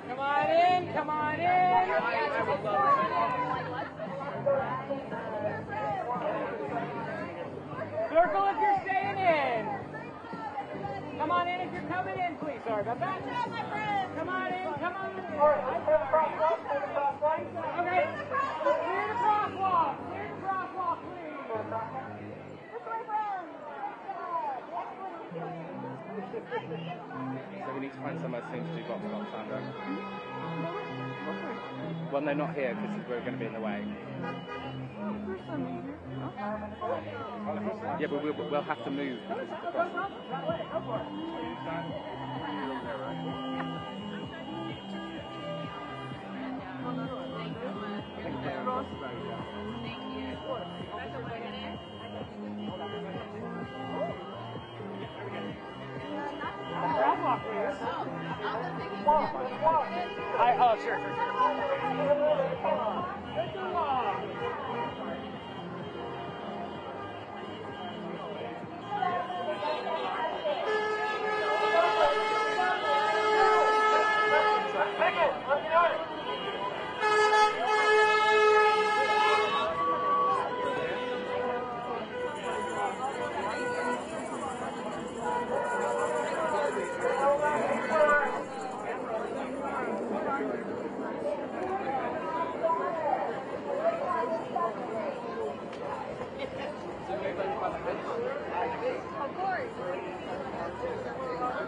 Come on in. Come on in. Circle if you're staying in. Come on in if you're coming in, please. Sorry about that. Come on in. Come on in. Okay. Clear the crosswalk. Clear the crosswalk, please. So we need to find somewhere soon to do box spots, Sandra. Well, no, not here, because we're going to be in the way. Yeah, but we'll have to move because of the crosswalk. Oh, sure.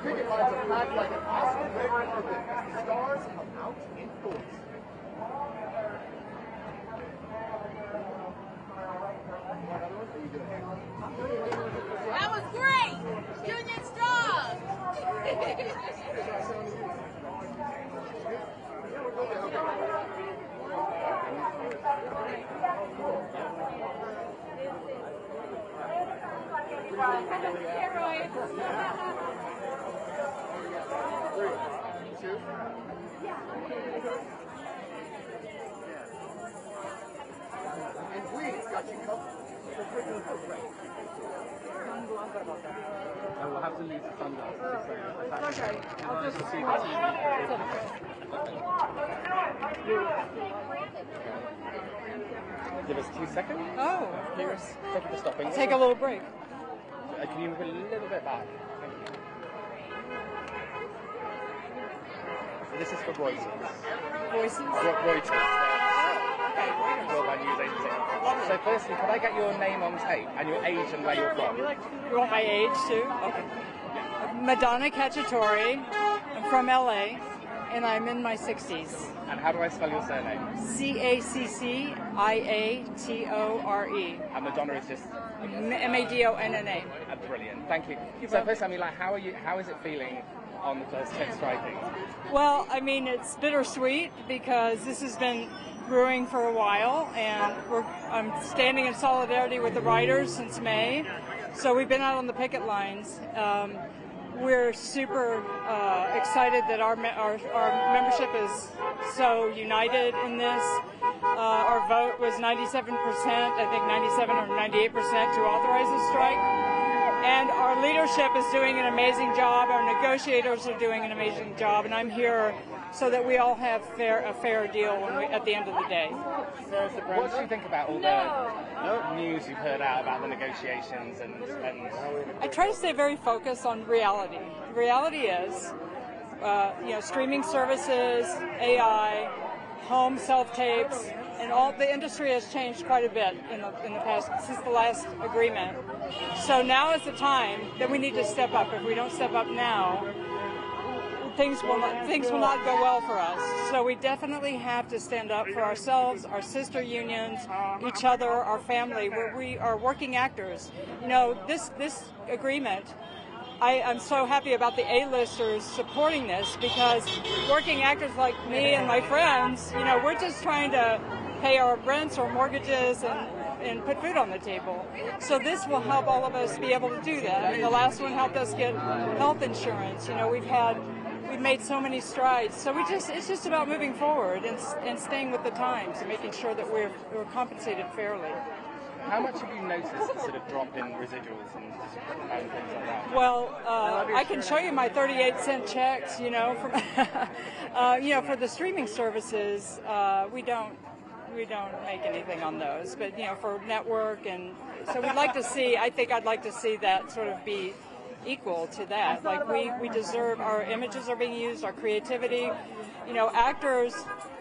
Picket lines are packed like an Oscar red carpet. Stars come out in force. That was great! Union strong! And we've got you covered. I will have to leave the sunglasses. Okay, I'll just see the Give us 2 seconds. Oh, of course. Thank you for stopping. Take a little break. Can you move a little bit back? Thank you. This is for Reuters. Voices? Reuters. Worldwide news agency. So firstly, could I get your name on tape and your age and where you're from? You want my age too? Okay. Madonna Cacciatore. I'm from LA, and I'm in my 60s. And how do I spell your surname? Cacciatore. And Madonna is just Madonna. Brilliant. Thank you. So first, I mean, like, how is it feeling on the first day of striking? Well, I mean, it's bittersweet because this has been brewing for a while, and I'm standing in solidarity with the writers since May. So we've been out on the picket lines. We're super excited that our membership is so united in this. Our vote was 97%, I think 97 or 98% to authorize the strike. And our leadership is doing an amazing job. Our negotiators are doing an amazing job, and I'm here so that we all have a fair deal at the end of the day. What do you think about all the news you've heard out about the negotiations and I try to stay very focused on reality. The reality is, streaming services, AI, home self-tapes, and all the industry has changed quite a bit in the past since the last agreement. So now is the time that we need to step up. If we don't step up now, things will not go well for us. So we definitely have to stand up for ourselves, our sister unions, each other, our family. We are working actors. You know, this agreement, I'm so happy about the A-listers supporting this, because working actors like me and my friends, we're just trying to pay our rents or mortgages and put food on the table. So this will help all of us be able to do that. I mean, the last one helped us get health insurance. We've made so many strides. So it's just about moving forward and staying with the times and making sure that we're compensated fairly. How much have you noticed a sort of drop in residuals and things like that? Well, I can show you my 38-cent checks. For the streaming services, we don't make anything on those. But for network, and so we'd like to see. I think I'd like to see that sort of be equal to that. Like we deserve, our images are being used, our creativity. Actors.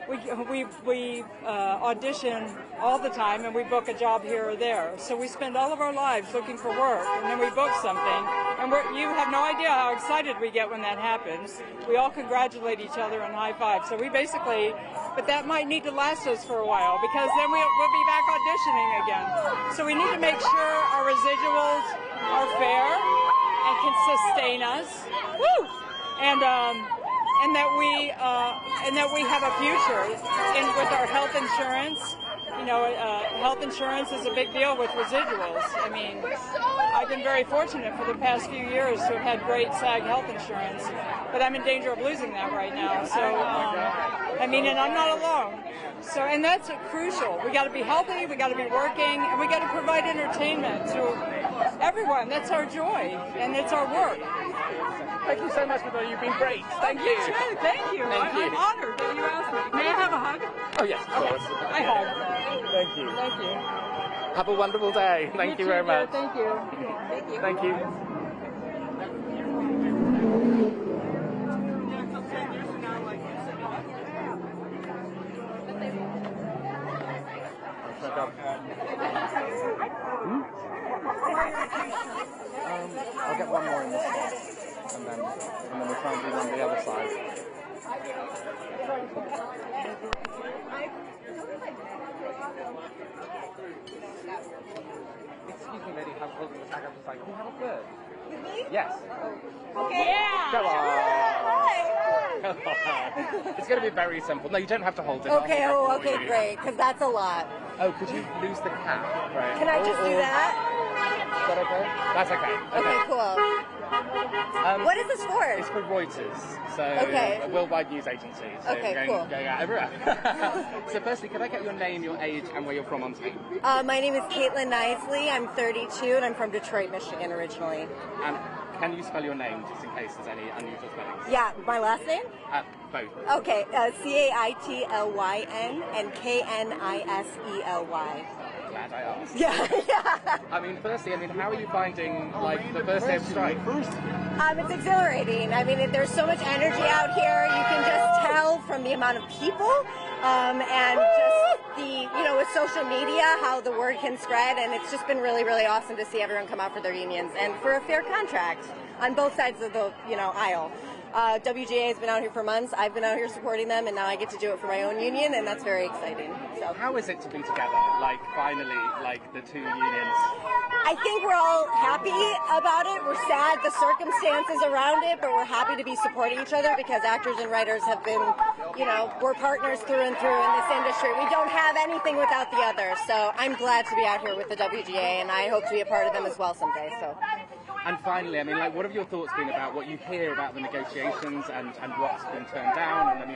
We audition all the time, and we book a job here or there. So we spend all of our lives looking for work, and then we book something, and you have no idea how excited we get when that happens. We all congratulate each other and high five. So we basically, but that might need to last us for a while, because then we'll be back auditioning again. So we need to make sure our residuals are fair and can sustain us. Woo! And that we have a future with our health insurance, You know, health insurance is a big deal with residuals. I mean, I've been very fortunate for the past few years to have had great SAG health insurance, but I'm in danger of losing that right now. So, I mean, and I'm not alone. So, and that's crucial. We got to be healthy, we got to be working, and we got to provide entertainment to everyone. That's our joy, and it's our work. Thank you so much for that. You've been great. Thank you. Thank you. Thank you. I'm honored that you asked me. May I have a hug? Oh, yes, of course. I hug. Thank you. Thank you. Have a wonderful day. Thank you very much. Thank you. Thank you. Thank you. I'll get one more in this one, and then we'll try and do one on the other side. Excuse me, lady, I'm holding the SAG-AFTRA sign. Can you have a bird? With me? Yes. Okay. Yeah. Come on. Hi. Come on. It's going to be very simple. No, you don't have to hold it. Okay, I'll hold it okay, for you. great, because that's a lot. Oh, could you lose the cap? Right. Can I just do that? Is that okay? That's okay. Okay, cool. What is this for? It's for Reuters, so Okay. a worldwide news agency. So Okay, going, cool. going out everywhere. So firstly, could I get your name, your age, and where you're from on screen? My name is Caitlin Nisley. I'm 32, and I'm from Detroit, Michigan originally. And can you spell your name, just in case there's any unusual spellings? Yeah, my last name? Both. Okay, Caitlyn and Knisely. Glad I asked. Yeah. I mean, firstly, how are you finding, like, the first day of strike? It's exhilarating. I mean, there's so much energy out here. You can just tell from the amount of people and just the, with social media, how the word can spread. And it's just been really, really awesome to see everyone come out for their unions and for a fair contract on both sides of the, aisle. WGA has been out here for months. I've been out here supporting them, and now I get to do it for my own union, and that's very exciting. So, how is it to be together, like, finally, like, the two unions? I think we're all happy about it. We're sad the circumstances around it, but we're happy to be supporting each other because actors and writers have been, we're partners through and through in this industry. We don't have anything without the other. So I'm glad to be out here with the WGA, and I hope to be a part of them as well someday. So. And finally, what have your thoughts been about what you hear about the negotiations and what's been turned down? And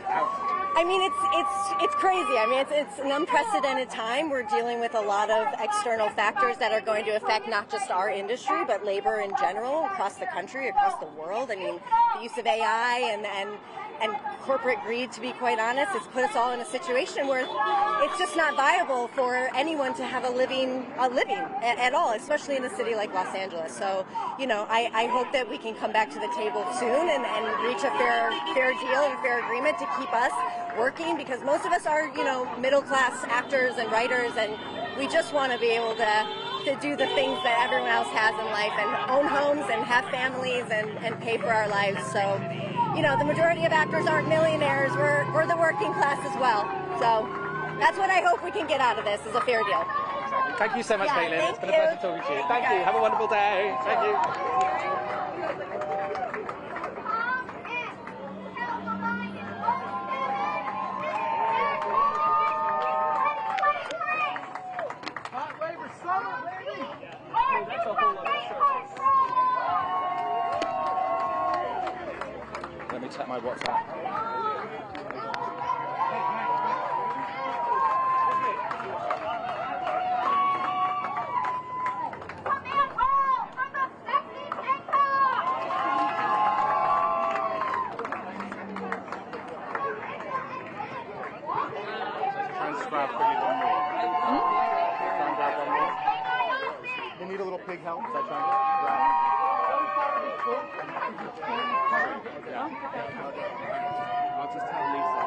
how? It's crazy. It's an unprecedented time. We're dealing with a lot of external factors that are going to affect not just our industry, but labor in general across the country, across the world. The use of AI and corporate greed, to be quite honest, has put us all in a situation where it's just not viable for anyone to have a living at all, especially in a city like Los Angeles. So, I hope that we can come back to the table soon and reach a fair deal and fair agreement to keep us working, because most of us are, middle class actors and writers, and we just want to be able to do the things that everyone else has in life and own homes and have families and pay for our lives. So, the majority of actors aren't millionaires. We're the working class as well. So that's what I hope we can get out of this, is a fair deal. Thank you so much, Caitlin. Thank It's been a pleasure talking to you. Thank you. Have a wonderful day. Thank you. Hot labor summer, baby! That's a whole lot of shirts. Let me check my WhatsApp. They need a little pig help. Is that trying to grab? I'll just tell Lisa.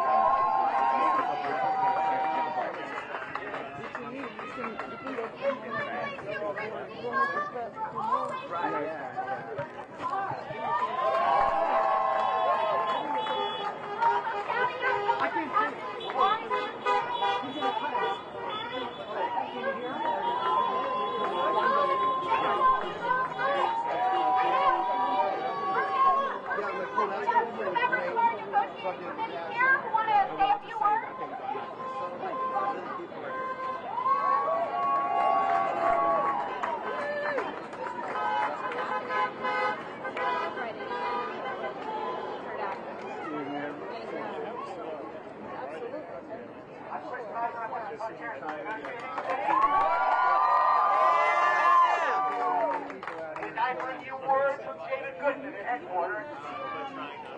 headquarters.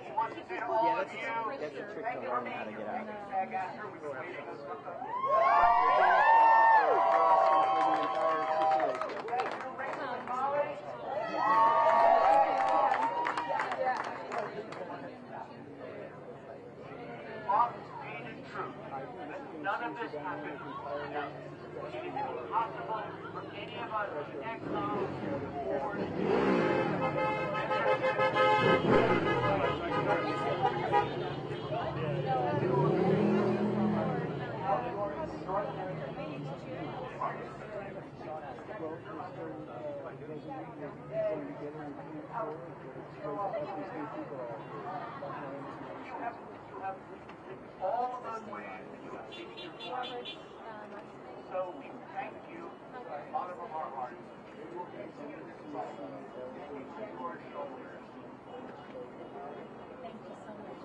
He wants to say to all of you, That's a trick to learn how to get out. SAG-AFTRA, we've been waiting this None of this happened without anything possible for any of us exiles all of those ways that you have seen your life. So we thank you from the bottom of our hearts. We will continue this fight. We take your shoulders. Thank you so much.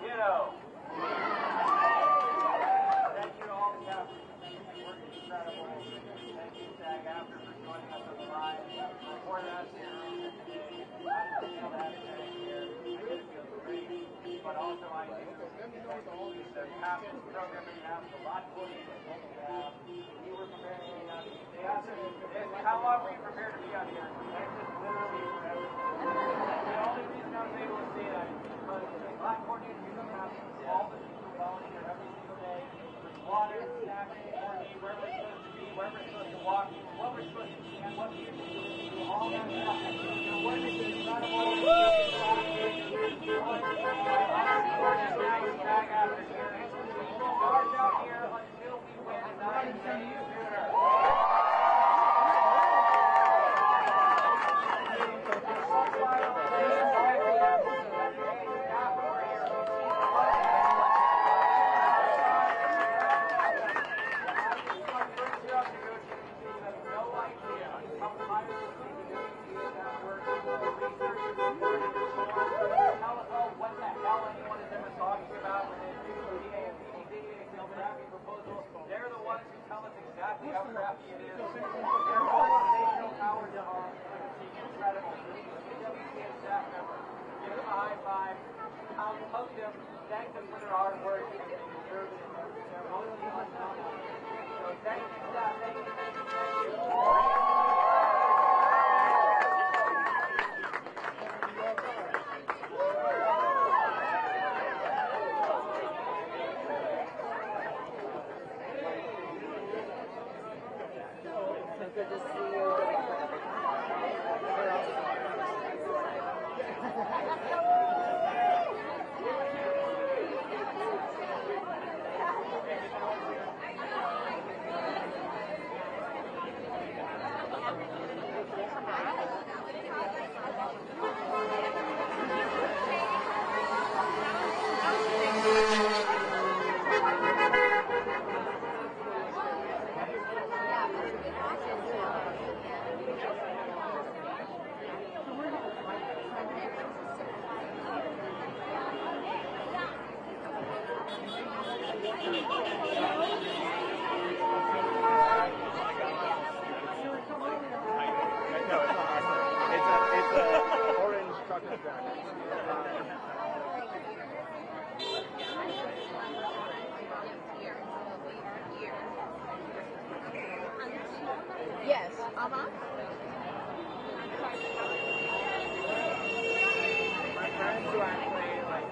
Ditto. Thank you to all the staff. Work is incredible. Thank you, SAG-AFTRA, for joining us on the line. Before that, but also I do the captain's program that you have, the lot board that you have. You were prepared to be out here. They asked us, how long were you prepared to be out here? And just literally forever. The only reason I was able to say that is because the lot coordinator, you don't have all the people volunteer every single day with water, snacks, coordinate where we're supposed to be, where we're supposed to walk, what we're supposed to see, and what we're supposed to do, all that stuff. So what is it? It's not thank them for their hard work. They deserve it. They're mostly unknown. So thank you, staff. Thank you. Good to see you. Yes. My friends who actually like.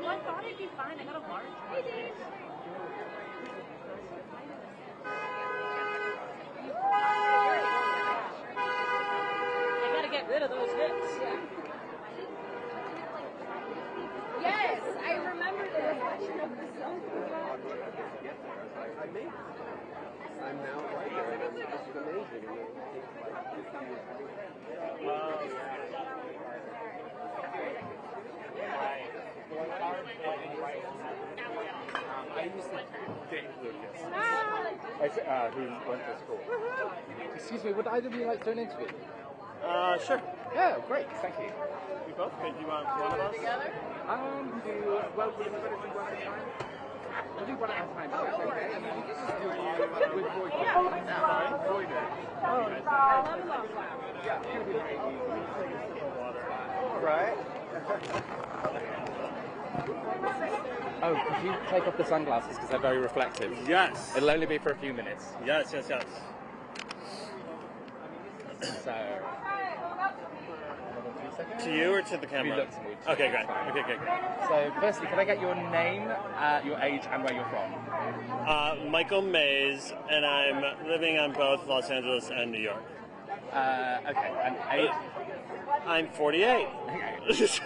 Well, I thought it'd be fine. I got a large one. I gotta get rid of those hips. Yes, I remember the reflection of the sun. I'm now right there. This is amazing. I used to Lucas. Who went to school. Excuse me, would either of you like to do an interview? Sure. Yeah, great, thank you. We both? Okay, do you want one of us? Together? Well, would anybody do one at a time? We'll do one at a time. Okay. And then this is with Reuters. Yeah. Reuters. Oh, yeah, it's going to be very easy. Right. Oh, could you take off the sunglasses because they're very reflective? Yes. It'll only be for a few minutes. Yes. So... To you or to the camera? You look to me. Okay, great. Okay, great. So, firstly, can I get your name, your age, and where you're from? Michael Mays, and I'm living on both Los Angeles and New York. Okay, and age? I'm 48.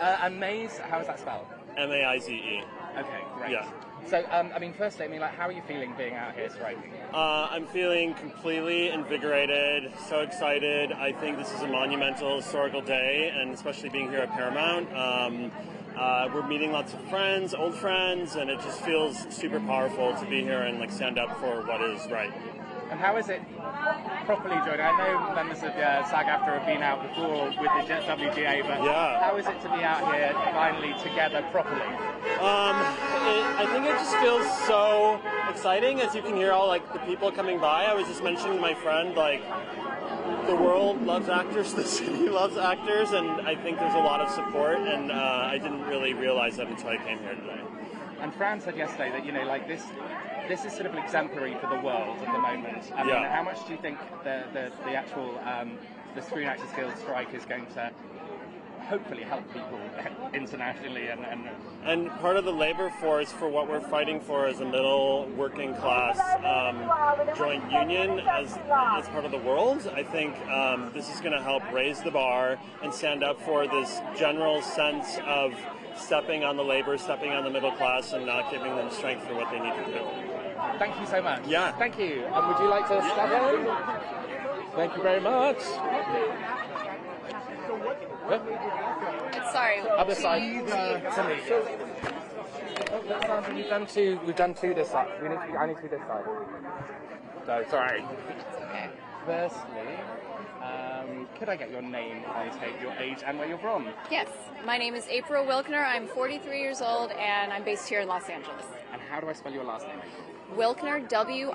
And Mays, how is that spelled? M-A-I-Z-E. Okay, great. Yeah. So, firstly, how are you feeling being out here striking? I'm feeling completely invigorated, so excited. I think this is a monumental historical day, and especially being here at Paramount. We're meeting lots of friends, old friends, and it just feels super powerful to be here and stand up for what is right. And how is it properly joining? I know members of SAG-AFTRA have been out before with the WGA, but how is it to be out here finally together properly? I think it just feels so exciting, as you can hear all the people coming by. I was just mentioning to my friend, the world loves actors, the city loves actors, and I think there's a lot of support, and I didn't really realize that until I came here today. And Fran said yesterday that, this is sort of exemplary for the world at the moment. How much do you think the actual the Screen Actors Guild strike is going to hopefully help people internationally and part of the labor force for what we're fighting for as a middle working class joint union as part of the world? I think this is going to help raise the bar and stand up for this general sense of stepping on the labor, stepping on the middle class, and not giving them strength for what they need to do. Thank you so much. Yeah. Thank you. And would you like to step in? Thank you very much. Sorry. Other side. To me. We've done two this side. I need to be this side. No, sorry. Okay. Firstly, could I get your name, I take your age and where you're from? Yes. My name is April Wilkner. I'm 43 years old and I'm based here in Los Angeles. And how do I spell your last name, April? Wilkner, Wilkner.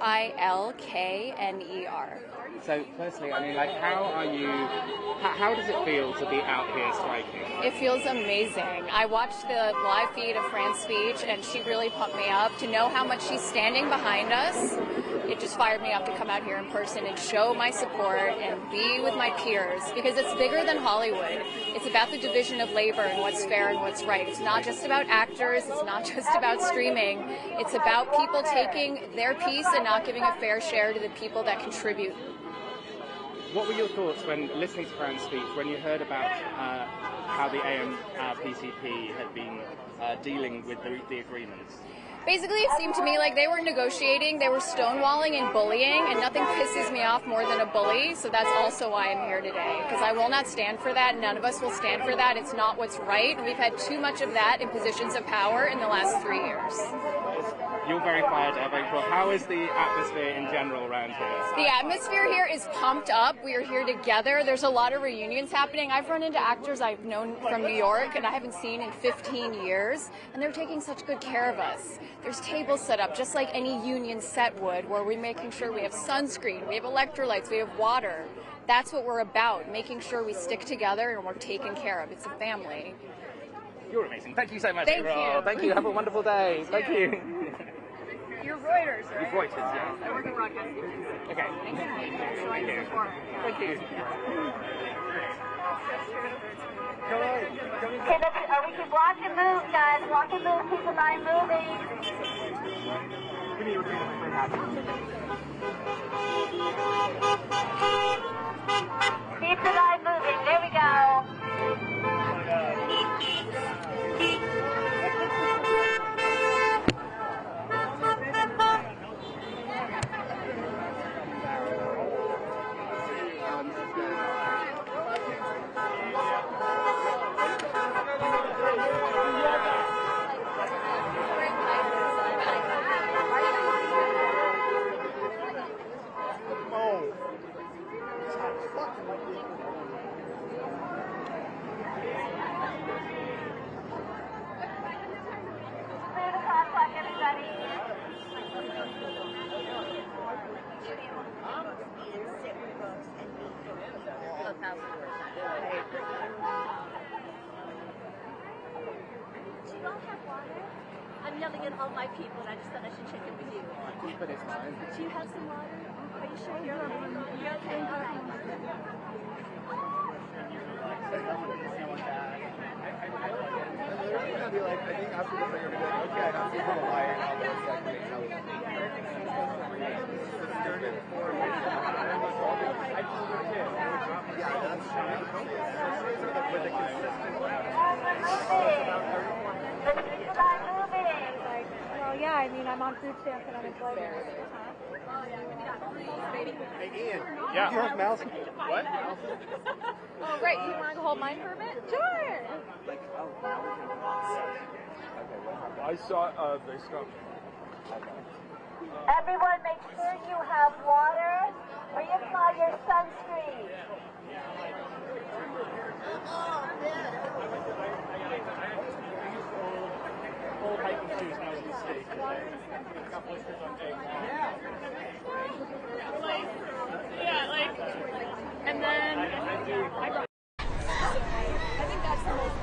So, firstly, how does it feel to be out here striking? It feels amazing. I watched the live feed of Fran's speech, and she really pumped me up. To know how much she's standing behind us, it just fired me up to come out here in person and show my support and be with my peers, because it's bigger than Hollywood. It's about the division of labor and what's fair and what's right. It's not just about actors. It's not just about streaming. It's about people taking their piece and not giving a fair share to the people that contribute. What were your thoughts when listening to Fran's speech, when you heard about how the AMPTP had been dealing with the agreements? Basically, it seemed to me like they were negotiating, they were stonewalling and bullying, and nothing pisses me off more than a bully, so that's also why I'm here today, because I will not stand for that. None of us will stand for that. It's not what's right. We've had too much of that in positions of power in the last 3 years. You're very fired up, April. How is the atmosphere in general around here? The atmosphere here is pumped up. We are here together. There's a lot of reunions happening. I've run into actors I've known from New York and I haven't seen in 15 years, and they're taking such good care of us. There's tables set up just like any union set would, where we're making sure we have sunscreen, we have electrolytes, we have water. That's what we're about, making sure we stick together and we're taken care of. It's a family. You're amazing. Thank you so much, Thank April. you. Thank you. Have a wonderful day. Thank you. You're Reuters, right? Reuters, yeah. I work in broadcast. Okay. Thank you. Thank you. We can block and move, guys. Block and move. Keep the line moving. Keep the line moving. There we go. yelling at all my people, and I just thought I should check in with you. But it's fine. Do you have some water? Are you sure you're okay? You're okay? All right. They're gonna be like, I think after this, they're gonna be like, okay, I have to go to liar now, but it's like, they tell you. Yeah, that's with the consistent. Well, yeah, I mean, I'm on food stamps and unemployment. Hey, Ian. Yeah. You have mouse? What? Oh, great. You want to hold mine for a bit? Sure. I saw they stopped. Everyone, make sure you have water or if not, your sunscreen. Old hiking shoes, not a mistake. Got blisters on day And then I brought. I think that's the most.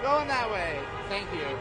Going that way. Thank you.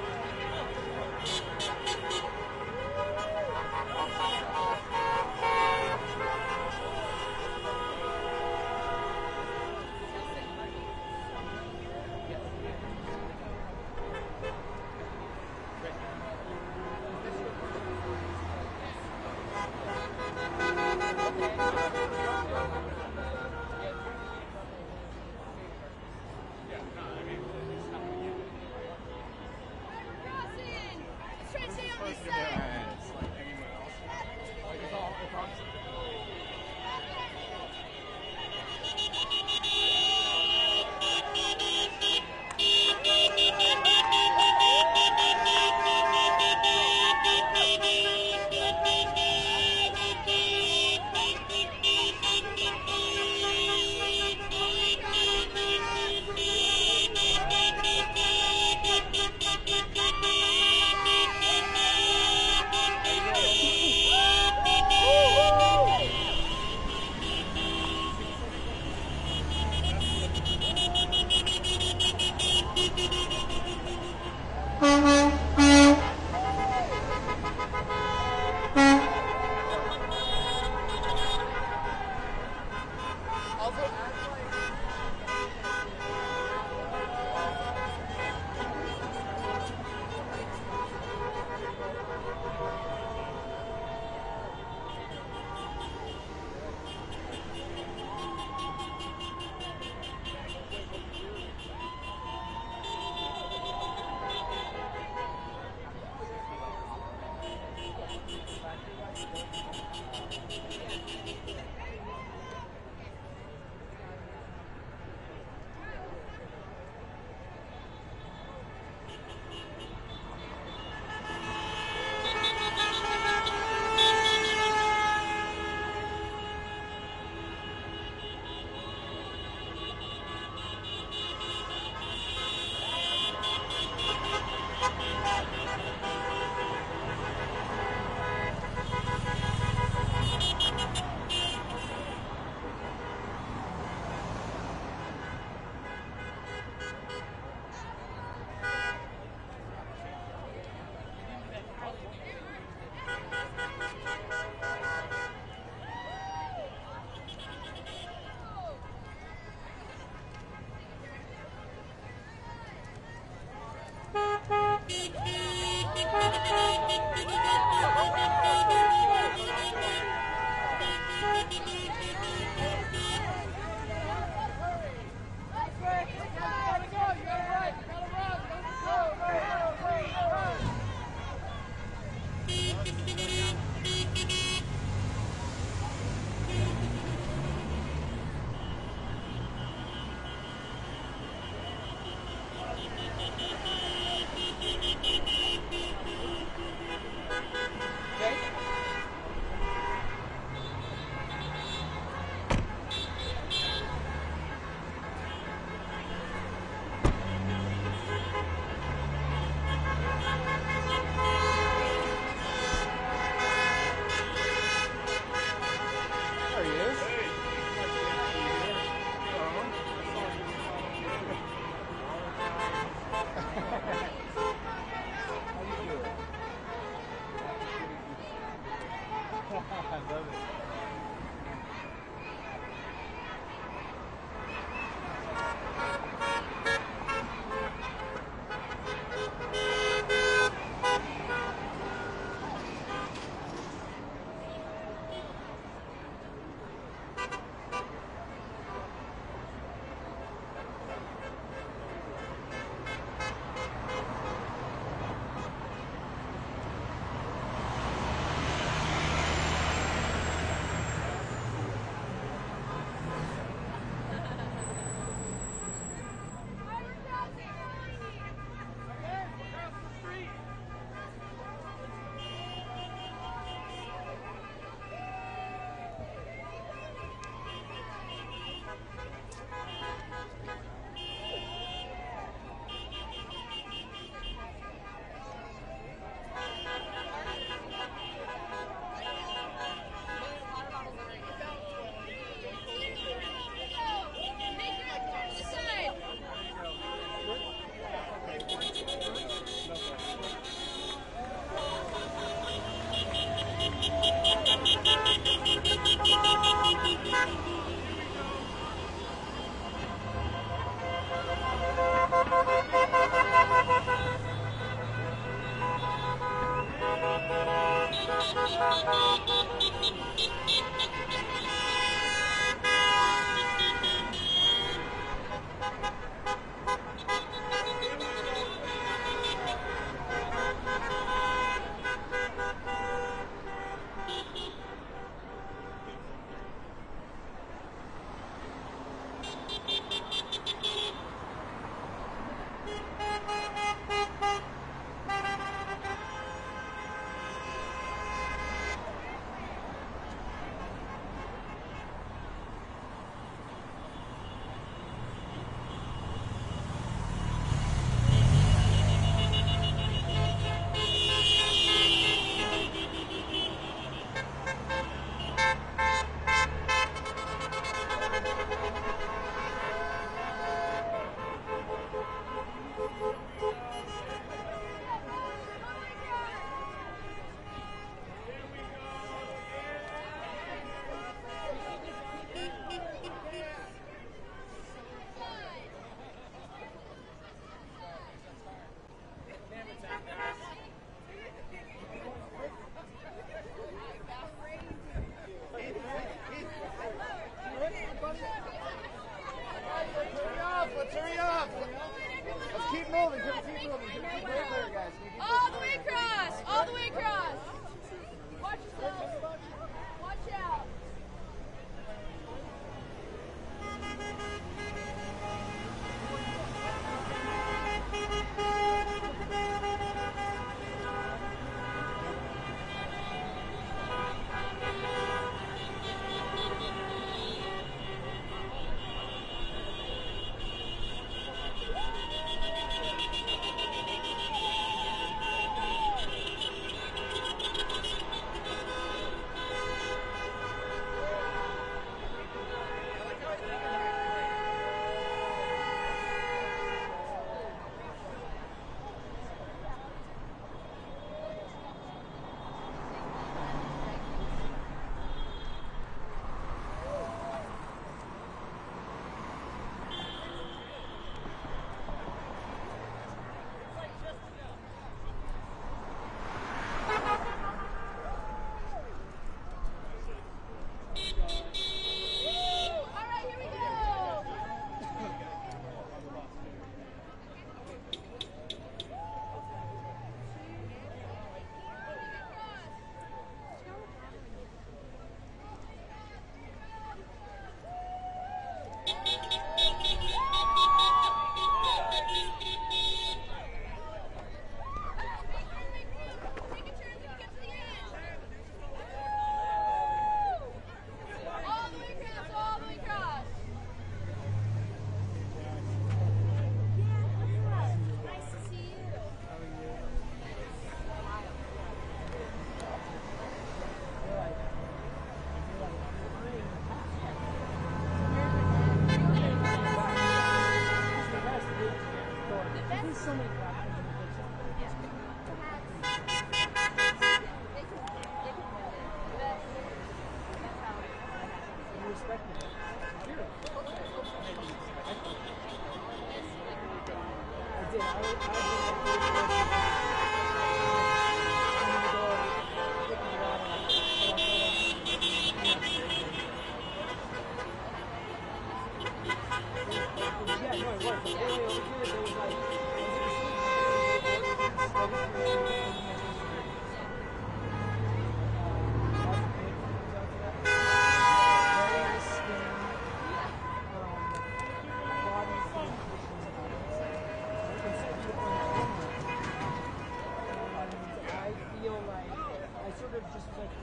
I love it.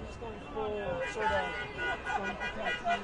just going full sort of sun protection.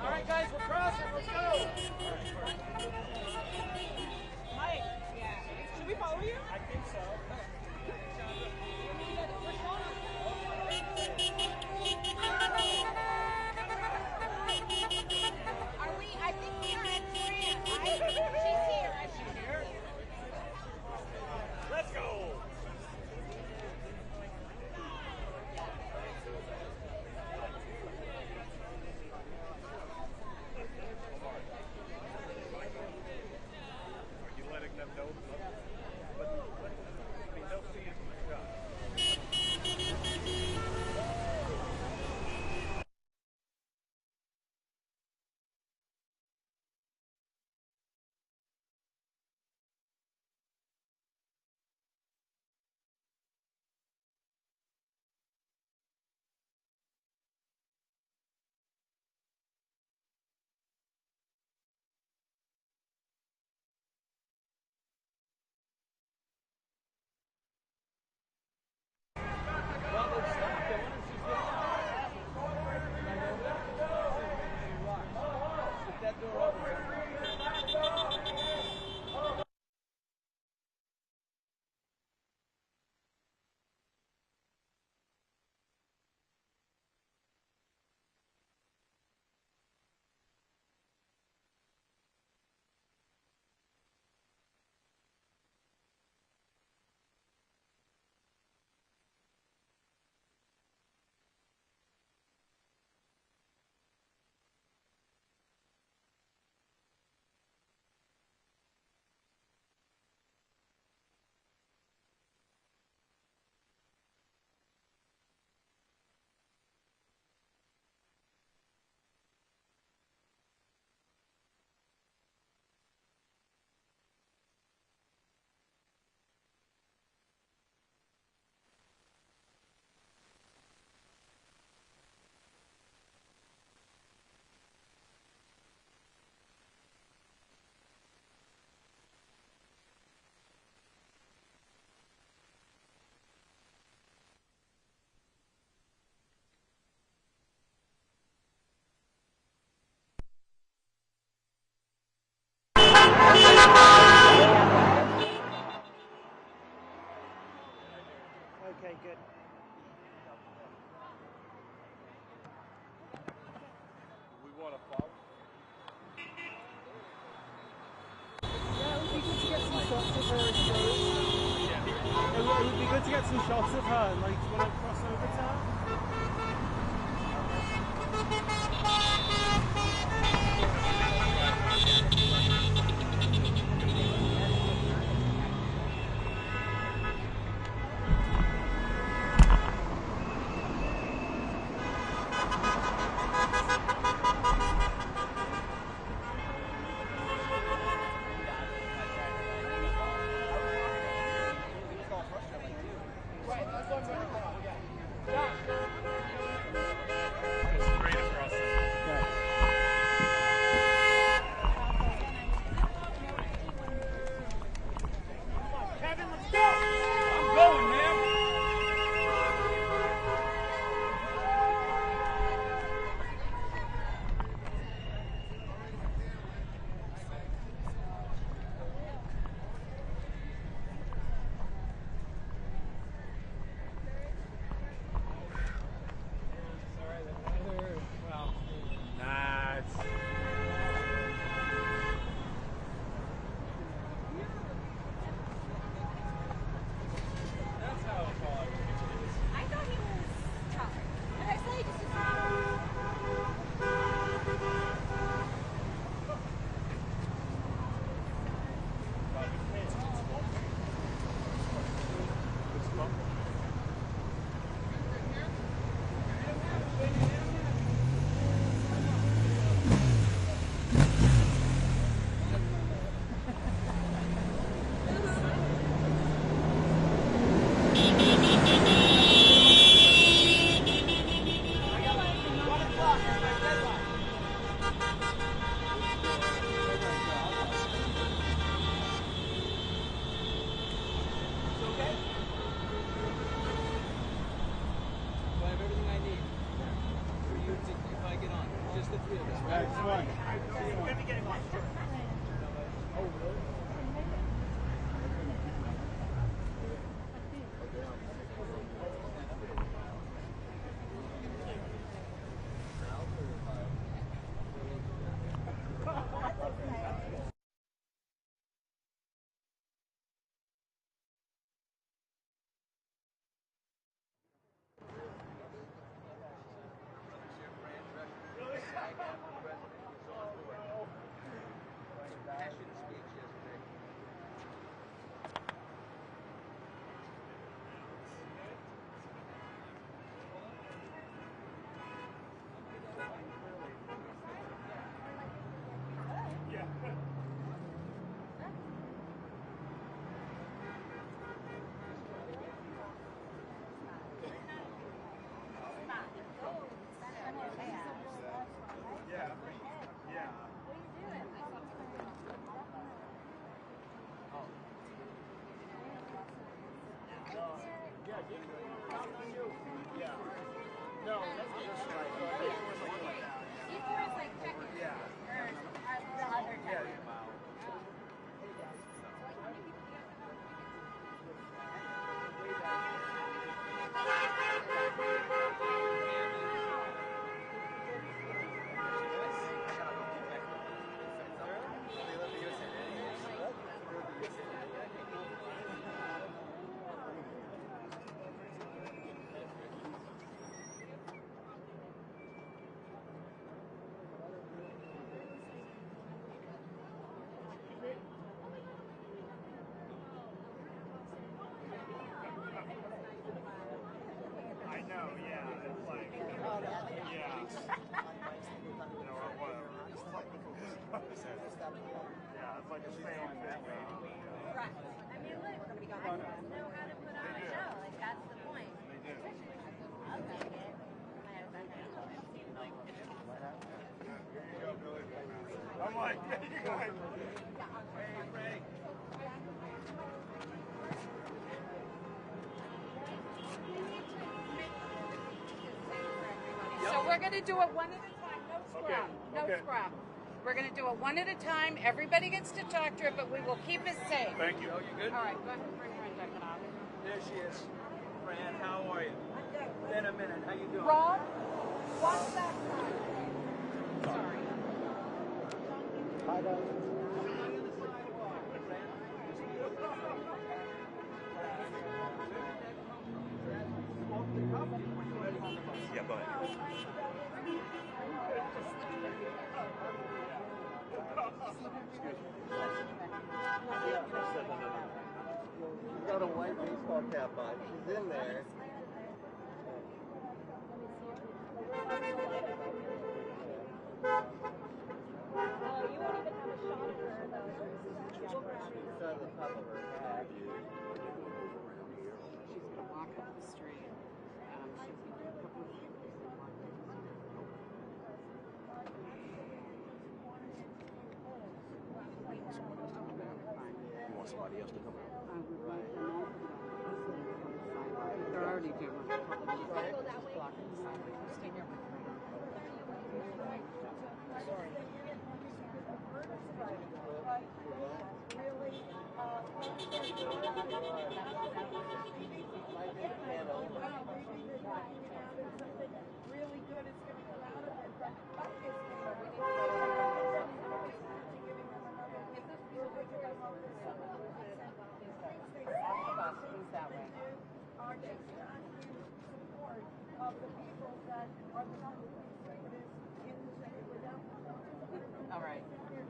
All right, guys, we're crossing. Let's go. Mike, should we follow you? I think so. Are we? I think we are at Korea, right? She's here. She's here. Let's go. Okay, good. We want to follow. Yeah, it would be good to get some shots of her exposed. It would be good to get some shots of her, like, when I cross over to her. Kevin, let's go! I'm going, man! Well, nah, it's... That's how it was. I thought he was tough. And I say just I'm like, yeah, you guys. So we're going to do it one at a time, no scrap, no scrap. We're going to do it one at a time. Everybody gets to talk to her, but we will keep it safe. Thank you. All right, go ahead and bring her in, Deccan. There she is. Fran. Yeah, go ahead. She's got a white baseball cap on. She's in there. It's on the top of her head. She's going to walk up the street. She's going to do a couple of things. You want somebody else to come out? They're already doing it. Blocking the sidewalk. Sorry. Really good is going to come out of it, but are just support of the people that are the non-conservatives in the city without. All right. Who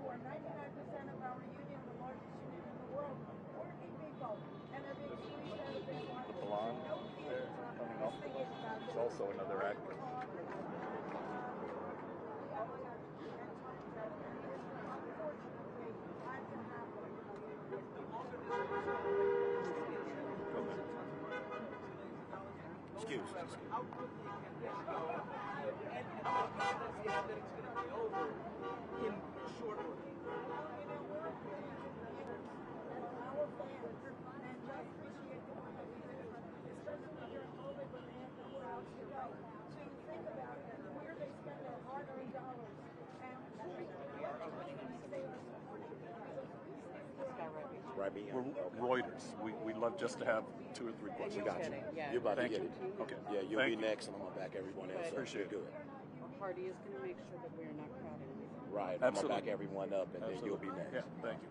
are 99% of our union, the largest union in the world, working people, and they're being squeezed out of their lives. The blonde there coming up. She's also another actor. Excuse me. We're Reuters. We'd love just to have 2 or 3 questions. Got you. Yeah. You're about Thank to get you. it. Okay. Yeah, you'll Thank be you. next, and I'm gonna back everyone else up. Appreciate You're it. good. Our party is going to make sure that we're not crowding anything. Right. Absolutely. I'm gonna back everyone up, and then you'll be next. Yeah. Thank you.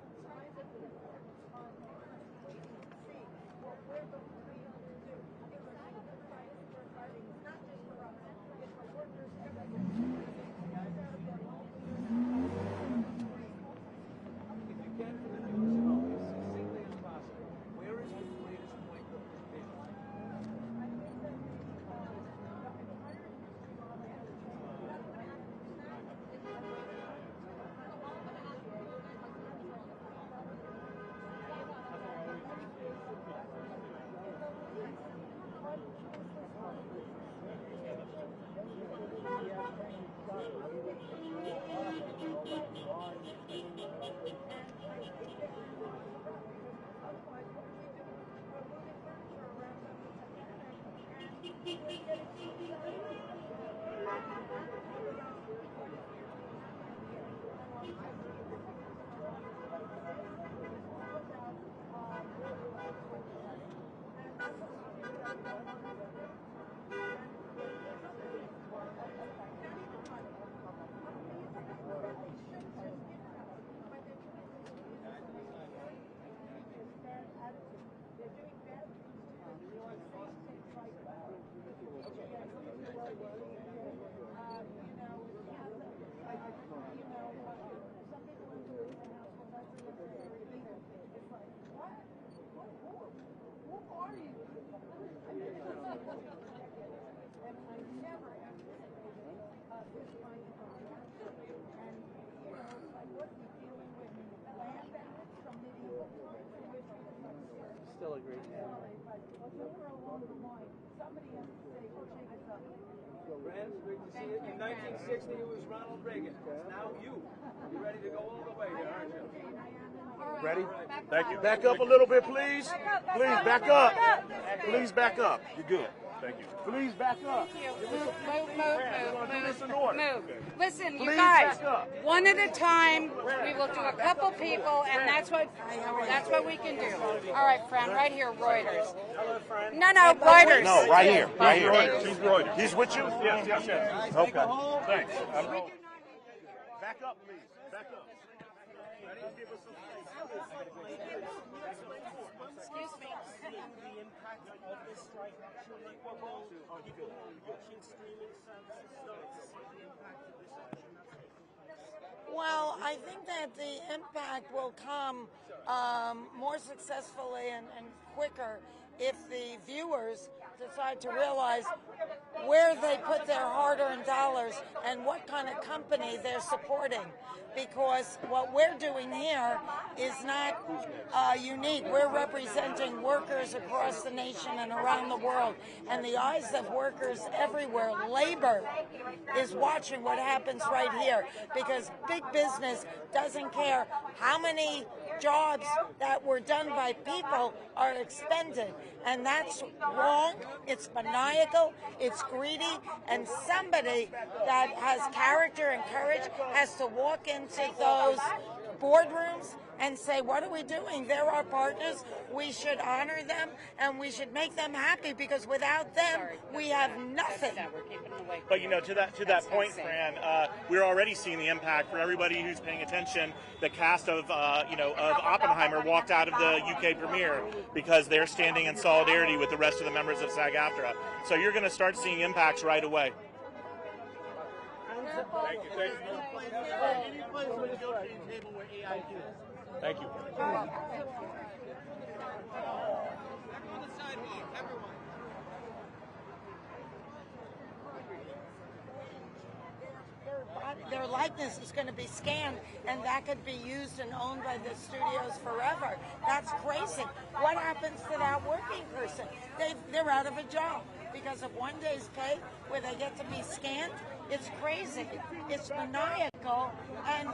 Still a great Friends, great to see you. In 1960, it was Ronald Reagan. It's now you. You're ready to go all the way here, aren't you? Ready? Thank you. Back up a little bit, please. Please back up. Please back up. You're good. Thank you. Please back up. Move. Listen, you Please guys, back up. one at a time. We will do a couple people, and that's what we can do. All right, friend, right here, Reuters. No, Reuters. No, right here. Right here. He's Reuters. He's with you? Yes. Okay. Thanks. I'm rolling. Back up, please. Back up. Excuse me. The impact of this strike actually people watching streaming services start to see the impact of this action? Well, I think that the impact will come more successfully and quicker if the viewers decide to realize where they put their hard-earned dollars and what kind of company they're supporting. Because what we're doing here is not unique. We're representing workers across the nation and around the world. And the eyes of workers everywhere, labor, is watching what happens right here. Because big business doesn't care how many jobs that were done by people are expended. And that's wrong. It's maniacal. It's greedy. And somebody that has character and courage has to walk into those boardrooms and say, what are we doing? They're our partners. We should honor them and we should make them happy, because without them, we have nothing. But to that point, Fran, we're already seeing the impact for everybody who's paying attention. The cast of Oppenheimer walked out of the UK premiere because they're standing in solidarity with the rest of the members of SAG-AFTRA. So you're going to start seeing impacts right away. Thank you. Their likeness is going to be scanned, and that could be used and owned by the studios forever. That's crazy. What happens to that working person? They're out of a job because of one day's pay where they get to be scanned. It's crazy. It's maniacal, and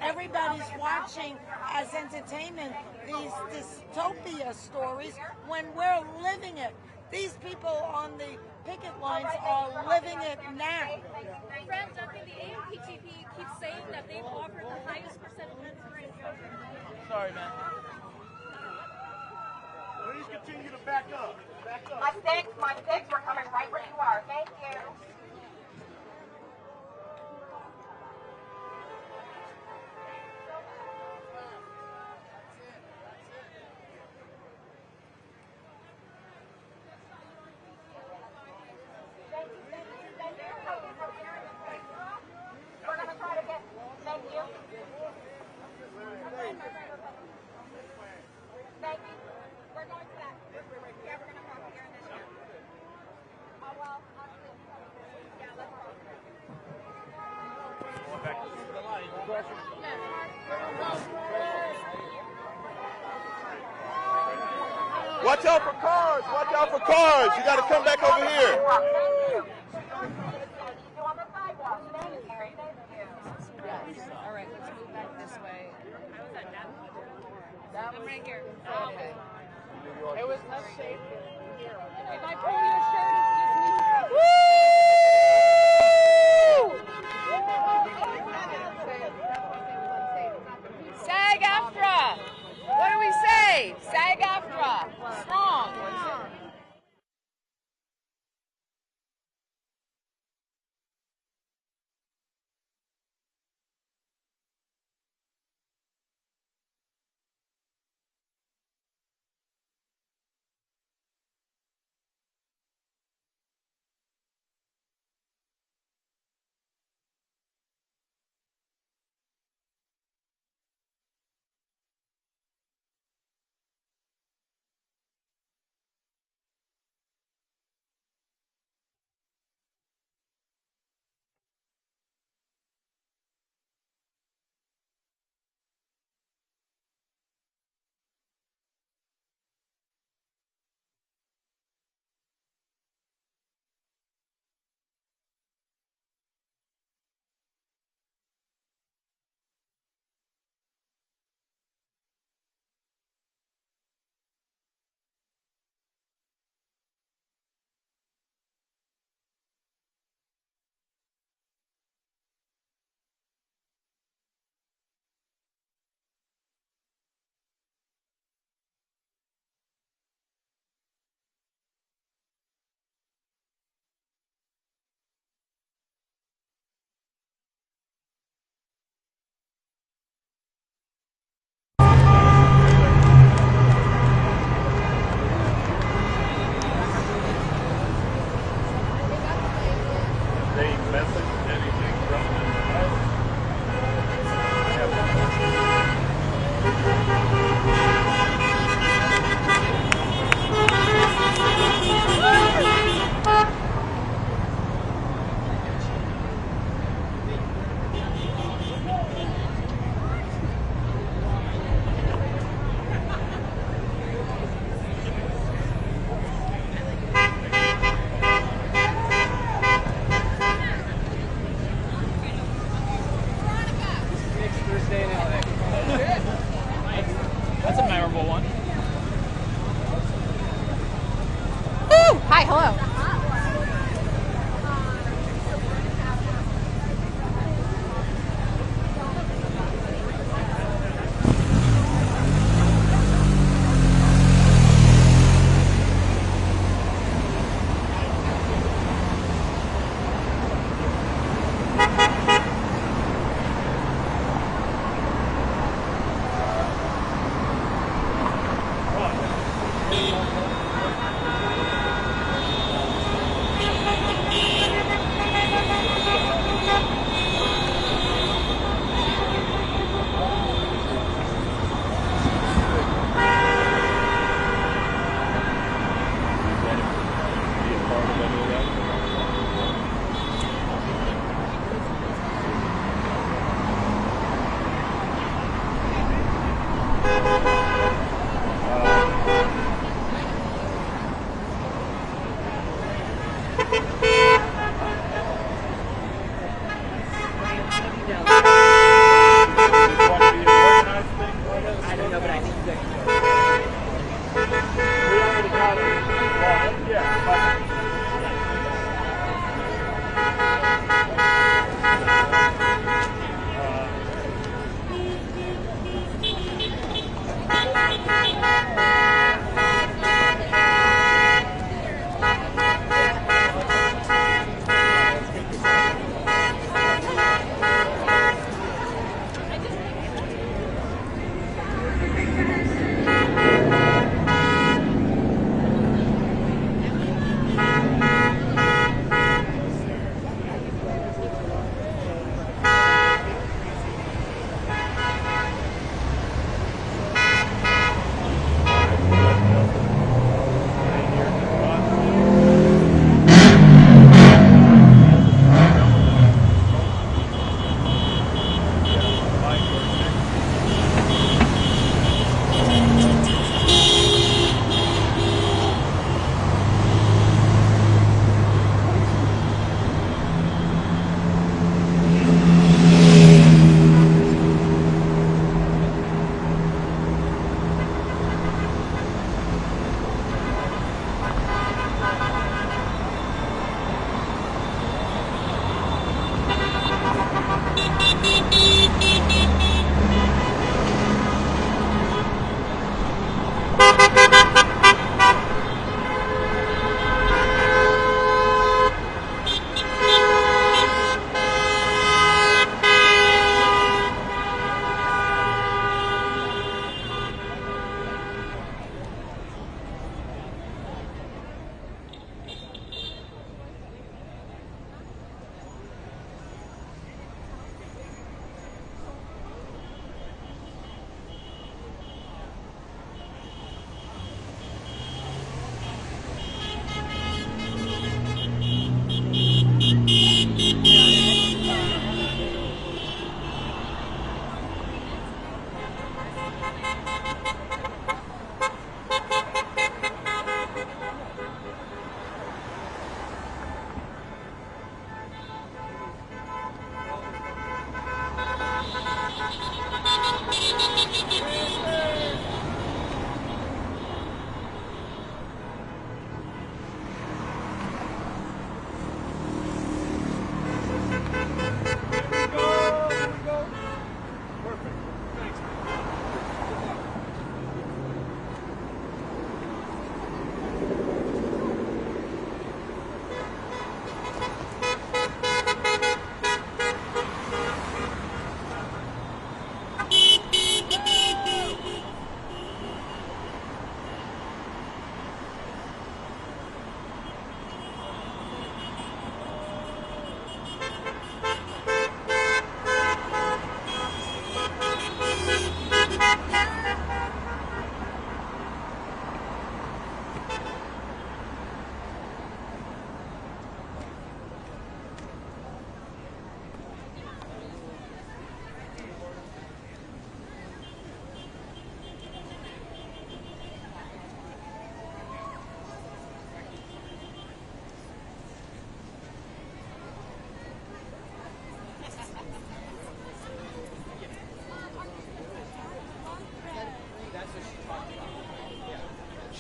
everybody's watching as entertainment these dystopia stories when we're living it. These people on the picket lines are living it now. Fran Duncan, the AMPTP keeps saying that they've offered the highest percentage rent rate. Sorry, man. Please continue to back up. Back up. My sticks, we're coming right where you are. Thank you. We're going to try to get, thank you. Thank you. We're going to that. Yeah, we're going to park here in this room. Oh, well, yeah, let's park. Watch out for cars! Watch out for cars! You got to come back over here. All right, let's move back this way. How was that? I'm right here. Okay. It was less safe here. If I pull your shirt, it's just me. SAG-AFTRA! What do we say? SAG-AFTRA! Strong! memorable one. Woo! Hi, hello. I don't know, but I think you guys We already got it. Well, yeah,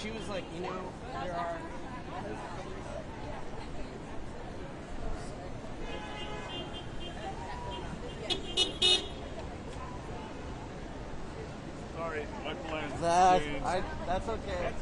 she was like, you know, there are. Sorry, my plans changed. That's okay.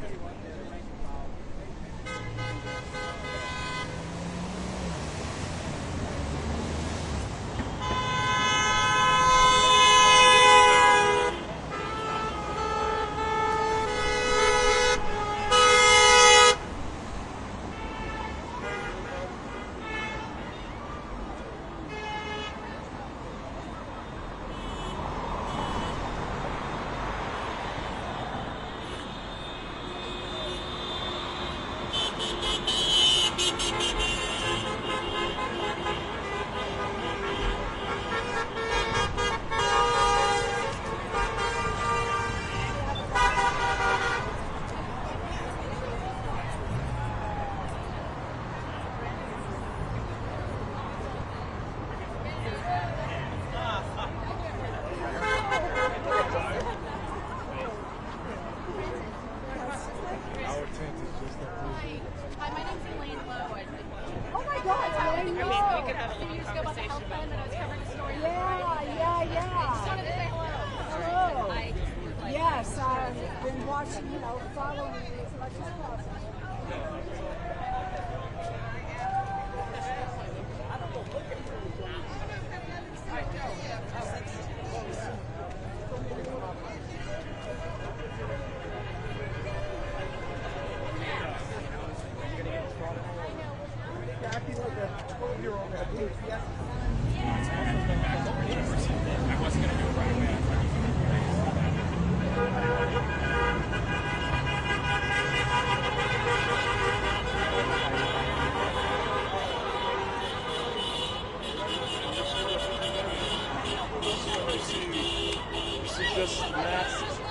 Hi, my name's Elaine Lowe. Oh my God, I Elaine mean, Lowe. we could have a few years ago about the health plan that I was covering a story. Yeah. Just wanted to say hello. Hello. Hi. Yes, I've been watching, following you as much as possible. Just massive.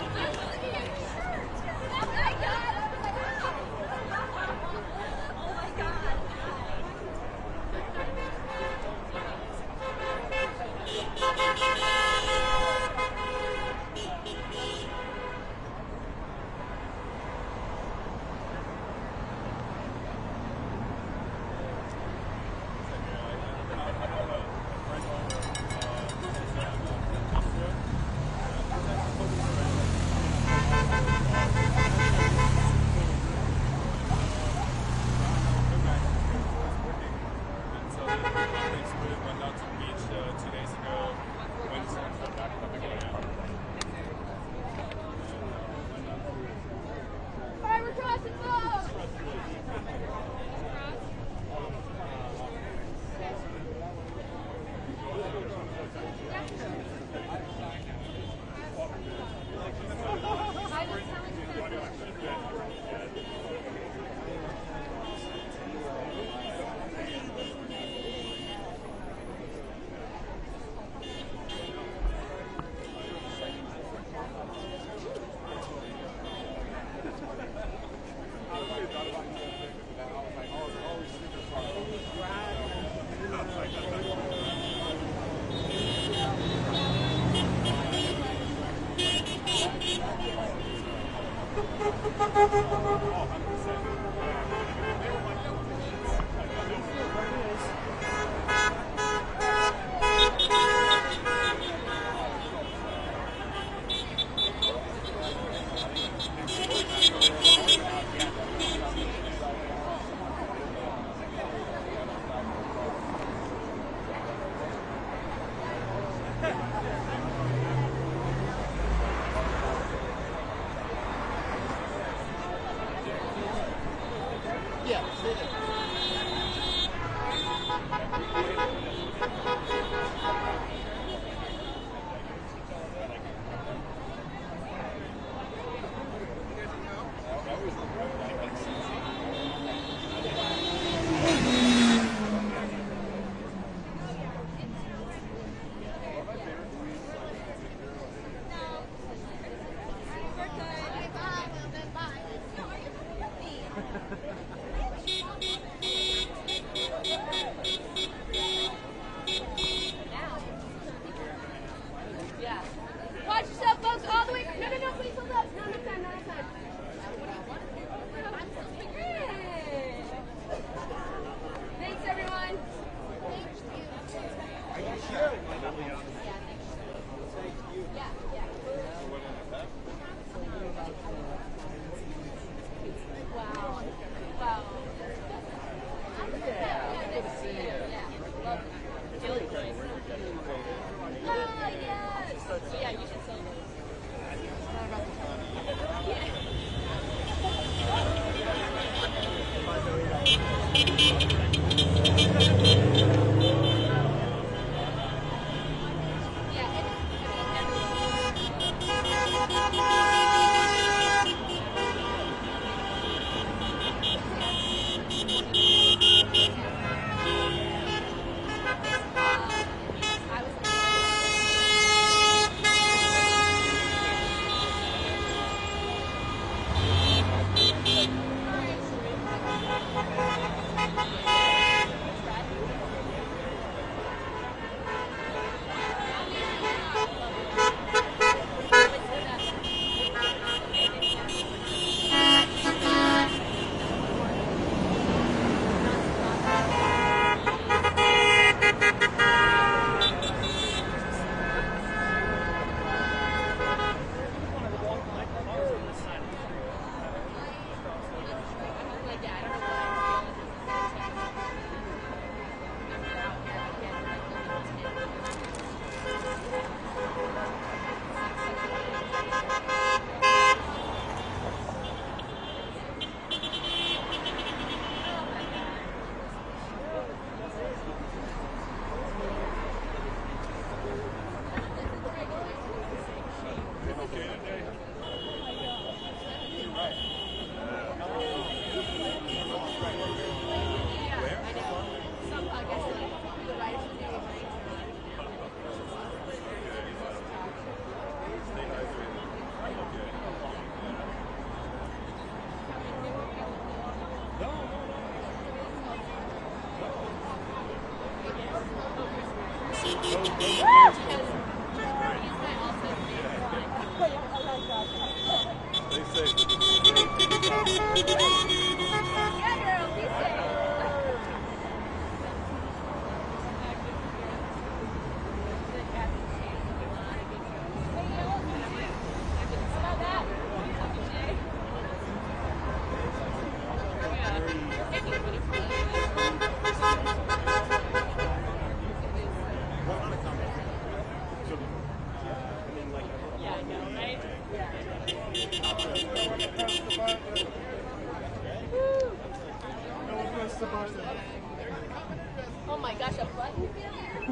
Oh my gosh, a button?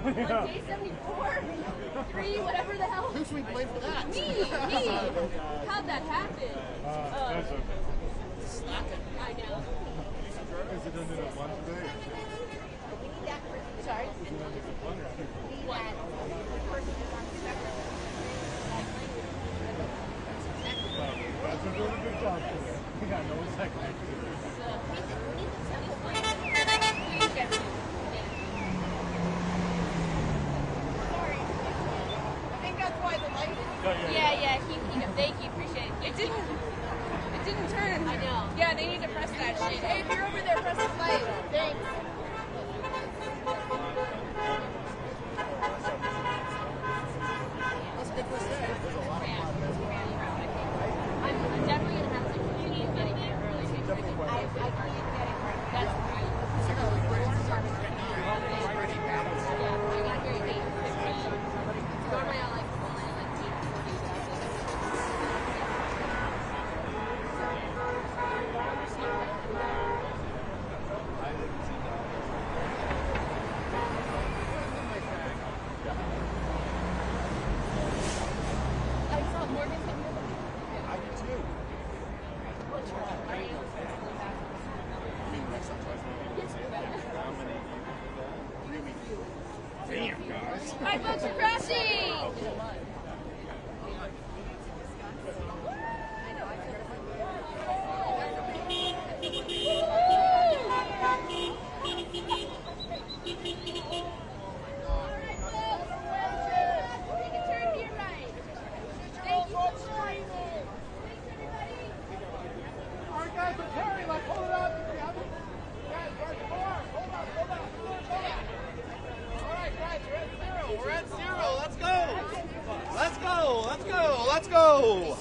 On day 74? 3, whatever the hell. Who should we blame for that? Me! How'd that happen? That's okay. I know. Is it done in a one today? Sorry? What? That's a really good job today. We got no second. Yeah, thank you, appreciate it. It didn't turn. I know. Yeah, they need to press that shit. Hey, if you're over there, press the light. Thanks. That's a good first day. There's a lot of I'm definitely going to have to keep getting here early. I keep getting right. That's right. I got here at 8:15. Normally I like my folks are crashing! Let's go!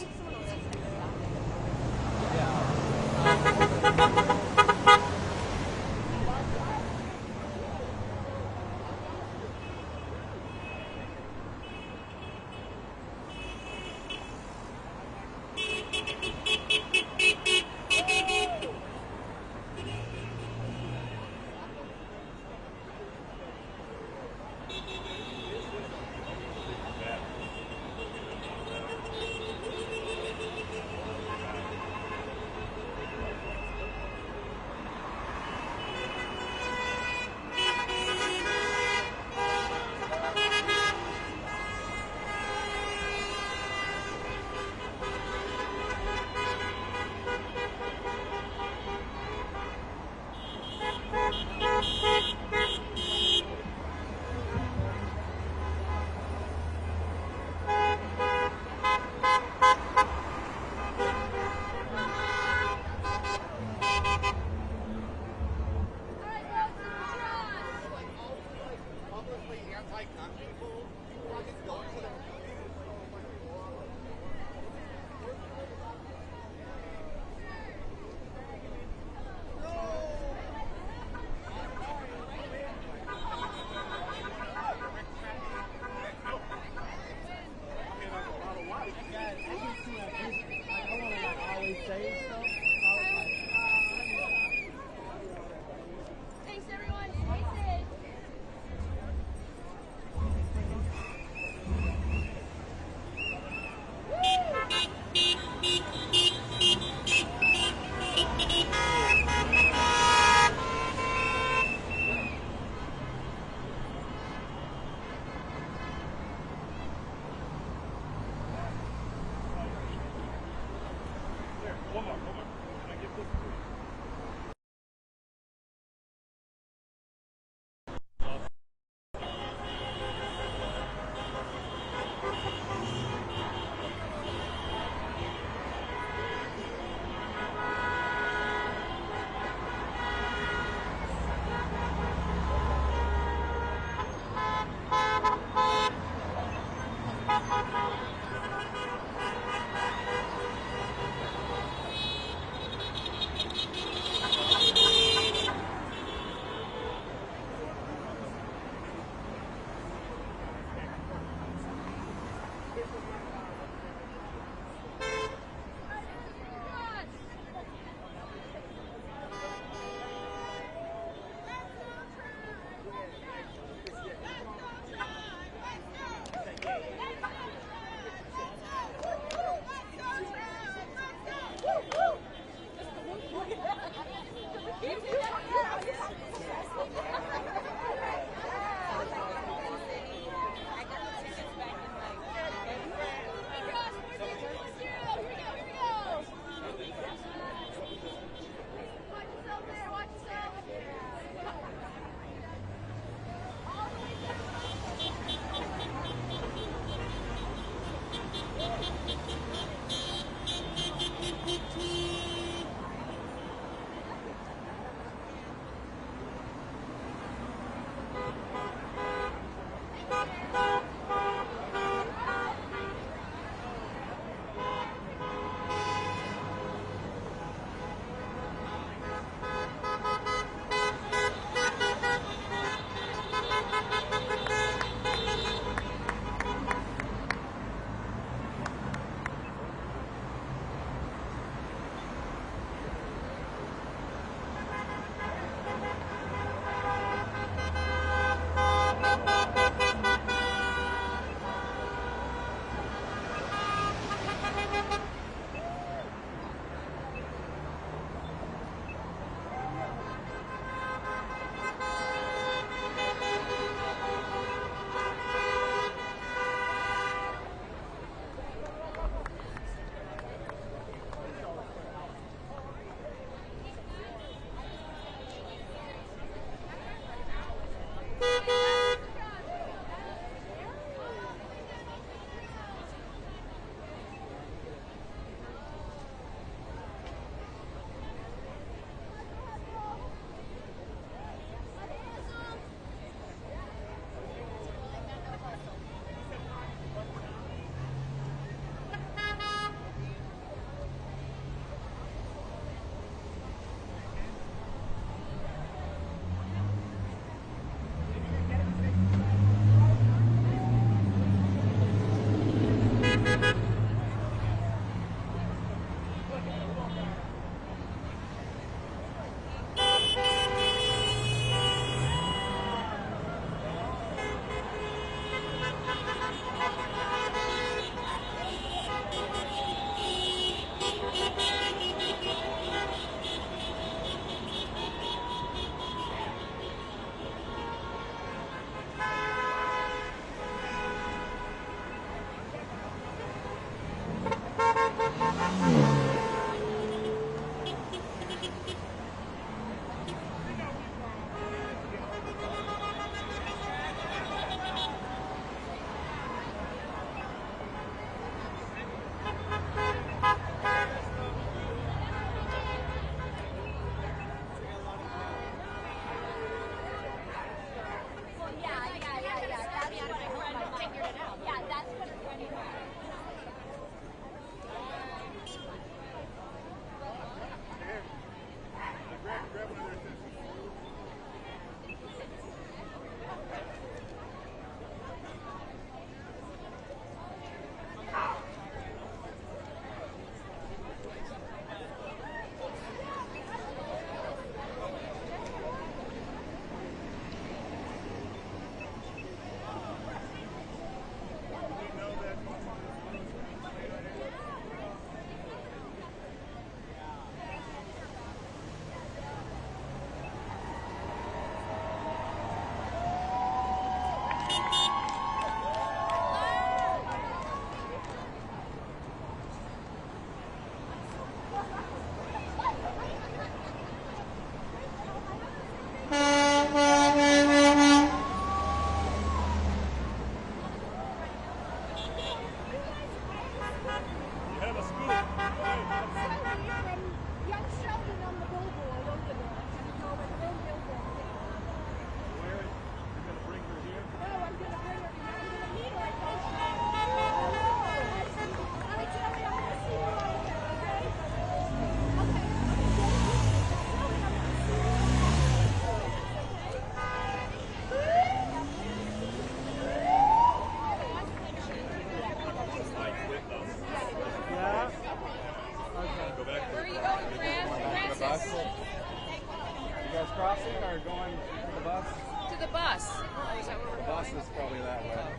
bus. You guys crossing or going to the bus? To the bus. Oh, is that where we're The going? bus is probably that way.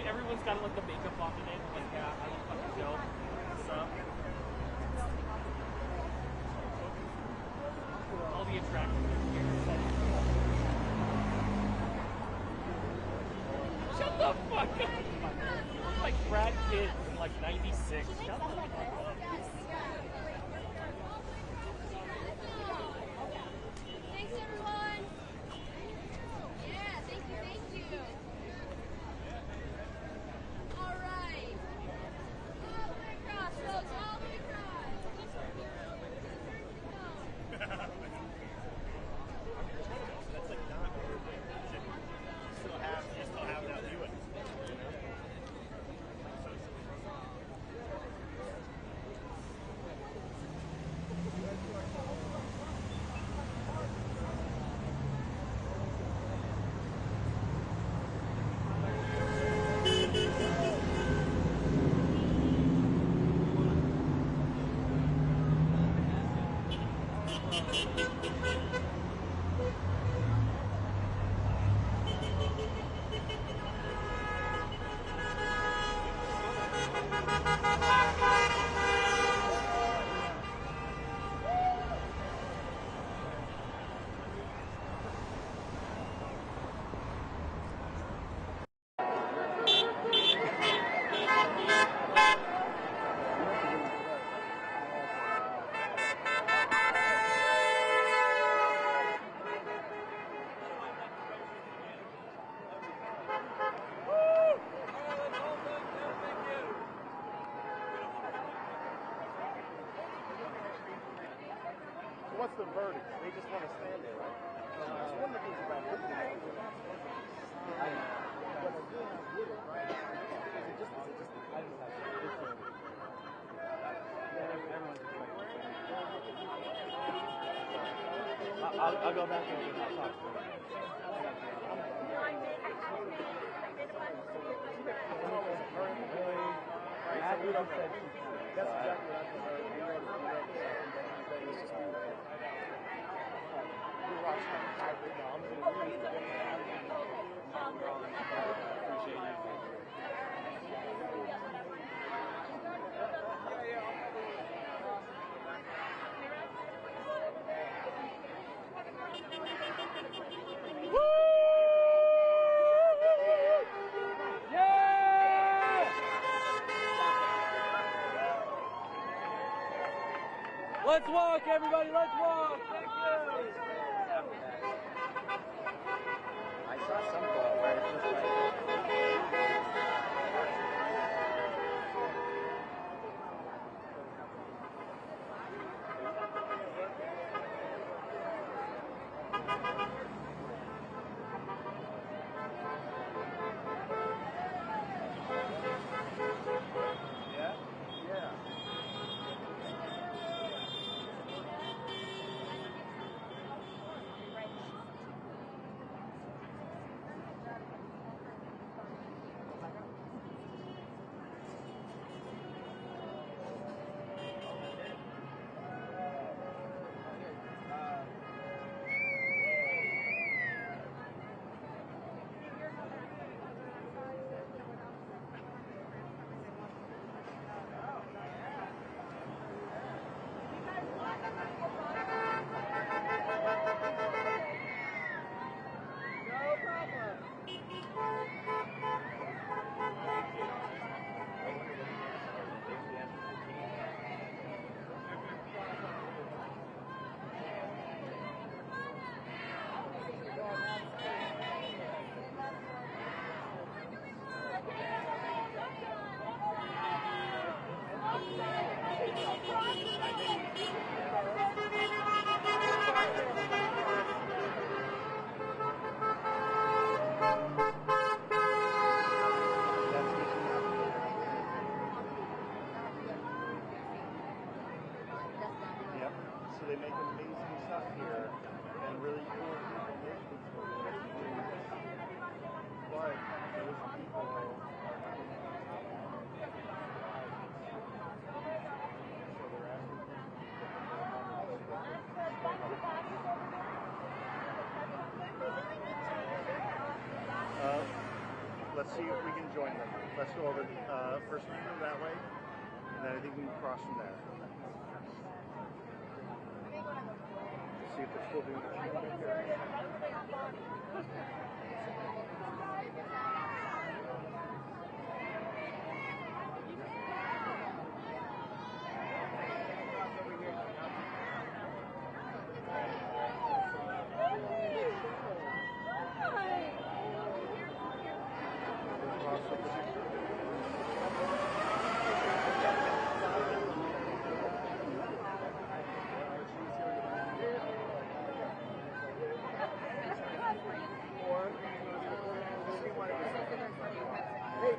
Everyone's got like the makeup on today. Like, yeah, I don't fucking know. So, all the attractions here. Shut the the fuck up. Like Brad Pitt in like 96. Shut the fuck up. Thanks, everyone. Yeah, thank you. All right. All the way across, folks. All the way across. That's like not you still have that view. What's the verdict? They just want to stand there, right? That's one of the things about looking at it. I'll go back and I'll talk to them. That's exactly what Let's walk, everybody, let's walk. Thank you. I saw some where it was like so they make amazing stuff here and really cool people make these movies. But those people let's see if we can join them. Let's go over first we go that way, and then I think we can cross from there. See if they're still doing it.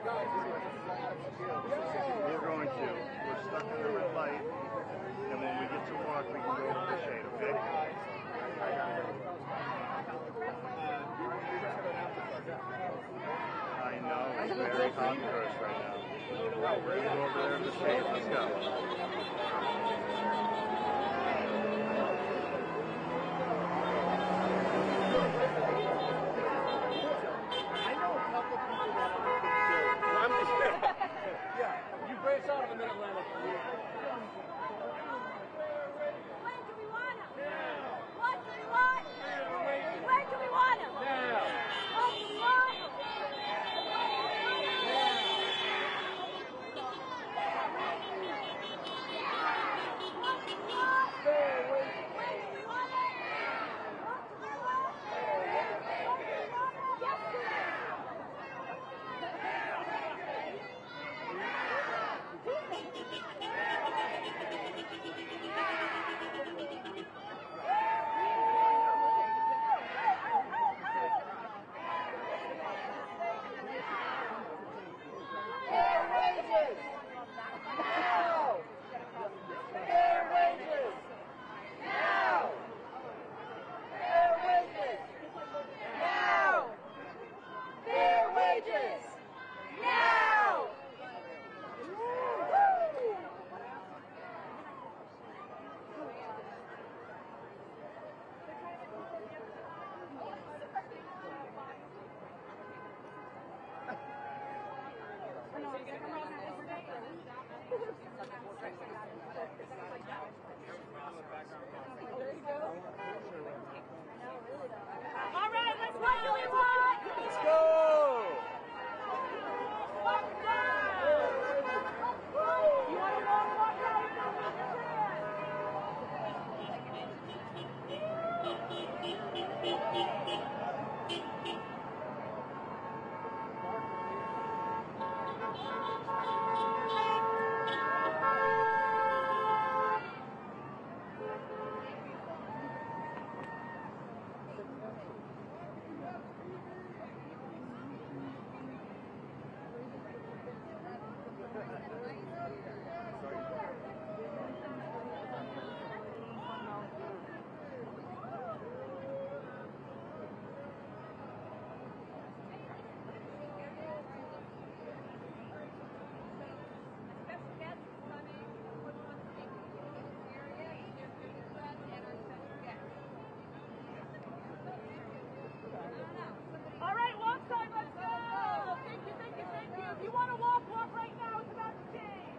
We're going to. We're stuck in the red light, and when we get to walk, we can go to the shade, okay? I know, it's very hot for us right now. We're going to go over there to the shade. Let's go. You brace out of a minute, Lana. What do we want? Where do we want him? Now. What do we want? All right, let's what do we want? Let's go! You want to walk All right, walk side, let's go! Thank you, thank you, thank you. If you want to walk, walk right now. It's about to change.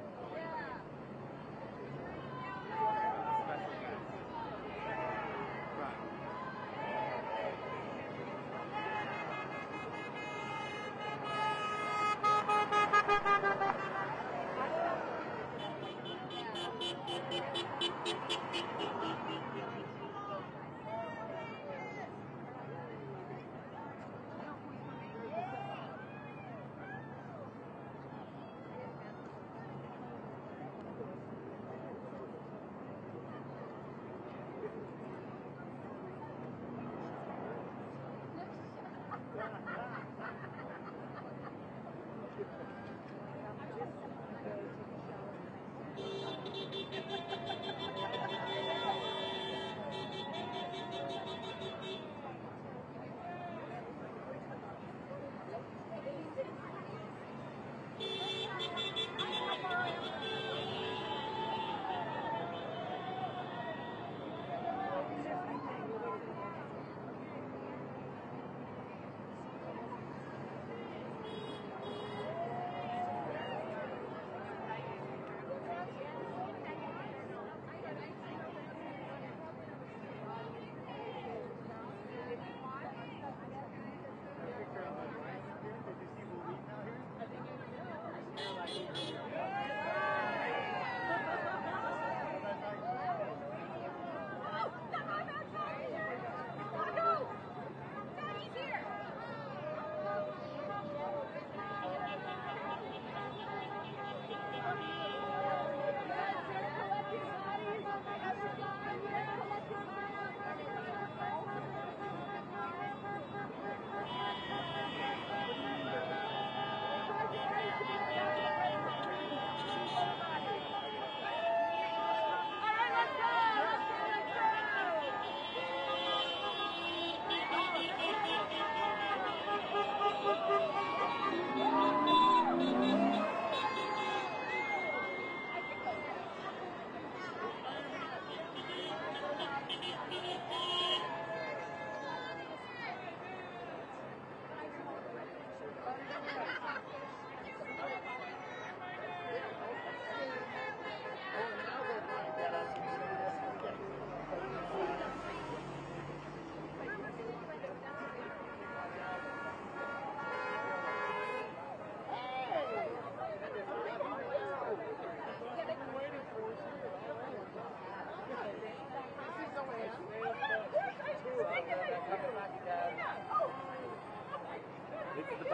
Yeah.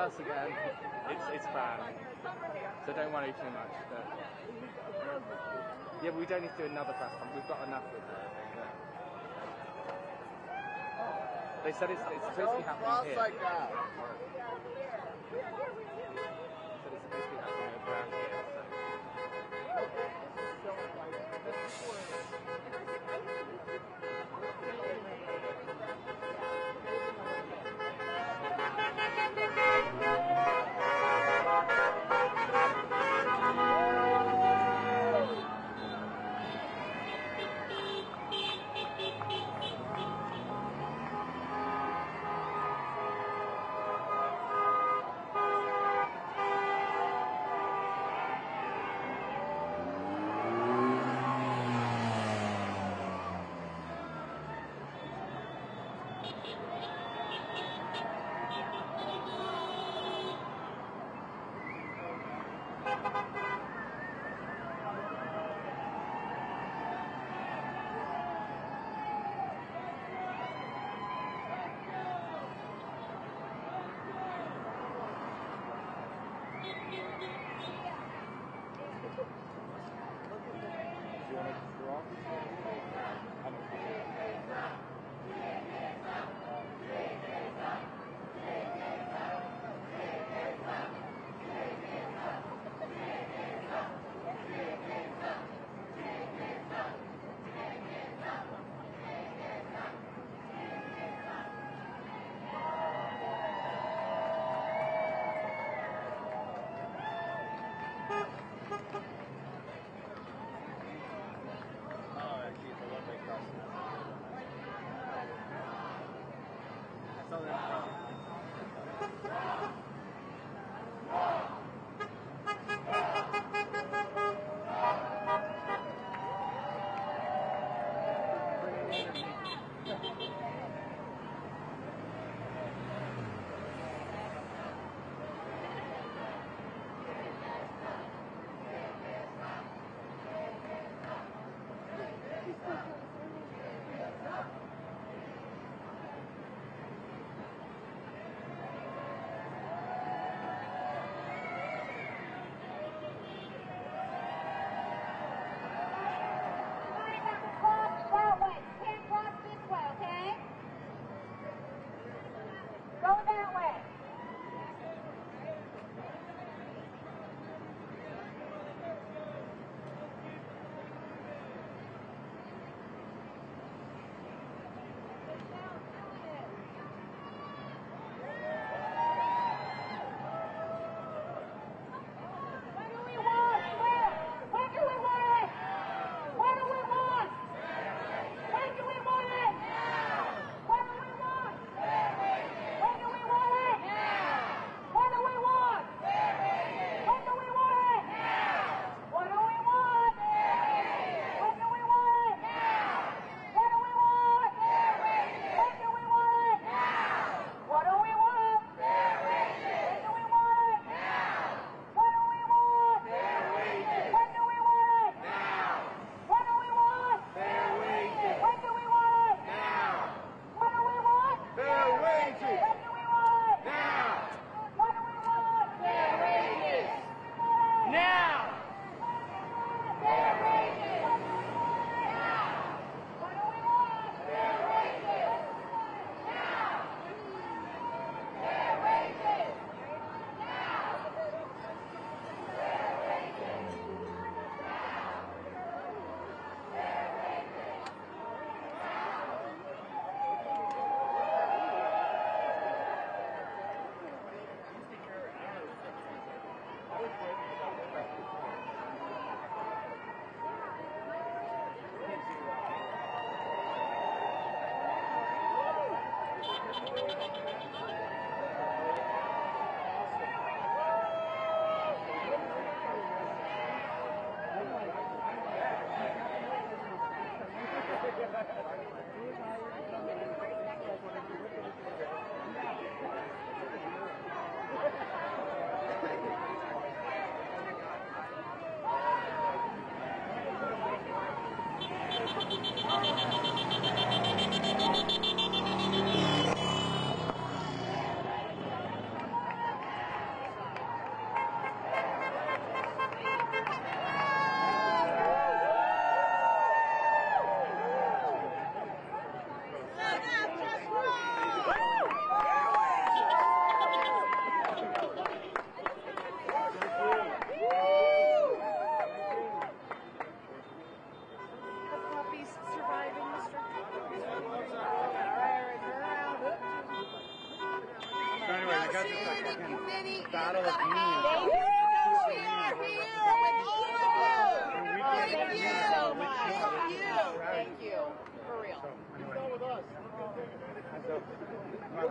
bus again. It's bad. So don't worry too much. But yeah, but we don't need to do another press conference. We've got enough with her. They said it's supposed to be happening here. Like that. They said it's supposed to be happening around here.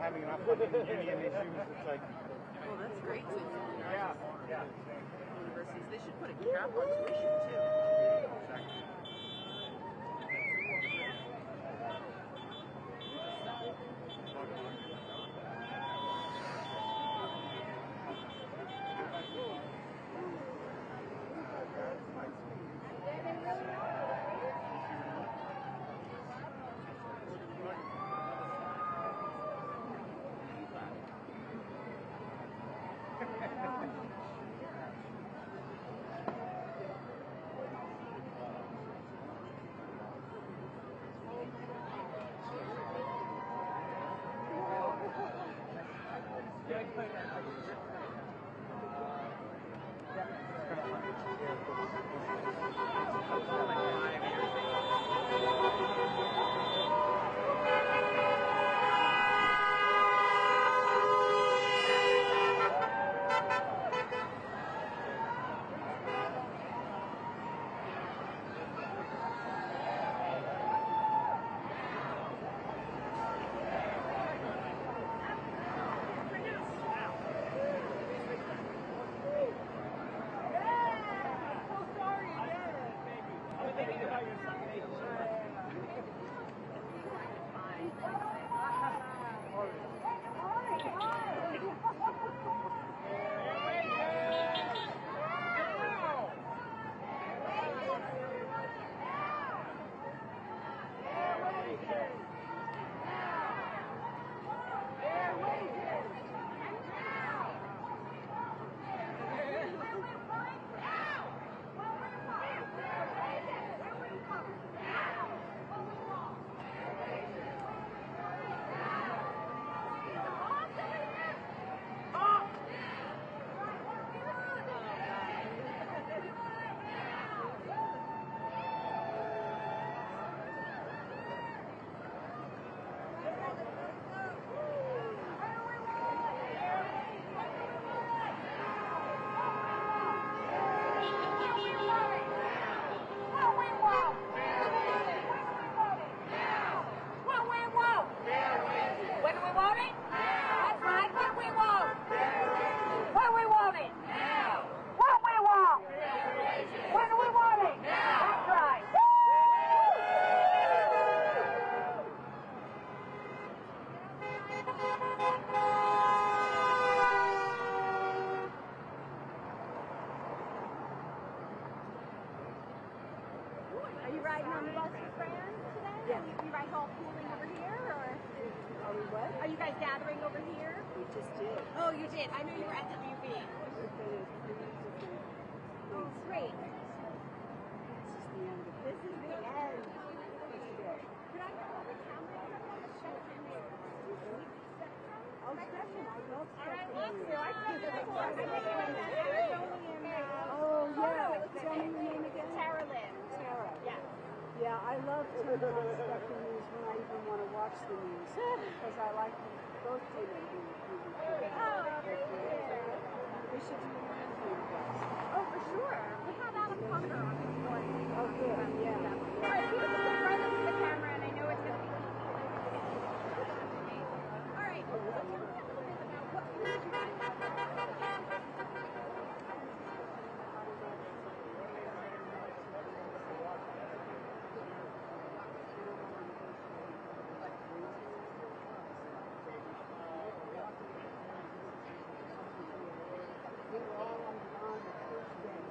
having enough funding in union issues. It's like, Well, that's great. yeah. Universities, they should put a cap on tuition too. Are you riding on the bus with friends today? Yes. You guys all pooling over here, or Are we what? are you guys gathering over here? We just did. Oh, you did. I knew you were at WB. Oh, great. This is the end for today. Could I go over camera? Oh, Stefan, I love All right, Stefan. let's do. I think it's Oh, yeah. Tell me your name again. Tara Lynn. Tara. Yeah. Yeah, I love turning on Stefan News when I even want to watch the news because I like both of them being really good. Oh, thank you. We should do an interview with us. Oh, for sure. We have Adam Pucker on this morning. Oh, good. Yeah. All right, people can throw them to the camera, and I know it's going to be. All right. So tell me a little bit about what you do. We were all on the first day.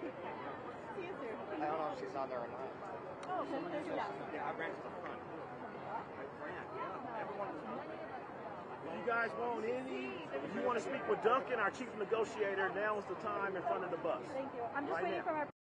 See you soon. I don't know if she's on there or not. Oh, there's a Yeah, I ran to the front. If you guys want if you want to speak with Duncan, our chief negotiator, now is the time in front of the bus. Thank you. I'm just Right waiting now. for my